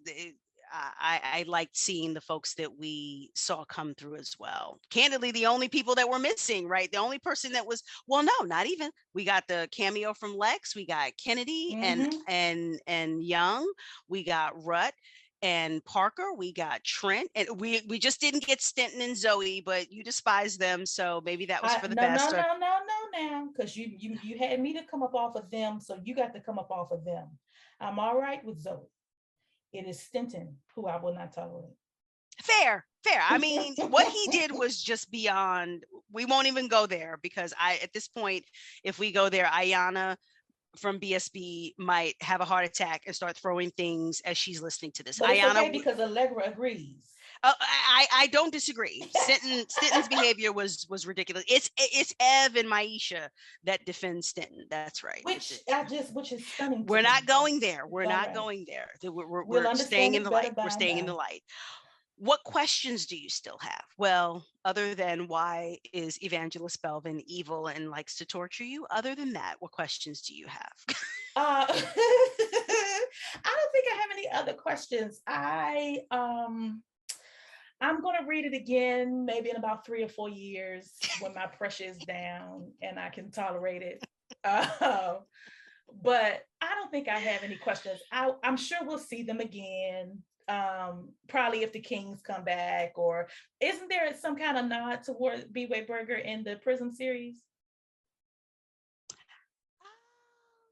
liked seeing the folks that we saw come through as well. Candidly, the only people that were missing, right? The only person that was, well, no, not even. We got the cameo from Lex. We got Kennedy Mm-hmm. and Young. We got Rut and Parker. We got Trent, and we just didn't get Stanton and Zoe, but you despise them, so maybe that was I for the no no best. Or no no no now, because you had me to come up off of them, so you got to come up off of them. I'm all right with Zoe. It is Stenton who I will not tolerate. fair. I mean, what he did was just beyond. We won't even go there because at this point, if we go there, Ayana from BSB might have a heart attack and start throwing things as she's listening to this. But it's okay because Allegra agrees. I don't disagree. Stinton's behavior was ridiculous. It's Ev and Maisha that defend Stinton. That's right. Which is stunning to We're me. not going there. It's We're all not right. going there. We're, We'll we're staying understand in it the better light. by We're and staying in by. the light. What questions do you still have? Well, other than why is Evangelist Belvin evil and likes to torture you? Other than that, what questions do you have? I don't think I have any other questions. I'm gonna read it again, maybe in about 3 or 4 years when my pressure is down and I can tolerate it. Uh, but I don't think I have any questions. I'm sure we'll see them again. Probably if the Kings come back, or isn't there some kind of nod toward B. Way Burger in the Prism series?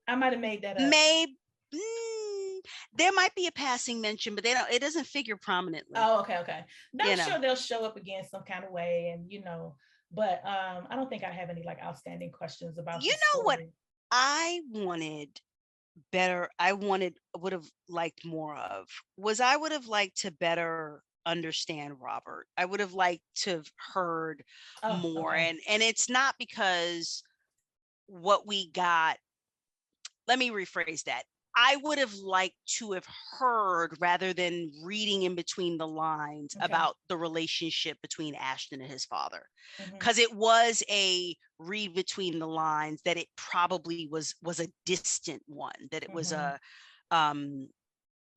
I might have made that up. Maybe there might be a passing mention, but they don't. It doesn't figure prominently. Oh, okay, okay. Now I'm You know. sure they'll show up again some kind of way, and but I don't think I have any like outstanding questions about You the know what story. I wanted better? Would have liked more of was I would have liked to better understand Robert. I would have liked to have heard Oh, more, okay. and it's not because what we got. Let me rephrase that. I would have liked to have heard rather than reading in between the lines Okay. about the relationship between Ashton and his father. Mm-hmm. Because it was a read between the lines that it probably was a distant one, that it was Mm-hmm. a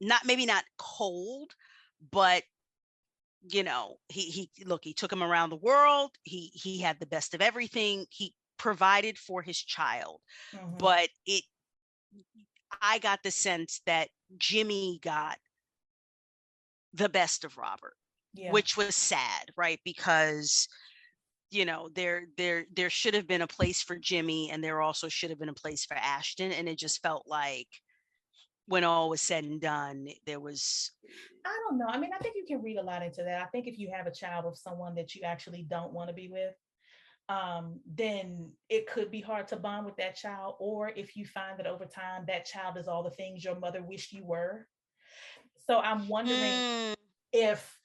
not maybe not cold, but he took him around the world. He had the best of everything. He provided for his child, Mm-hmm. but I got the sense that Jimmy got the best of Robert, Yeah. which was sad, right? Because there should have been a place for Jimmy, and there also should have been a place for Ashton, and it just felt like when all was said and done, there was. I don't know. I mean, I think you can read a lot into that. I think if you have a child of someone that you actually don't want to be with, then it could be hard to bond with that child. Or if you find that over time that child is all the things your mother wished you were. So I'm wondering Mm, if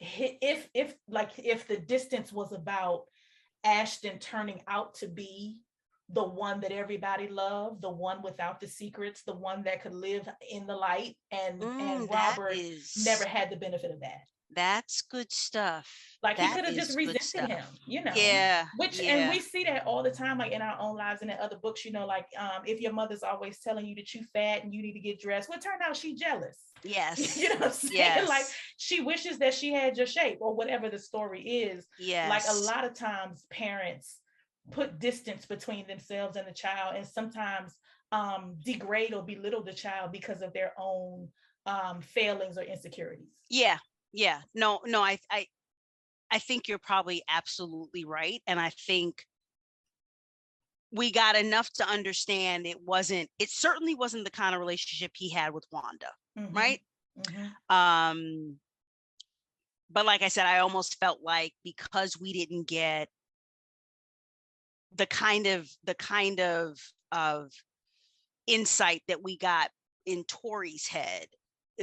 the distance was about Ashton turning out to be the one that everybody loved, the one without the secrets, the one that could live in the light, and that Robert never is had the benefit of that. that's good stuff. Like he That could have just is good resented him, stuff. you know. Yeah, Which and yeah. we see that all the time, like in our own lives and in other books, like if your mother's always telling you that you fat and you need to get dressed, well, it turned out she jealous. You Yes. know what I'm saying? Like Yes. she wishes that she had your shape or whatever the story is. Like a Yes. lot of times parents put distance between themselves and the child, and sometimes degrade or belittle the child because of their own failings or insecurities. Yeah. Yeah. No, I think you're probably absolutely right. And I think we got enough to understand it certainly wasn't the kind of relationship he had with Wanda, right? But like I said, I almost felt like because we didn't get the kind of insight that we got in Tori's head,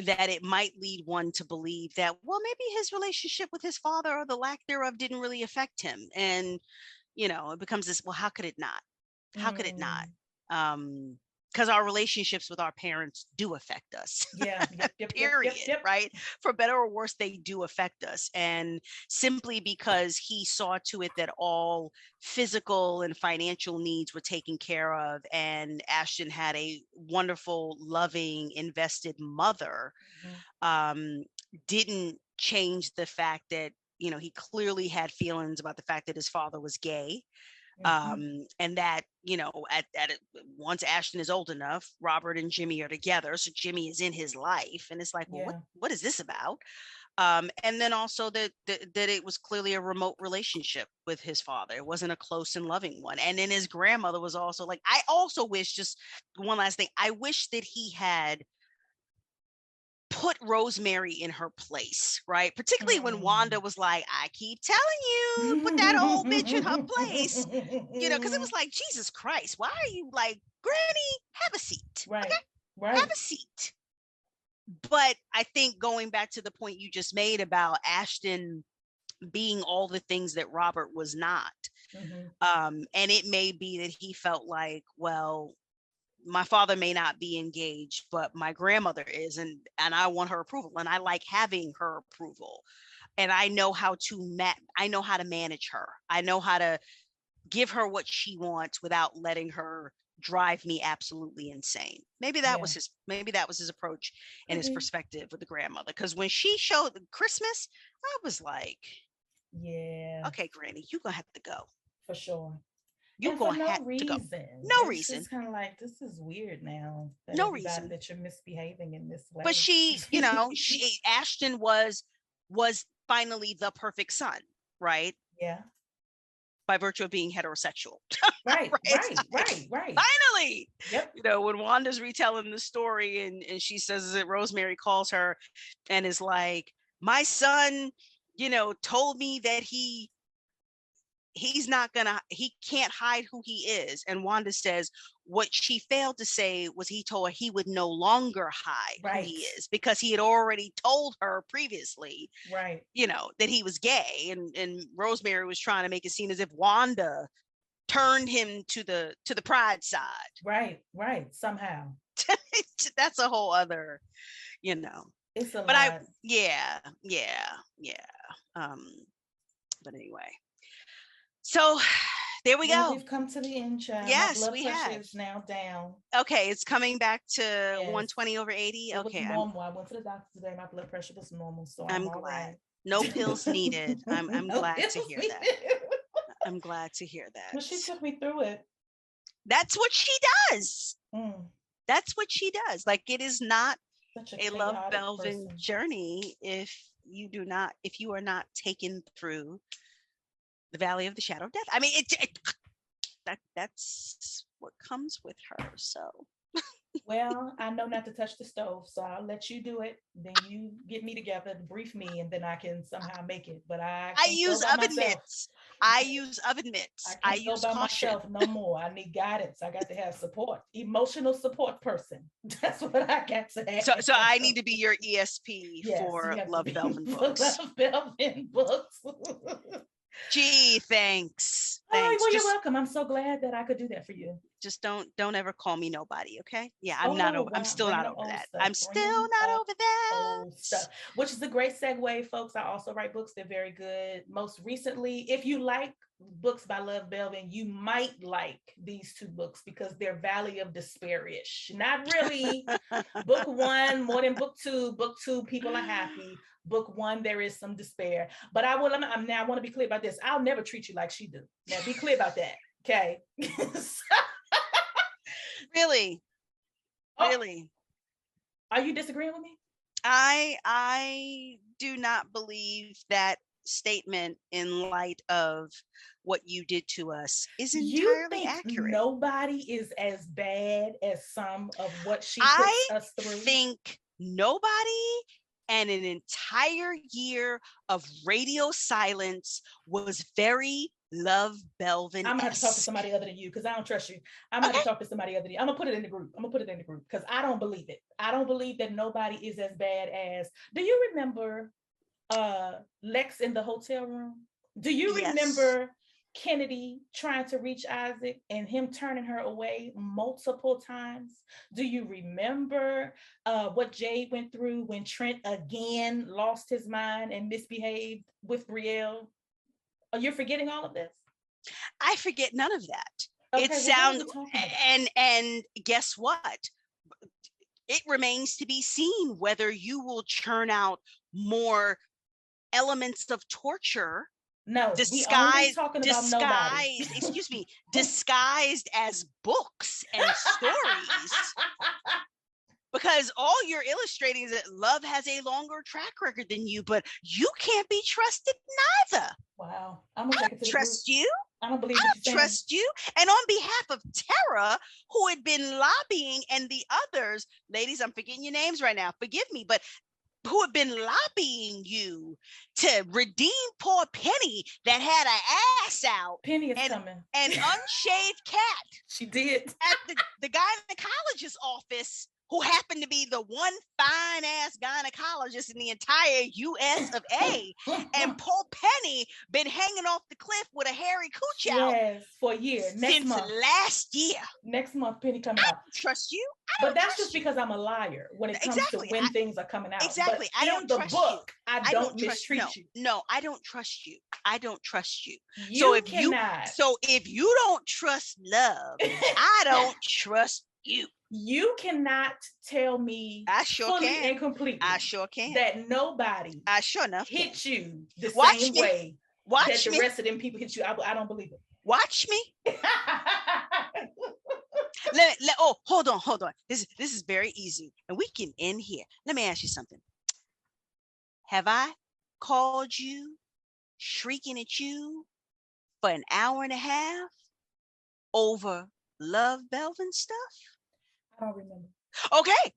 that it might lead one to believe that, well, maybe his relationship with his father, or the lack thereof, didn't really affect him. And, it becomes this, well, how could it not? How could it not? Because our relationships with our parents do affect us. Yeah. Period. Right? For better or worse, they do affect us. And simply because he saw to it that all physical and financial needs were taken care of, and Ashton had a wonderful, loving, invested mother, didn't change the fact that, he clearly had feelings about the fact that his father was gay. And that, once Ashton is old enough, Robert and Jimmy are together. So Jimmy is in his life. And it's like, well, what is this about? And then also that it was clearly a remote relationship with his father. It wasn't a close and loving one. And then his grandmother was also like, I also wish, just one last thing, I wish that he had put Rosemary in her place, right? Particularly when Wanda was like, I keep telling you, put that old bitch in her place, because it was like, Jesus Christ, why are you like, Granny, have a seat. Right. Okay? Right. Have a seat. But I think going back to the point you just made about Ashton being all the things that Robert was not, and it may be that he felt like, well, my father may not be engaged, but my grandmother is, and I want her approval, and I like having her approval, and I know how to manage her. I know how to give her what she wants without letting her drive me absolutely insane. Maybe that was his approach and his perspective with the grandmother. Because when she showed Christmas, I was like, yeah, okay, Granny, you're gonna have to go. For sure. You're and going for to have to go. No reason. It's kind of like, this is weird now. No reason that you're misbehaving in this way. But she, Ashton was finally the perfect son, right? Yeah. By virtue of being heterosexual. Right. Finally. Yep. When Wanda's retelling the story and she says that Rosemary calls her and is like, my son, told me that he can't hide who he is. And Wanda says what she failed to say was he told her he would no longer hide who he is, because he had already told her previously, that he was gay. And Rosemary was trying to make it seem as if Wanda turned him to the pride side. Right. Somehow. That's a whole other, It's a but lot. Yeah. But anyway. So there we go. We've come to the end, child. Yes, my blood pressure is now down. Okay, it's coming back to 120 over 80. Okay. Normal. I went to the doctor today. My blood pressure was normal, so I'm glad. Right. No pills needed. I'm glad to hear that. I'm glad to hear that. Well, she took me through it. That's what she does. That's what she does. Like, it is not a Love Belvin journey if you are not taken through the Valley of the Shadow of Death. I mean, that's what comes with her. So, well, I know not to touch the stove, so I'll let you do it. Then you get me together, brief me, and then I can somehow make it. But I use oven mitts. I use oven mitts. I use by caution. myself no more. I need guidance. I got to have support, emotional support person. That's what I got to have. So I need to be your ESP for Love Belvin books. Love Belvin books. Gee, thanks. Oh, well, you're welcome. I'm so glad that I could do that for you. Just don't ever call me nobody, okay? Yeah, I'm still not over that. I'm still not over that. Stuff, which is a great segue, folks. I also write books. They're very good. Most recently, if you like books by Love Belvin, you might like these two books because they're Valley of Despair-ish. Not really. Book one, more than book two. Book two, people are happy. Book one, there is some despair. But I want to be clear about this. I'll never treat you like she do. Now, be clear about that. Okay. Really? Are you disagreeing with me? I do not believe that statement in light of what you did to us is You entirely think accurate. nobody is as bad as some of what she puts I us through? think nobody, and an entire year of radio silence was very Love I'm gonna have to talk to Belvin-esque. somebody other than you because I don't trust you. I'm gonna have Okay. to talk to somebody other than you. I'm gonna put it in the group. I'm gonna put it in the group because I don't believe it. I don't believe that nobody is as bad as. Do you remember Lex in the hotel room? Do you Yes. remember Kennedy trying to reach Isaac and him turning her away multiple times? Do you remember what Jade went through when Trent again lost his mind and misbehaved with Brielle? Are you forgetting all of this? I forget none of that. It Okay, well, what are sounds we talking about? and guess what? It remains to be seen whether you will churn out more elements of torture No, we only talking about nobody. excuse me, disguised as books and stories, because all you're illustrating is that love has a longer track record than you, but you can't be trusted neither. Wow, I'm gonna take it to the group. Trust you. I don't believe I what you're don't saying. trust you. And on behalf of Tara, who had been lobbying, and the others, ladies, I'm forgetting your names right now, forgive me, but who have been lobbying you to redeem poor Penny that had her ass out, Penny is and coming. an unshaved cat She did. at the gynecologist's office, who happened to be the one fine ass gynecologist in the entire US of A. And poor Penny been hanging off the cliff with a hairy cooch out Yes, for a year. Next since month. last year. Next month, Penny coming I out. don't trust you. But that's just because I'm a liar when it comes to Exactly. when things are coming out. Exactly. But I in don't the trust you. book, I I don't don't trust. mistreat No, you. no, I don't trust you. I don't trust you. You cannot. So if you don't trust love, I don't trust you. You cannot tell me I sure fully can. and completely I sure can. that nobody I sure enough can. hit you the Watch same me. way that Watch the me. rest of them people hit you. I don't believe it. Watch me. Oh, hold on. This is very easy, and we can end here. Let me ask you something. Have I called you shrieking at you for an hour and a half over Love Belvin stuff? I don't remember. Okay.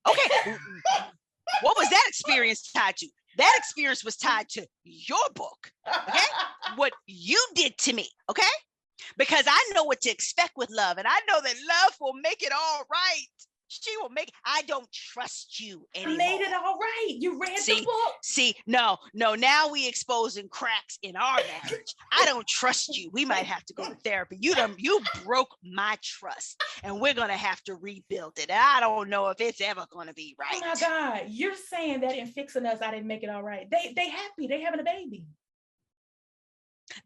What was that experience tied to? That experience was tied to your book. Okay. What you did to me. Okay. Because I know what to expect with love, and I know that love will make it all right. She will make. I don't trust you anymore. I made it all right. You read the book. See, no. Now we exposing cracks in our marriage. I don't trust you. We might have to go to therapy. You broke my trust, and we're gonna have to rebuild it. And I don't know if it's ever gonna be right. Oh my God, you're saying that in fixing us, I didn't make it all right. They happy. They having a baby.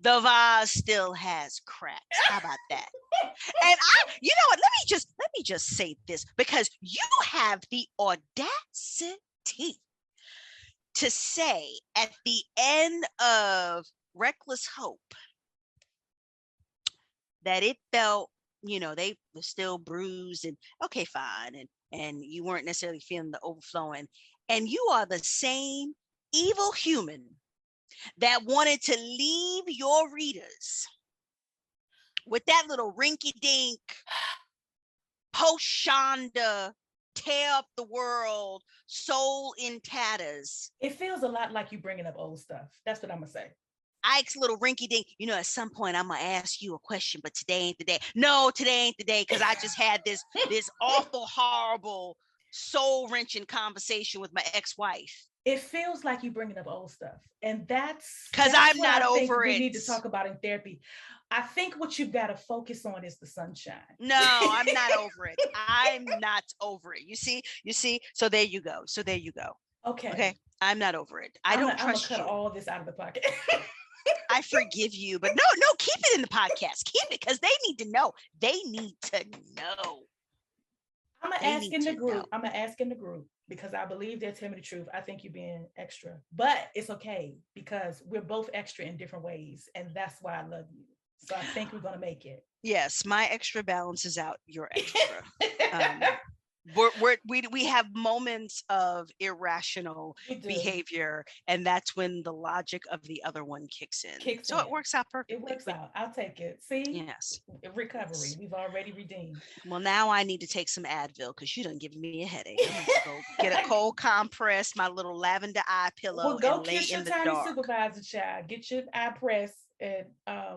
The vase still has cracks. How about that? And you know what? Let me just say this, because you have the audacity to say at the end of Reckless Hope that it felt, they were still bruised, and okay, fine, and you weren't necessarily feeling the overflowing, and you are the same evil human that wanted to leave your readers with that little rinky-dink post-Shonda tear up the world, soul in tatters. It feels a lot like you bringing up old stuff. That's what I'm gonna say. Ike's little rinky-dink, at some point I'm gonna ask you a question, but today ain't the day. No, today ain't the day, because I just had this awful, horrible, soul-wrenching conversation with my ex-wife. It feels like you bringing up old stuff, and that's because I'm not over it. We need to talk about in therapy. I think what you've got to focus on is the sunshine. No, I'm not over it. I'm not over it. You see. So there you go. Okay. I'm not over it. I don't trust you. I'm gonna cut all this out of the pocket. I forgive you, but no, keep it in the podcast. Keep it, because they need to know. They need to know. I'm gonna ask in the group because I believe they'll tell me the truth. I think you're being extra, but it's okay because we're both extra in different ways, and that's why I love you. So I think we're gonna make it. Yes, my extra balances out your extra. We have moments of irrational We do. behavior, and that's when the logic of the other one kicks in. Kicks So it in. works out It perfectly. works out. I'll take it. See, Yes, recovery. yes. We've already redeemed. Well, now I need to take some Advil because you done given me a headache. I'm gonna go get a cold compress, my little lavender eye pillow, Well, and go lay kiss your in the tiny dark. supervisor, child. Get your eye press, and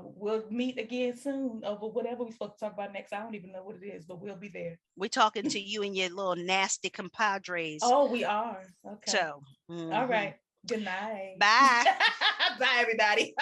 we'll meet again soon over whatever we're supposed to talk about next. I don't even know what it is, but we'll be there. We're talking to you and your little nasty compadres. Oh, we are. Okay. So, All mhm. right. Good night. Bye. Bye, everybody.